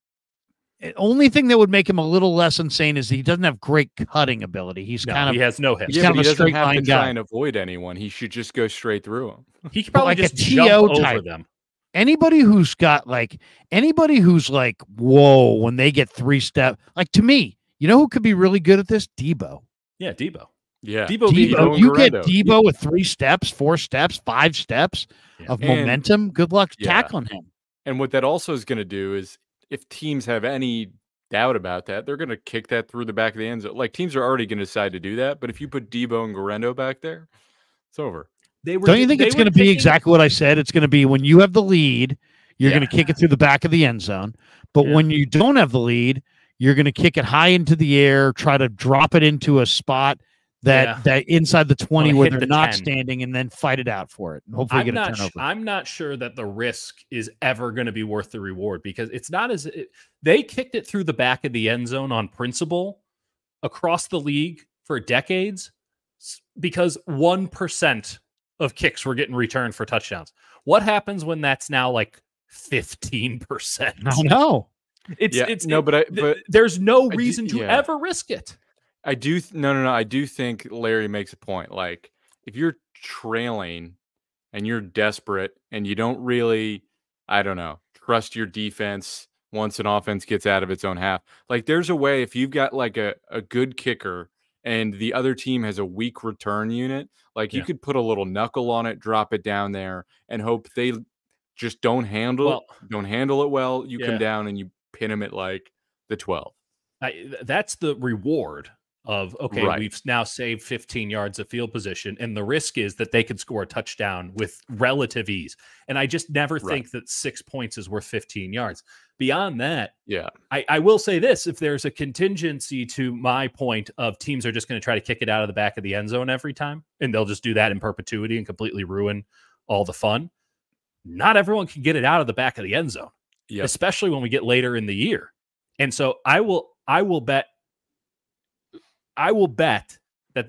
The only thing that would make him a little less insane is he doesn't have great cutting ability. He has no hips. Yeah, kind of he doesn't have to try and avoid anyone. He should just go straight through him. He could probably just jump over them. Anybody who's like, whoa, when they get 3 step, like to me, You know who could be really good at this? Debo. Yeah, Debo. Yeah. Debo, you get Debo with 3 steps, 4 steps, 5 steps of momentum. Good luck tackling him. And what that also is going to do is if teams have any doubt about that, they're going to kick that through the back of the end zone. Like, teams are already going to decide to do that. But if you put Debo and Guerrero back there, it's over. Don't you think it's going to be exactly what I said? It's going to be when you have the lead, you're going to kick it through the back of the end zone. But when you don't have the lead, you're going to kick it high into the air, try to drop it into a spot that inside the 20 where they're not 10. Standing, and then fight it out for it. And hopefully get a turnover. I'm not sure that the risk is ever going to be worth the reward, because it's not as they kicked it through the back of the end zone on principle across the league for decades because 1% of kicks were getting returned for touchdowns. What happens when that's now like 15%? I know. But there's no reason to ever risk it. I do. No. I do think Larry makes a point. Like, if you're trailing and you're desperate and you don't really, I don't know, trust your defense once an offense gets out of its own half. Like, there's a way, if you've got like a good kicker and the other team has a weak return unit, like you could put a little knuckle on it, drop it down there, and hope they just don't handle it well. You come down and you pin them at like the 12. That's the reward of, we've now saved 15 yards of field position, and the risk is that they could score a touchdown with relative ease. And I just never think that 6 points is worth 15 yards. Beyond that, I will say this: if there's a contingency to my point of teams are just going to try to kick it out of the back of the end zone every time, and they'll just do that in perpetuity and completely ruin all the fun, not everyone can get it out of the back of the end zone, especially when we get later in the year. And so I will bet that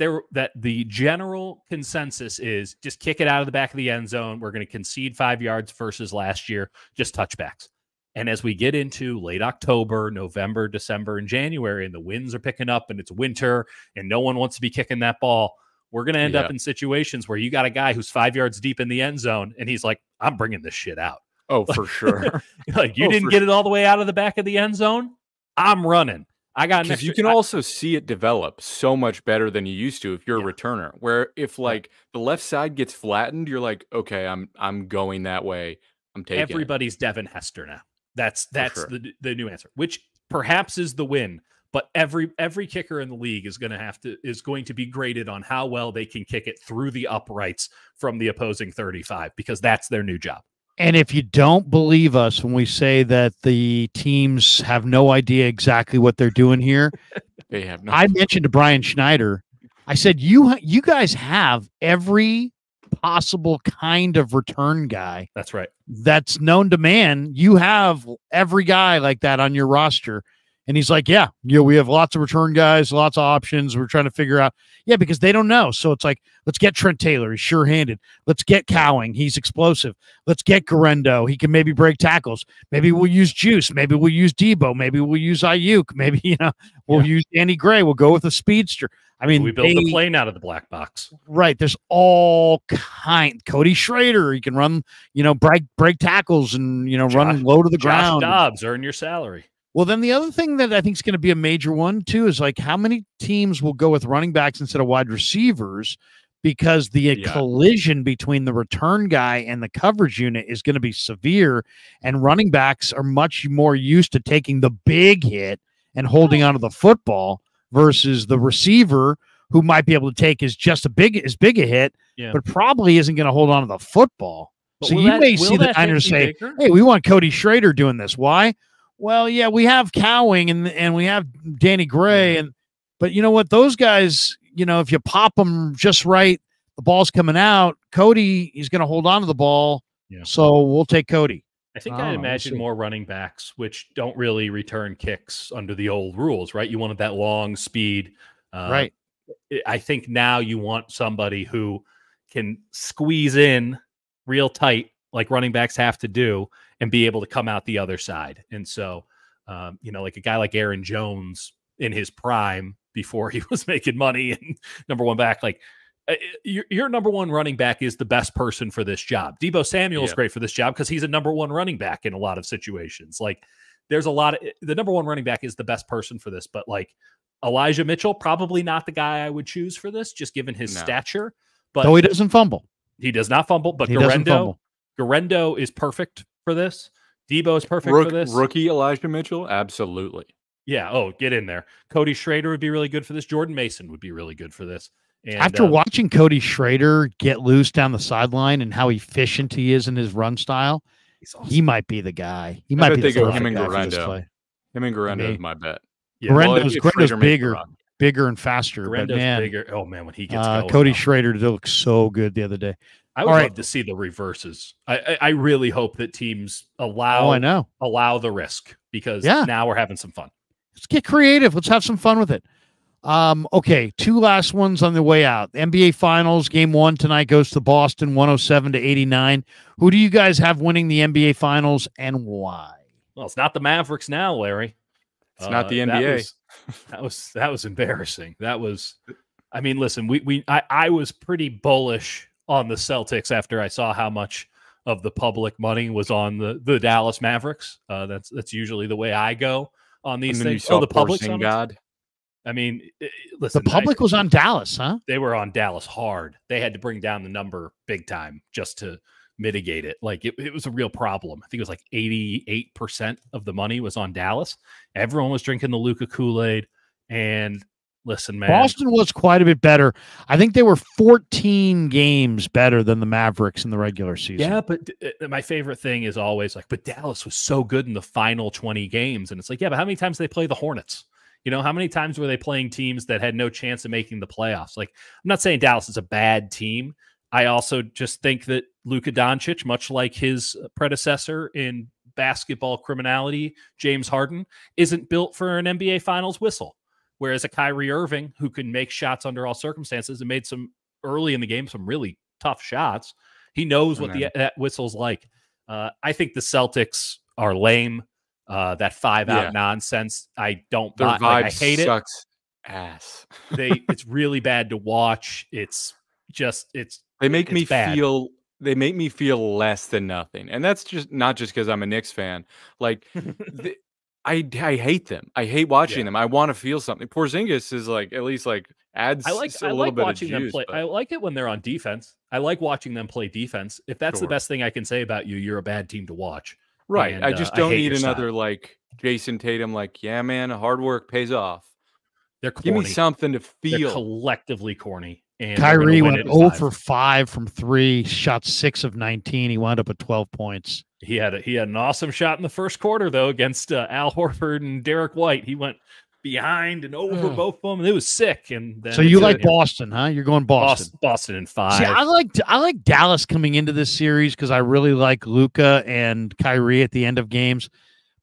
the general consensus is just kick it out of the back of the end zone. We're going to concede 5 yards versus last year, just touchbacks. And as we get into late October, November, December, and January, and the winds are picking up and it's winter and no one wants to be kicking that ball, we're going to end up in situations where you got a guy who's 5 yards deep in the end zone and he's like, I'm bringing this shit out. Oh, for sure. Like, you didn't get it all the way out of the back of the end zone? I'm running. I got an extra. You can also see it develop so much better than you used to if you're a returner. Where if like the left side gets flattened, you're like, okay, I'm going that way. I'm taking everybody's Devin Hester now. That's the new answer, which perhaps is the win. But every kicker in the league is going to be graded on how well they can kick it through the uprights from the opposing 35, because that's their new job. And if you don't believe us when we say that the teams have no idea exactly what they're doing here, they have no. I mentioned to Brian Schneider, I said, you guys have every possible kind of return guy. That's right. That's known to man. You have every guy like that on your roster. And he's like, we have lots of return guys, lots of options. We're trying to figure out. Yeah, because they don't know. So it's like, let's get Trent Taylor. He's sure-handed. Let's get Cowing. He's explosive. Let's get Guerrero. He can maybe break tackles. Maybe we'll use Juice. Maybe we'll use Debo. Maybe we'll use Ayuk. Maybe, we'll use Danny Gray. We'll go with a speedster. I mean, we built the plane out of the black box. Right. There's all kind. Cody Schrader. He can run, break tackles and, run low to the ground. Dobbs, earn your salary. Well, then the other thing that I think is going to be a major one, too, is like how many teams will go with running backs instead of wide receivers, because the collision between the return guy and the coverage unit is going to be severe, and running backs are much more used to taking the big hit and holding onto the football versus the receiver, who might be able to take as big a hit, but probably isn't going to hold on to the football. But so you may see the Niners say, hey, we want Cody Schrader doing this. Why? Well, we have Cowing and we have Danny Gray, but you know what? Those guys, if you pop them just right, the ball's coming out. Cody, he's going to hold on to the ball, so we'll take Cody. I think I imagine more running backs, which don't really return kicks under the old rules, right? You wanted that long speed, right? I think now you want somebody who can squeeze in real tight, like running backs have to do, and be able to come out the other side. And so, like a guy like Aaron Jones in his prime before he was making money and number one back, like your number one running back is the best person for this job. Debo Samuel is great for this job because he's a number one running back in a lot of situations. Like there's a lot of the number one running back is the best person for this, but like Elijah Mitchell, probably not the guy I would choose for this, just given his stature. But though he doesn't fumble. He does not fumble, but Garendo is perfect for this. Debo is perfect for this. Rookie Elijah Mitchell, absolutely. Yeah. Oh, get in there. Cody Schrader would be really good for this. Jordan Mason would be really good for this. And, after watching Cody Schrader get loose down the sideline and how efficient he is in his run style, awesome. He might be the guy. He might be the him and Garendo. Him and Garendo is my bet. Yeah. Garendo's bigger and faster. Garendo's bigger. Oh man, when he gets going, Cody Schrader looked so good the other day. I would love to see the reverses. I really hope that teams allow the risk, because now we're having some fun. Let's get creative. Let's have some fun with it. Okay, 2 last ones on the way out. The NBA Finals, Game 1 tonight goes to Boston, 107-89. Who do you guys have winning the NBA Finals, and why? Well, it's not the Mavericks now, Larry. It's not the NBA. That was embarrassing. That was, I mean, listen, I was pretty bullish on the Celtics after I saw how much of the public money was on the Dallas Mavericks. That's usually the way I go on these things. The public God. I mean, listen, the public was on Dallas, huh? They were on Dallas hard. They had to bring down the number big time just to mitigate it. Like it was a real problem. I think it was like 88% of the money was on Dallas. Everyone was drinking the Luka Kool-Aid. And listen, man, Boston was quite a bit better. I think they were 14 games better than the Mavericks in the regular season. Yeah, but my favorite thing is always like, but Dallas was so good in the final 20 games. And it's like, yeah, but how many times did they play the Hornets? You know, how many times were they playing teams that had no chance of making the playoffs? Like, I'm not saying Dallas is a bad team. I also just think that Luka Doncic, much like his predecessor in basketball criminality, James Harden, isn't built for an NBA Finals whistle. Whereas a Kyrie Irving, who can make shots under all circumstances and made some early in the game, some really tough shots, he knows what that whistle's like. I think the Celtics are lame. That 5-out nonsense, I don't buy. Like, I hate sucks ass. It's really bad to watch. They make me feel less than nothing, and that's just not just because I'm a Knicks fan. Like, I hate them. I hate watching them. I want to feel something. Porzingis is like at least like adds a little bit watching of juice. Them play. I like it when they're on defense. I like watching them play defense. If that's the best thing I can say about you, you're a bad team to watch. Right. And, I just don't need another like Jason Tatum. Like, yeah, man, hard work pays off. They're corny. Give me something to feel. They're collectively corny. And Kyrie went 0 for 5 from 3, shot 6 of 19. He wound up at 12 points. He had an awesome shot in the first quarter, though, against Al Horford and Derek White. He went behind and over both of them. It was sick. And then so you like Boston, huh? You're going Boston. Boston in 5. See, I like Dallas coming into this series because I really like Luka and Kyrie at the end of games.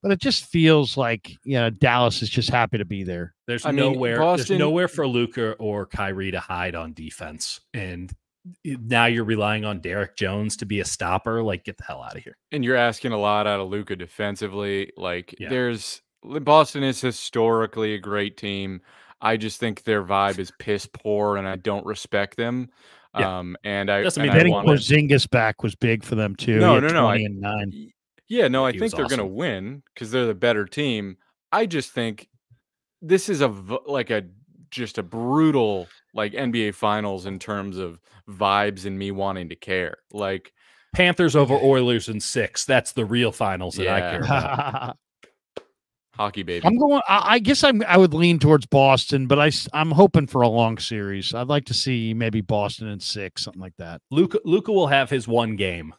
But it just feels like, Dallas is just happy to be there. There's nowhere for Luka or Kyrie to hide on defense. And now you're relying on Derek Jones to be a stopper. Like, get the hell out of here. And you're asking a lot out of Luka defensively. Like, Boston is historically a great team. I just think their vibe is piss poor, and I don't respect them. Yeah. Getting Porzingis back was big for them too. No. 20 and 9. Yeah, no, I think they're going to win because they're the better team. I just think this is just a brutal like NBA Finals in terms of vibes and me wanting to care. Like Panthers over Oilers in 6. That's the real finals that I care about. Hockey, baby. I guess I would lean towards Boston, but I'm hoping for a long series. I'd like to see maybe Boston in 6, something like that. Luka will have his one game.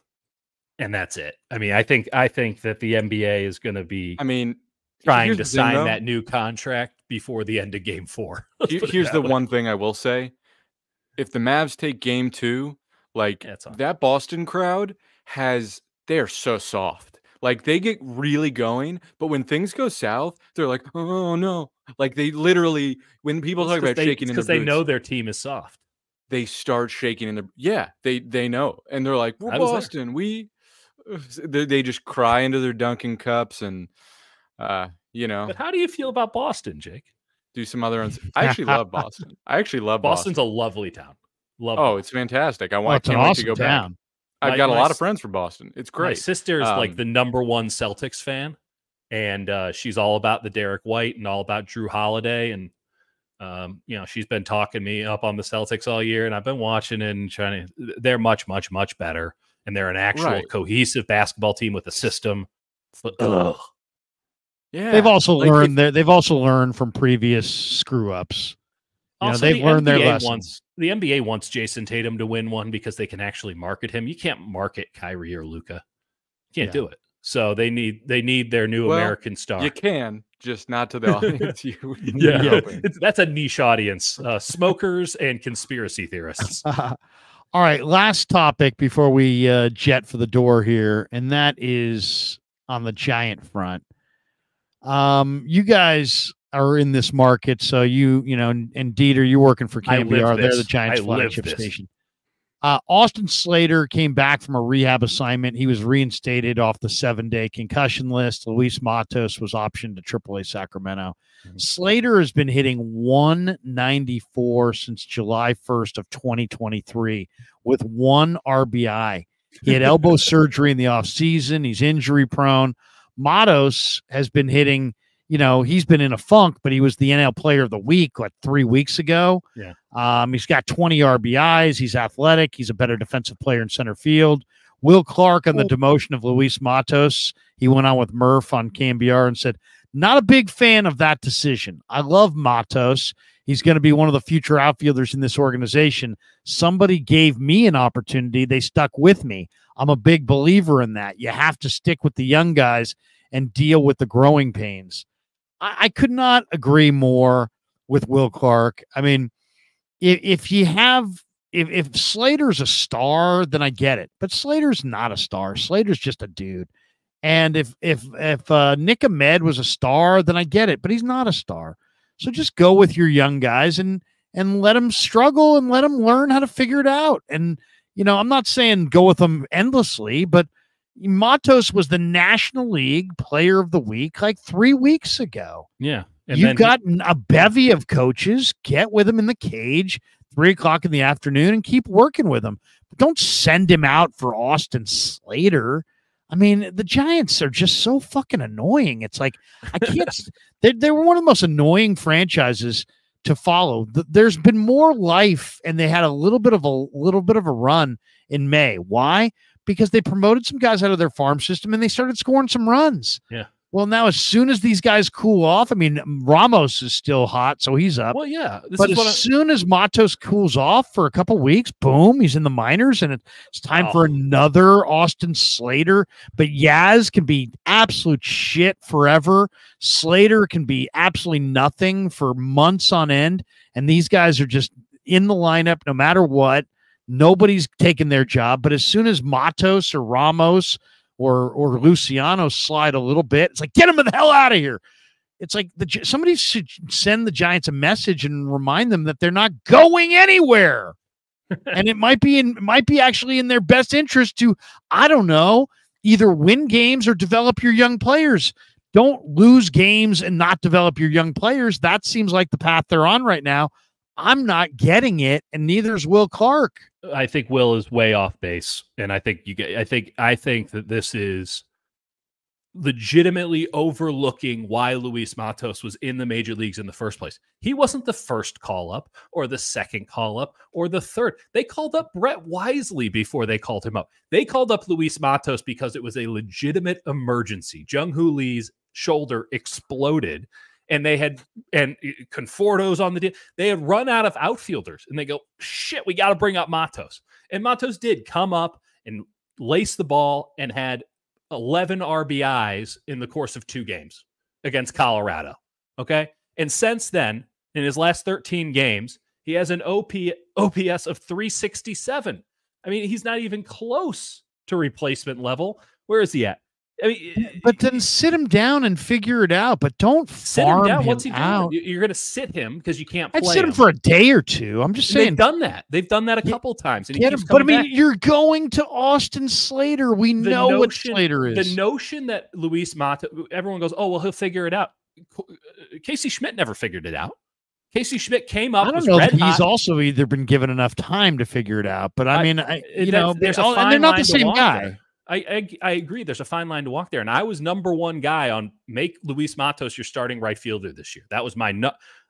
And that's it. I mean, I think that the NBA is going to be trying to sign that new contract before the end of Game 4. Here's the one thing I will say. If the Mavs take Game 2, like that Boston crowd they're so soft. Like they get really going, but when things go south, they're like, oh no. Like they literally, when people talk about shaking in their boots. Because they know their team is soft. They start shaking in their, they know. And they're like, we're Boston. They just cry into their Dunkin' cups and, But how do you feel about Boston, Jake? Do some other ones. I actually love Boston. Boston's a lovely town. It's fantastic. Can't wait to go back. I've got a lot of friends from Boston. It's great. My sister's like the #1 Celtics fan. and she's all about the Derek White and all about Drew Holiday. And, she's been talking me up on the Celtics all year, and I've been watching and trying to, they're much, much, much better. And they're an actual cohesive basketball team with a system. But, yeah. They've also learned from previous screw ups. They've learned their lessons. The NBA wants Jason Tatum to win one because they can actually market him. You can't market Kyrie or Luka. You can't do it. So they need their new American star. You can, just not to the audience. That's a niche audience. Smokers and conspiracy theorists. All right, last topic before we jet for the door here, and that is on the Giant front. You guys are in this market, so and Dieter, you're working for KBR. They're the Giants flagship station. Austin Slater came back from a rehab assignment. He was reinstated off the 7-day concussion list. Luis Matos was optioned to AAA Sacramento. Mm-hmm. Slater has been hitting 194 since July 1st of 2023 with 1 RBI. He had elbow surgery in the offseason. He's injury prone. Matos has been hitting, he's been in a funk, but he was the NL Player of the Week, 3 weeks ago. Yeah. He's got 20 RBIs. He's athletic. He's a better defensive player in center field. Will Clark on the demotion of Luis Matos. He went on with Murph on KBR and said, not a big fan of that decision. I love Matos. He's going to be one of the future outfielders in this organization. Somebody gave me an opportunity. They stuck with me. I'm a big believer in that. You have to stick with the young guys and deal with the growing pains. I could not agree more with Will Clark. I mean, if Slater's a star, then I get it. But Slater's not a star. Slater's just a dude. And if Nick Ahmed was a star, then I get it. But he's not a star. So just go with your young guys and let them struggle and let them learn how to figure it out. And I'm not saying go with them endlessly, but Matos was the National League Player of the Week 3 weeks ago. Yeah. And you've got a bevy of coaches. Get with him in the cage 3:00 in the afternoon and keep working with him. But don't send him out for Austin Slater. I mean, the Giants are just so fucking annoying. It's like, I can't. They were one of the most annoying franchises to follow. There's been more life, and they had a little bit of a run in May. Why? Because they promoted some guys out of their farm system and they started scoring some runs. Yeah. Well, now as soon as these guys cool off, I mean, Ramos is still hot, so he's up. Well, yeah. But as soon as Matos cools off for a couple weeks, boom, he's in the minors, and it's time for another Austin Slater. But Yaz can be absolute shit forever. Slater can be absolutely nothing for months on end, and these guys are just in the lineup no matter what. Nobody's taking their job, but as soon as Matos or Ramos or Luciano slide a little bit, it's like, get them the hell out of here. It's like somebody should send the Giants a message and remind them that they're not going anywhere. And it might be actually in their best interest to, I don't know, either win games or develop your young players. Don't lose games and not develop your young players. That seems like the path they're on right now. I'm not getting it, and neither is Will Clark. I think Will is way off base, and I think that this is legitimately overlooking why Luis Matos was in the major leagues in the first place. He wasn't the first call up or the second call up or the third. They called up Brett Wisely before they called him up. They called up Luis Matos because it was a legitimate emergency. Jung-Hoo Lee's shoulder exploded. And Conforto's on the deal. They had run out of outfielders, and they go, shit, we got to bring up Matos. And Matos did come up and lace the ball and had 11 RBIs in the course of 2 games against Colorado. Okay. And since then, in his last 13 games, he has an OPS of 367. I mean, he's not even close to replacement level. Where is he at? I mean, but then sit him down and figure it out. But don't farm him down. What's he out. Doing? You're going to sit him because you can't play. I'd sit him for a day or two. I'm just saying. They've done that. They've done that a couple times. And but I mean, you're going to Austin Slater. We know what Slater is. The notion that Luis Matos, everyone goes, oh well, he'll figure it out. Casey Schmidt never figured it out. Casey Schmidt came up. I don't know if he's also either been given enough time to figure it out. But I mean, they're not the same guy. I agree. There's a fine line to walk there. And I was #1 guy on make Luis Matos your starting right fielder this year. That was my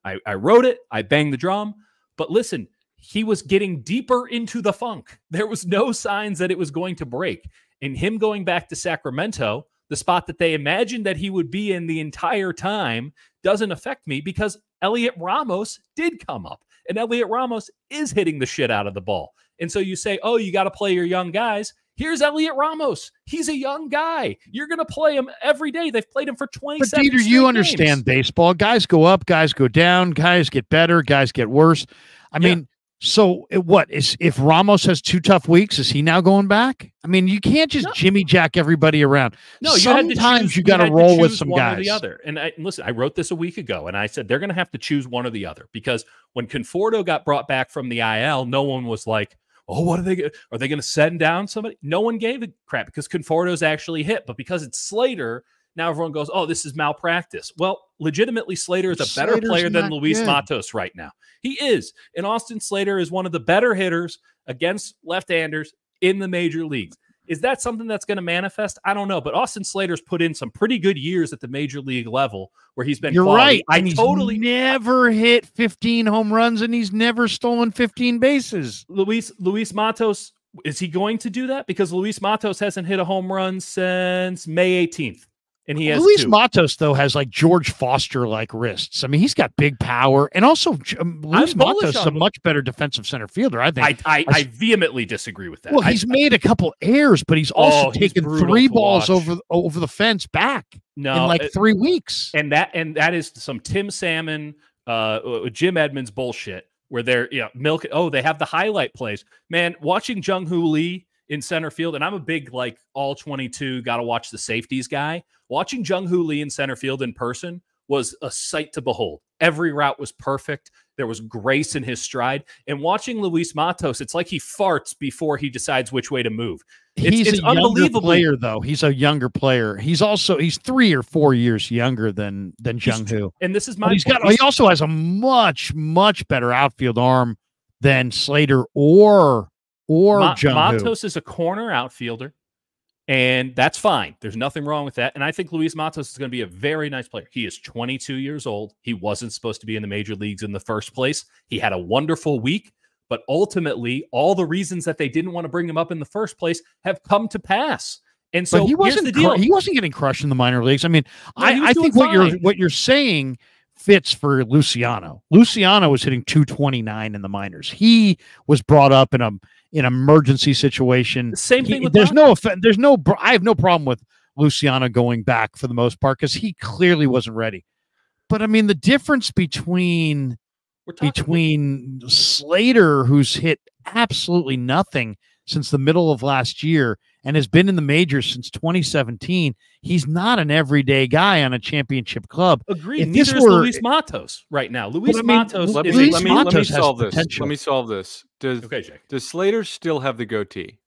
I wrote it. I banged the drum. But listen, he was getting deeper into the funk. There was no signs that it was going to break. And him going back to Sacramento, the spot that they imagined that he would be in the entire time, doesn't affect me because Elliot Ramos did come up. And Elliot Ramos is hitting the shit out of the ball. And so you say, oh, you got to play your young guys. Here's Elliot Ramos. He's a young guy. You're going to play him every day. They've played him for 27 But Dieter, you understand baseball. Guys go up, guys go down, guys get better, guys get worse. I mean, so if Ramos has 2 tough weeks, is he now going back? I mean, you can't just Jimmy Jack everybody around. No, sometimes you got to roll with some guys. Or the other. And listen, I wrote this a week ago, and I said they're going to have to choose one or the other because when Conforto got brought back from the IL, no one was like, oh, what are they going to send down somebody? No one gave a crap because Conforto's actually hit. But because it's Slater, now everyone goes, oh, this is malpractice. Well, legitimately, Slater is a better player than Luis Matos right now. He is. And Austin Slater is one of the better hitters against left-handers in the major leagues. Is that something that's going to manifest? I don't know. But Austin Slater's put in some pretty good years at the major league level where he's been quality. Right. He's never hit 15 home runs and he's never stolen 15 bases. Luis Matos, is he going to do that? Because Luis Matos hasn't hit a home run since May 18th. And he has Luis Matos, though, has like George Foster-like wrists. I mean, he's got big power. And also, Luis Matos is a much better defensive center fielder, I think. I vehemently disagree with that. Well, he's made a couple errors, but he's also taken 3 balls over the fence back in like 3 weeks. And that is some Tim Salmon, Jim Edmonds bullshit where they're milking. Oh, they have the highlight plays. Man, watching Jung-Hoo Lee in center field, and I'm a big like all 22 got to watch the safeties guy. Watching Jung-Hoo Lee in center field in person was a sight to behold. Every route was perfect. There was grace in his stride. And watching Luis Matos, it's like he farts before he decides which way to move. He's a younger player, though. He's a younger player. He's 3 or 4 years younger than Jung-Hoo. And this is my he also has a much, much better outfield arm than Slater or Jung-Hoo. Matos is a corner outfielder. And that's fine. There's nothing wrong with that. And I think Luis Matos is going to be a very nice player. He is 22 years old. He wasn't supposed to be in the major leagues in the first place. He had a wonderful week, but ultimately, all the reasons that they didn't want to bring him up in the first place have come to pass. And so here's the deal. He wasn't getting crushed in the minor leagues. I mean, I think what you're saying fits for Luciano. Luciano was hitting 229 in the minors. He was brought up in an emergency situation. The same thing with I have no problem with Luciano going back for the most part because he clearly wasn't ready. But I mean, the difference between Slater, who's hit absolutely nothing since the middle of last year and has been in the majors since 2017, he's not an everyday guy on a championship club. Agreed. Neither is Luis Matos right now. Let me solve this. Does Slater still have the goatee?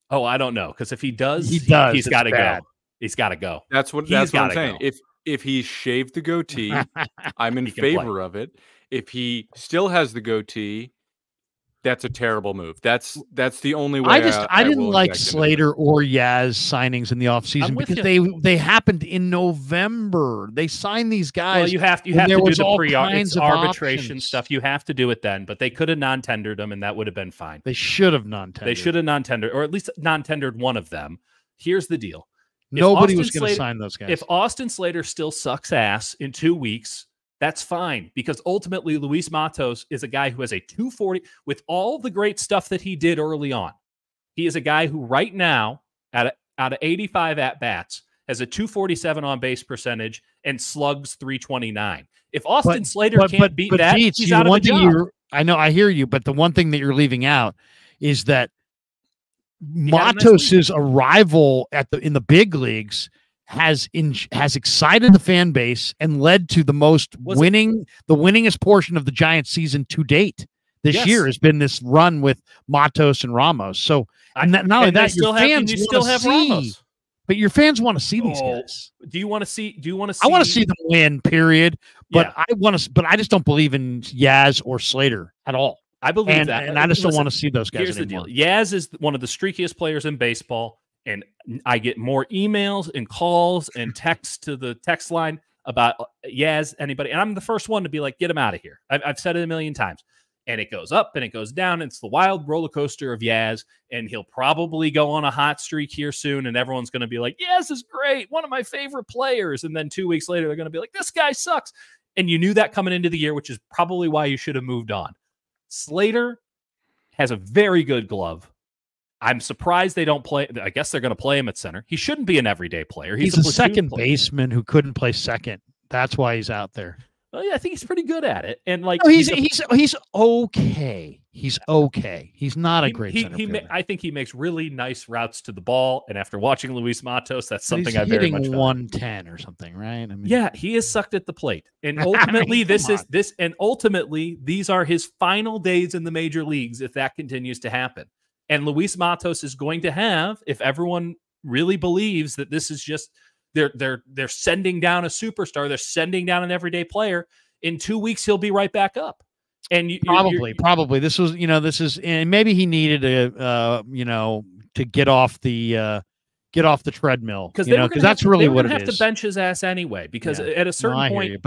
Oh, I don't know. Because if he does, he's got to go. He's got to go. That's what I'm saying. If he shaved the goatee, I'm in favor of it. If he still has the goatee, that's a terrible move. That's the only way. I didn't like Slater or Yaz signings in the offseason because they happened in November. They signed these guys. Well, you have to do the arbitration stuff. You have to do it then, but they could have non-tendered them, and that would have been fine. They should have non-tendered. They should have non-tendered, or at least non-tendered one of them. Here's the deal: nobody was going to sign those guys. If Austin Slater still sucks ass in 2 weeks, that's fine, because ultimately Luis Matos is a guy who has a 240 with all the great stuff that he did early on. He is a guy who right now, out of 85 at-bats, has a 247 on-base percentage and slugs 329. If Austin Slater can't beat that, he's out of a job. I know, I hear you, but the one thing that you're leaving out is that Matos' arrival in the big leagues has excited the fan base and led to the winningest portion of the Giants season to date this year has been this run with Matos and Ramos. So, not only that, your fans still have Ramos. But your fans want to see these guys. Do you want to see? I want to see them win. Period. But I just don't believe in Yaz or Slater at all. I believe that, and I just don't want to see those guys anymore. Here's the deal: Yaz is one of the streakiest players in baseball. And I get more emails and calls and texts to the text line about Yaz, anybody. And I'm the first one to be like, get him out of here. I've said it a million times. And it goes up and it goes down. It's the wild roller coaster of Yaz. And he'll probably go on a hot streak here soon. And everyone's going to be like, Yaz is great. One of my favorite players. And then 2 weeks later, they're going to be like, this guy sucks. And you knew that coming into the year, which is probably why you should have moved on. Slater has a very good glove. I'm surprised they don't play. I guess they're going to play him at center. He shouldn't be an everyday player. He's a second baseman who couldn't play second. That's why he's out there. Well, yeah, I think he's pretty good at it. And like, no, he's okay. He's okay. He's not a great center fielder. I think he makes really nice routes to the ball. And after watching Luis Matos, that's something I very much hitting 110 or something, right? I mean, yeah, he is sucked at the plate. And ultimately, ultimately, these are his final days in the major leagues if that continues to happen. And Luis Matos is going to have, if everyone really believes that this is just they're sending down a superstar, they're sending down an everyday player. In 2 weeks, he'll be right back up. And probably this was, and maybe he needed to get off the treadmill, because that's really what it is. They have to bench his ass anyway, because at a certain point,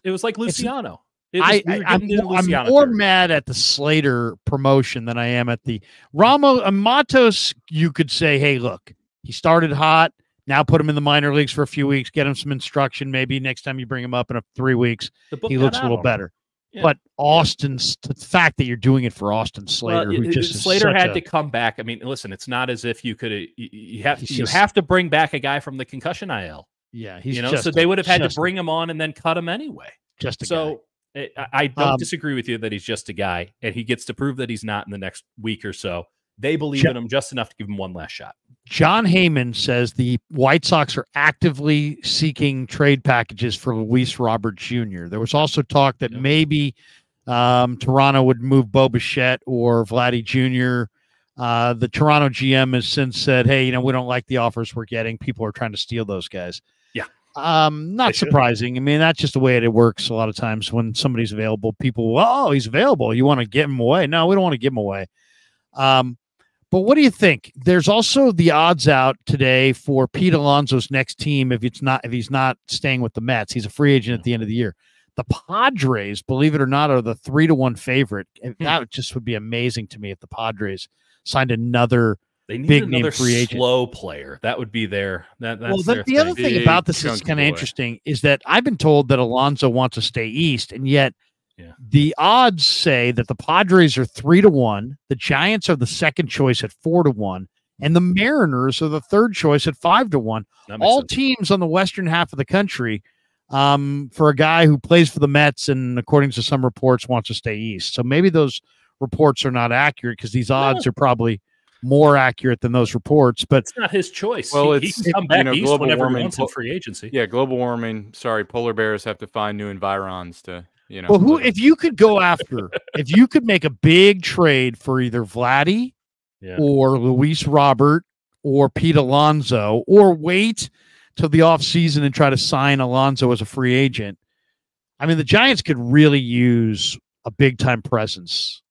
it was like Luciano. I'm more mad at the Slater promotion than I am at the Matos. You could say, hey, look, he started hot. Now put him in the minor leagues for a few weeks, get him some instruction. Maybe next time you bring him up in 3 weeks, he looks a little better. Yeah. But the fact that you're doing it for Austin Slater, Slater had to come back. I mean, listen, it's not as if you could. You have to bring back a guy from the concussion IL. Yeah, so they would have had to bring him on and then cut him anyway. I don't disagree with you that he's just a guy, and he gets to prove that he's not in the next week or so. They believe in him just enough to give him one last shot. John Heyman says the White Sox are actively seeking trade packages for Luis Robert Jr. There was also talk that maybe Toronto would move Bo Bichette or Vladdy Jr. The Toronto GM has since said, hey, we don't like the offers we're getting. People are trying to steal those guys. Yeah. Not surprising. I mean, that's just the way it works a lot of times when somebody's available. People, he's available. You want to get him away? No, we don't want to give him away. But what do you think? There's also the odds out today for Pete Alonso's next team if he's not staying with the Mets. He's a free agent at the end of the year. The Padres, believe it or not, are the 3-1 favorite. And that just would be amazing to me if the Padres signed another big name free agent, slow player. That would be their. The other thing about this is kind of interesting is that I've been told that Alonso wants to stay East, and yet. Yeah. The odds say that the Padres are 3-1, the Giants are the second choice at 4-1, and the Mariners are the third choice at 5-1. All teams on the western half of the country, for a guy who plays for the Mets and, according to some reports, wants to stay East. So maybe those reports are not accurate because these odds are probably more accurate than those reports. But it's not his choice. Well, he can come back East global whenever warming, he wants in free agency. Yeah, global warming. Sorry, polar bears have to find new environs to. Well, if you could if you could make a big trade for either Vladdy or Luis Robert or Pete Alonso, or wait till the offseason and try to sign Alonso as a free agent, I mean, the Giants could really use a big time presence.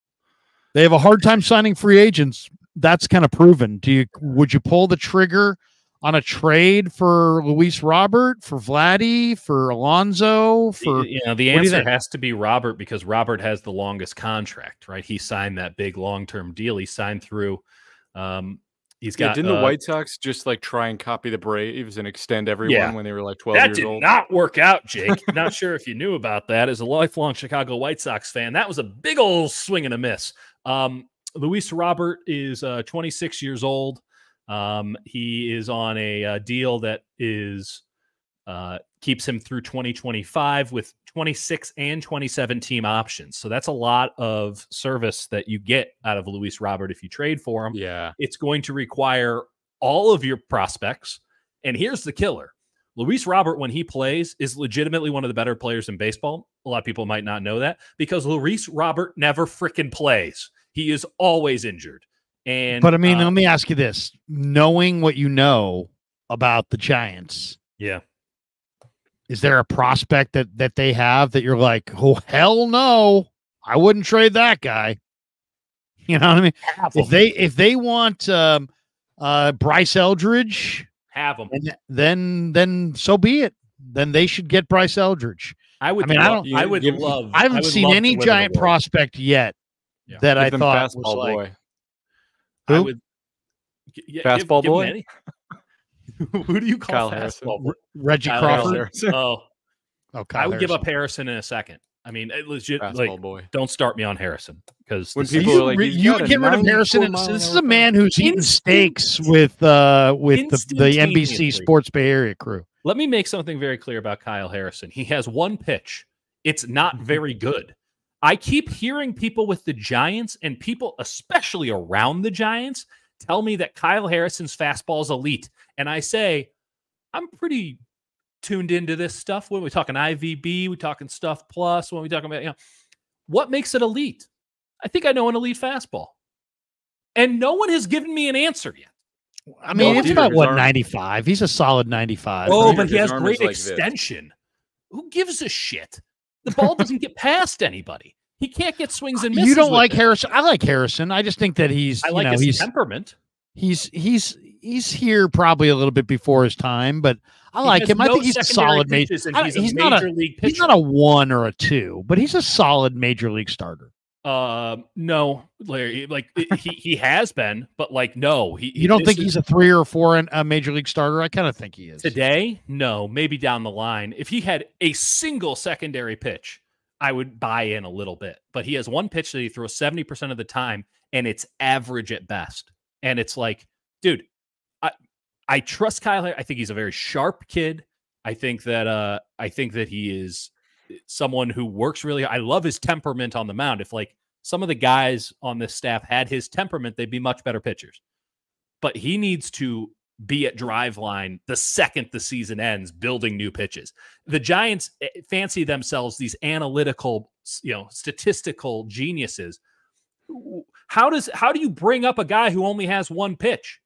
They have a hard time signing free agents. That's kind of proven. Would you pull the trigger on a trade for Luis Robert, for Vladdy, for Alonso? The answer has to be Robert, because Robert has the longest contract, right? He signed that big long-term deal. He signed through. Didn't the White Sox just try and copy the Braves and extend everyone when they were 12 years old? That did not work out, Jake. Not sure if you knew about that. As a lifelong Chicago White Sox fan, that was a big old swing and a miss. Luis Robert is 26 years old. He is on a deal that is keeps him through 2025 with 26 and 27 team options. So that's a lot of service that you get out of Luis Robert if you trade for him. Yeah, it's going to require all of your prospects. And here's the killer. Luis Robert, when he plays, is legitimately one of the better players in baseball. A lot of people might not know that, because Luis Robert never freaking plays. He is always injured. But I mean, let me ask you this: knowing what you know about the Giants, is there a prospect that they have that you're like, oh hell no, I wouldn't trade that guy? You know what I mean? If they want Bryce Eldridge. Have him. And then so be it. Then they should get Bryce Eldridge. I haven't seen any Giant prospect yet that I thought was like. Boy. Who? I would, fastball boy. Who do you call Kyle fastball Harrison. Reggie Crawford. Oh, Kyle I would give Harrison. up Harrison in a second. I mean, legit. Fastball boy. Don't start me on Harrison because When people are like, you would get rid of Harrison. This is a man who's eating steaks with the NBC Sports Bay Area crew. Let me make something very clear about Kyle Harrison. He has one pitch. It's not very good. I keep hearing people with the Giants and people, especially around the Giants, tell me that Kyle Harrison's fastball is elite. And I say, I'm pretty tuned into this stuff. When we're talking IVB, we're talking stuff plus, when we're talking about, what makes it elite? I think I know an elite fastball. And no one has given me an answer yet. I mean, it's about 95. He's a solid 95. Oh, but he has great extension. Who gives a shit? The ball doesn't get past anybody. He can't get swings and misses. You don't like Harrison? I like Harrison. I just think that his temperament. He's here probably a little bit before his time, but I like him. I think he's a solid major. He's not a 1 or a 2, but he's a solid major league starter. No, Larry. Like he has been, but no. You don't think he's a 3 or 4 in a major league starter? I kind of think he is today. No, maybe down the line. If he had a single secondary pitch, I would buy in a little bit. But he has one pitch that he throws 70% of the time, and it's average at best. And it's like, dude, I trust Kyle. I think he's a very sharp kid. I think that he is someone who works really. I love his temperament on the mound. If some of the guys on this staff had his temperament, they'd be much better pitchers. But he needs to be at driveline the second the season ends, building new pitches. The Giants fancy themselves these analytical, statistical geniuses. How do you bring up a guy who only has one pitch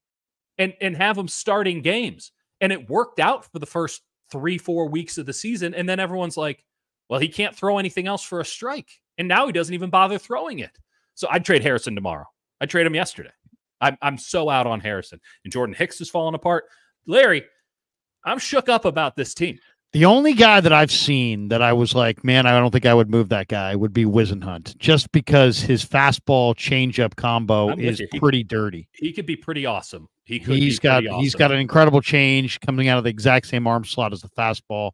and have him starting games? And it worked out for the first 3-4 weeks of the season. And then everyone's like, well, he can't throw anything else for a strike. And now he doesn't even bother throwing it. So I'd trade Harrison tomorrow. I trade him yesterday. I'm so out on Harrison. And Jordan Hicks is falling apart. Larry, I'm shook up about this team. The only guy that I've seen that I was like, man, I don't think I would move that guy would be Wisenhunt, just because his fastball changeup combo is pretty dirty. He could be pretty awesome. He's got an incredible change coming out of the exact same arm slot as the fastball.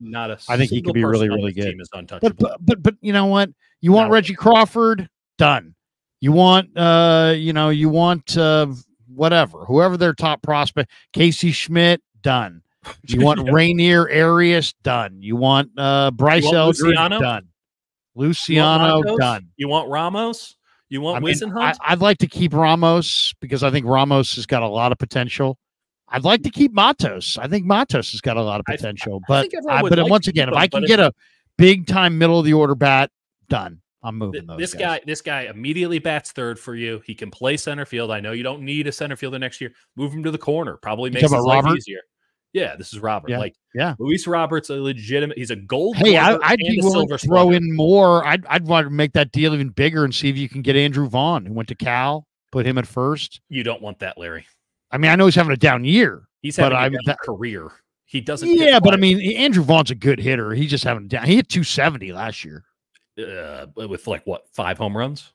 I think he could be really, really good. Team is untouchable. But you know what? You want Reggie Crawford? Done. You want whatever, whoever their top prospect, Casey Schmidt, done. You want Rainier Arias, done. You want Bryce Eldridge, done. Luciano, done. You want Ramos? You want Wisenhunt? I'd like to keep Ramos because I think Ramos has got a lot of potential. I'd like to keep Matos. I think Matos has got a lot of potential. But once again, if I can get a big time middle of the order bat, done. I'm moving those guys. This guy immediately bats third for you. He can play center field. I know you don't need a center fielder next year. Move him to the corner. Probably makes his life easier. Yeah, this is Robert. Luis Robert's a legitimate. He's a gold. Hey, I'd be willing to throw in more. I'd want to make that deal even bigger and see if you can get Andrew Vaughn, who went to Cal, put him at first. You don't want that, Larry. I mean, I know he's having a down year. He's having a down career. He doesn't. Yeah, but I mean, Andrew Vaughn's a good hitter. He's just having a down. He hit 270 last year. With 5 home runs.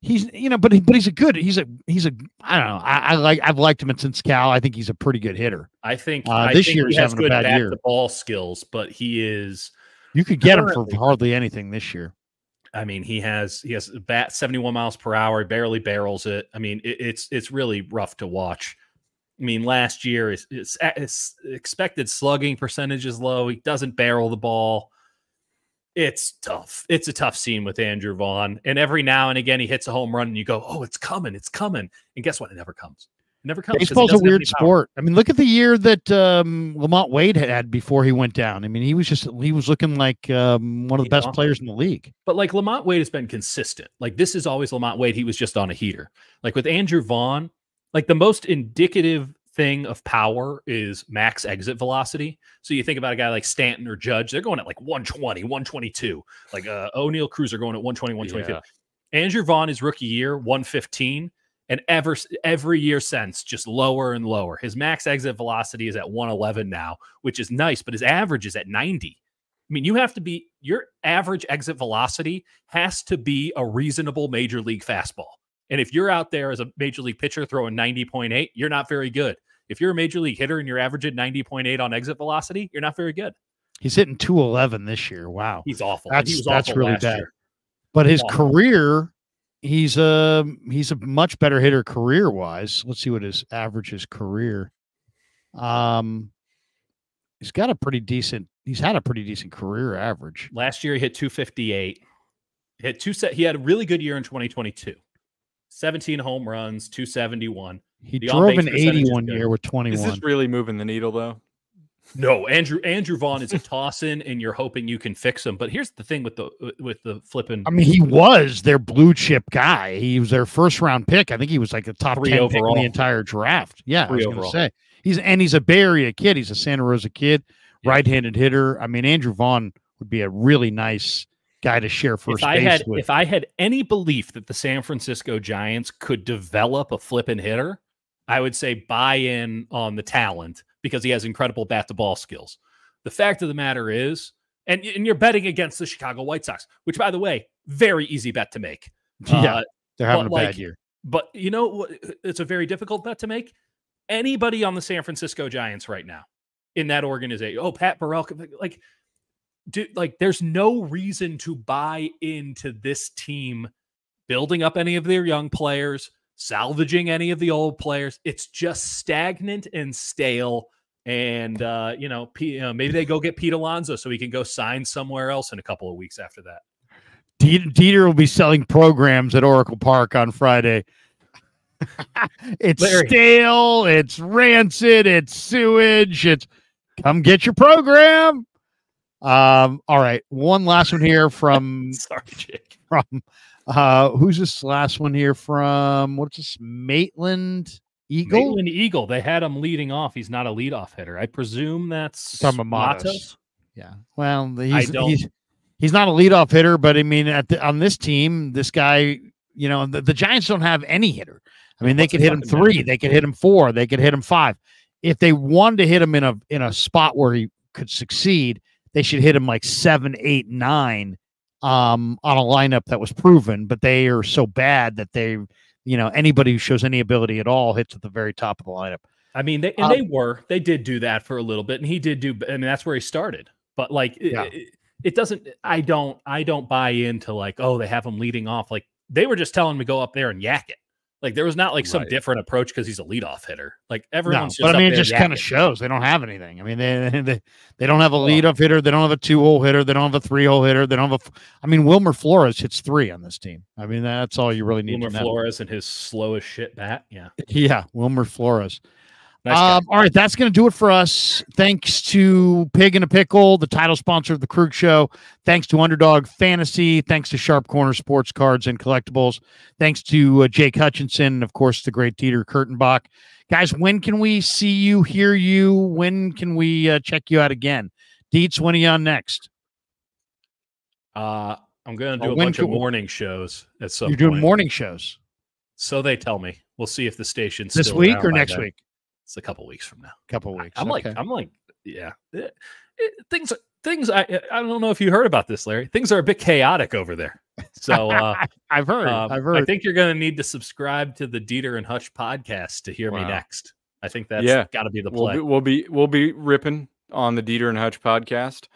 But he's a good. He's a. I don't know. I've liked him since Cal. I think he's a pretty good hitter. I think this year he's having a bad year. The ball skills, but he is. You could get him for hardly anything this year. I mean, he has a bat 71 miles per hour. He barely barrels it. I mean, it's really rough to watch. I mean, last year his expected slugging percentage is low. He doesn't barrel the ball. It's tough. It's a tough scene with Andrew Vaughn. And every now and again, he hits a home run and you go, oh, it's coming. It's coming. And guess what? It never comes. It never comes. Baseball's a weird sport. I mean, look at the year that Lamont Wade had before he went down. I mean, he was looking like one of the best players in the league. But Lamont Wade has been consistent. This is always Lamont Wade. He was just on a heater. With Andrew Vaughn, the most indicative thing of power is max exit velocity. So you think about a guy like Stanton or Judge, they're going at 120, 122. O'Neal Cruz are going at 120, 122. Yeah. Andrew Vaughn, his rookie year, 115. And every year since, just lower and lower. His max exit velocity is at 111 now, which is nice, but his average is at 90. I mean, your average exit velocity has to be a reasonable major league fastball. And if you're out there as a major league pitcher throwing 90.8, you're not very good. If you're a major league hitter and you're averaging 90.8 on exit velocity, you're not very good. He's hitting 211 this year. Wow. He's awful. That's really bad. Year. But his career, he's a much better hitter career wise. Let's see what his average is career. He's had a pretty decent career average. Last year he hit 258. He had a really good year in 2022. 17 home runs, 271. He drove an 81 year with 21. Is this really moving the needle though? No, Andrew Vaughn is a toss-in, and you're hoping you can fix him. But here's the thing with the flipping. I mean, he was their blue chip guy. He was their first round pick. I think he was like a top 10 overall. Pick in the entire draft. Yeah, I was going to say he's a Bay Area kid. He's a Santa Rosa kid, right-handed hitter. I mean, Andrew Vaughn would be a really nice guy to share first base with. If I had any belief that the San Francisco Giants could develop a flipping hitter, I would say buy in on the talent, because he has incredible bat-to-ball skills. The fact of the matter is, and you're betting against the Chicago White Sox, which, by the way, very easy bet to make. Yeah, they're having a bad year. But you know, it's a very difficult bet to make. Anybody on the San Francisco Giants right now in that organization, Pat Burrell, there's no reason to buy into this team building up any of their young players, salvaging any of the old players. It's just stagnant and stale. And, maybe they go get Pete Alonso so he can go sign somewhere else in a couple of weeks after that. Dieter will be selling programs at Oracle Park on Friday. It's stale. It's rancid. It's sewage. It's come get your program. All right. One last one here from, sorry, Jake. Who's this last one here from? What's this? Maitland Eagle. They had him leading off. He's not a leadoff hitter. I presume that's Matos. Yeah. Well, he's not a leadoff hitter, but I mean, on this team, this guy, the Giants don't have any hitter. I mean, they could hit him 3, they could hit him 4, they could hit him 5. If they wanted to hit him in a spot where he could succeed, they should hit him like 7, 8, 9 on a lineup that was proven. But they are so bad that anybody who shows any ability at all hits at the very top of the lineup. I mean, they did do that for a little bit, and he did do. I mean, that's where he started. But it doesn't. I don't buy into they have him leading off. Like, they were just telling him to go up there and yak it. Like, there was not some different approach because he's a leadoff hitter. Like, everyone's but I mean, it just kind of shows they don't have anything. I mean, they don't have a leadoff hitter. They don't have a 2-hole hitter. They don't have a 3-hole hitter. They don't have Wilmer Flores hits 3 on this team. I mean, that's all you really need. Wilmer Flores and his slow as shit bat. Yeah. Yeah. Wilmer Flores. Nice all right, that's going to do it for us. Thanks to Pig in a Pickle, the title sponsor of the Krug Show. Thanks to Underdog Fantasy. Thanks to Sharp Corner Sports Cards and Collectibles. Thanks to Jake Hutchinson, and of course, the great Dieter Kurtenbach. Guys, when can we see you, hear you? When can we check you out again? Dietz, when are you on next? I'm going to do a bunch of morning shows at some point. You're doing morning shows? So they tell me. We'll see if the station's this still week or next week. It's a couple weeks from now. I'm like, yeah. Things. I don't know if you heard about this, Larry. Things are a bit chaotic over there. So I've heard. I think you're going to need to subscribe to the Dieter and Hutch podcast to hear me next. I think that's got to be the play. We'll be ripping on the Dieter and Hutch podcast.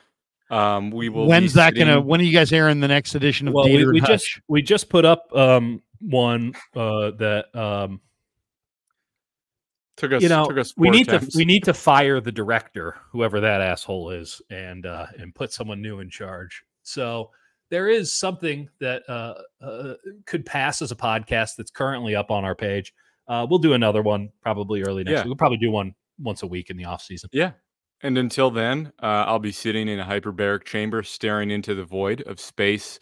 We will. When's that gonna? When are you guys airing the next edition of Dieter and Hutch? We just put up one that. Took us we need to fire the director, whoever that asshole is, and put someone new in charge. So there is something that could pass as a podcast that's currently up on our page. We'll do another one probably early next week. We'll probably do one once a week in the off season. Yeah. And until then, I'll be sitting in a hyperbaric chamber staring into the void of space,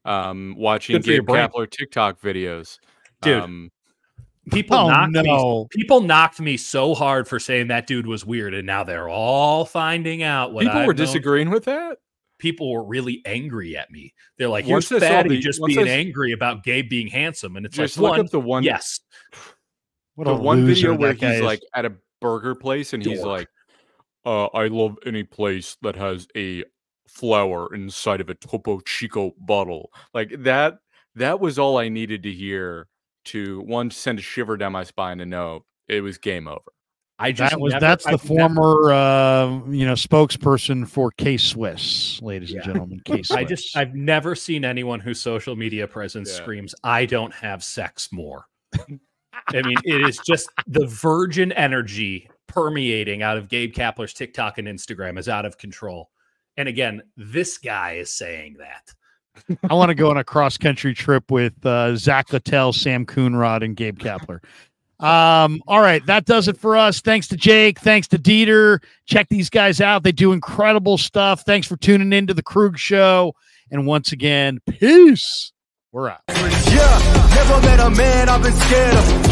watching Gabe Kapler TikTok videos. Dude. People knocked me so hard for saying that dude was weird, and now they're all finding out what people were disagreeing with that. people were really angry at me. They're like, Once here's I saw Fatty just being angry about Gabe being handsome. And it's just like, look up the one. Yes. What The a one loser video where that guy he's is. like at a burger place and he's like, I love any place that has a flower inside of a Topo Chico bottle. Like that was all I needed to hear to send a shiver down my spine to know it was game over. That's the former spokesperson for K-Swiss, ladies and gentlemen. K-Swiss. I've never seen anyone whose social media presence screams, I don't have sex more. I mean, it is just the virgin energy permeating out of Gabe Kapler's TikTok and Instagram is out of control. And again, this guy is saying that. I want to go on a cross-country trip with Zach Littell, Sam Coonrod, and Gabe Kapler. All right, that does it for us. Thanks to Jake. Thanks to Dieter. Check these guys out. They do incredible stuff. Thanks for tuning in to the Krug Show. And once again, peace. We're out. Yeah, never met a man I've been scared of.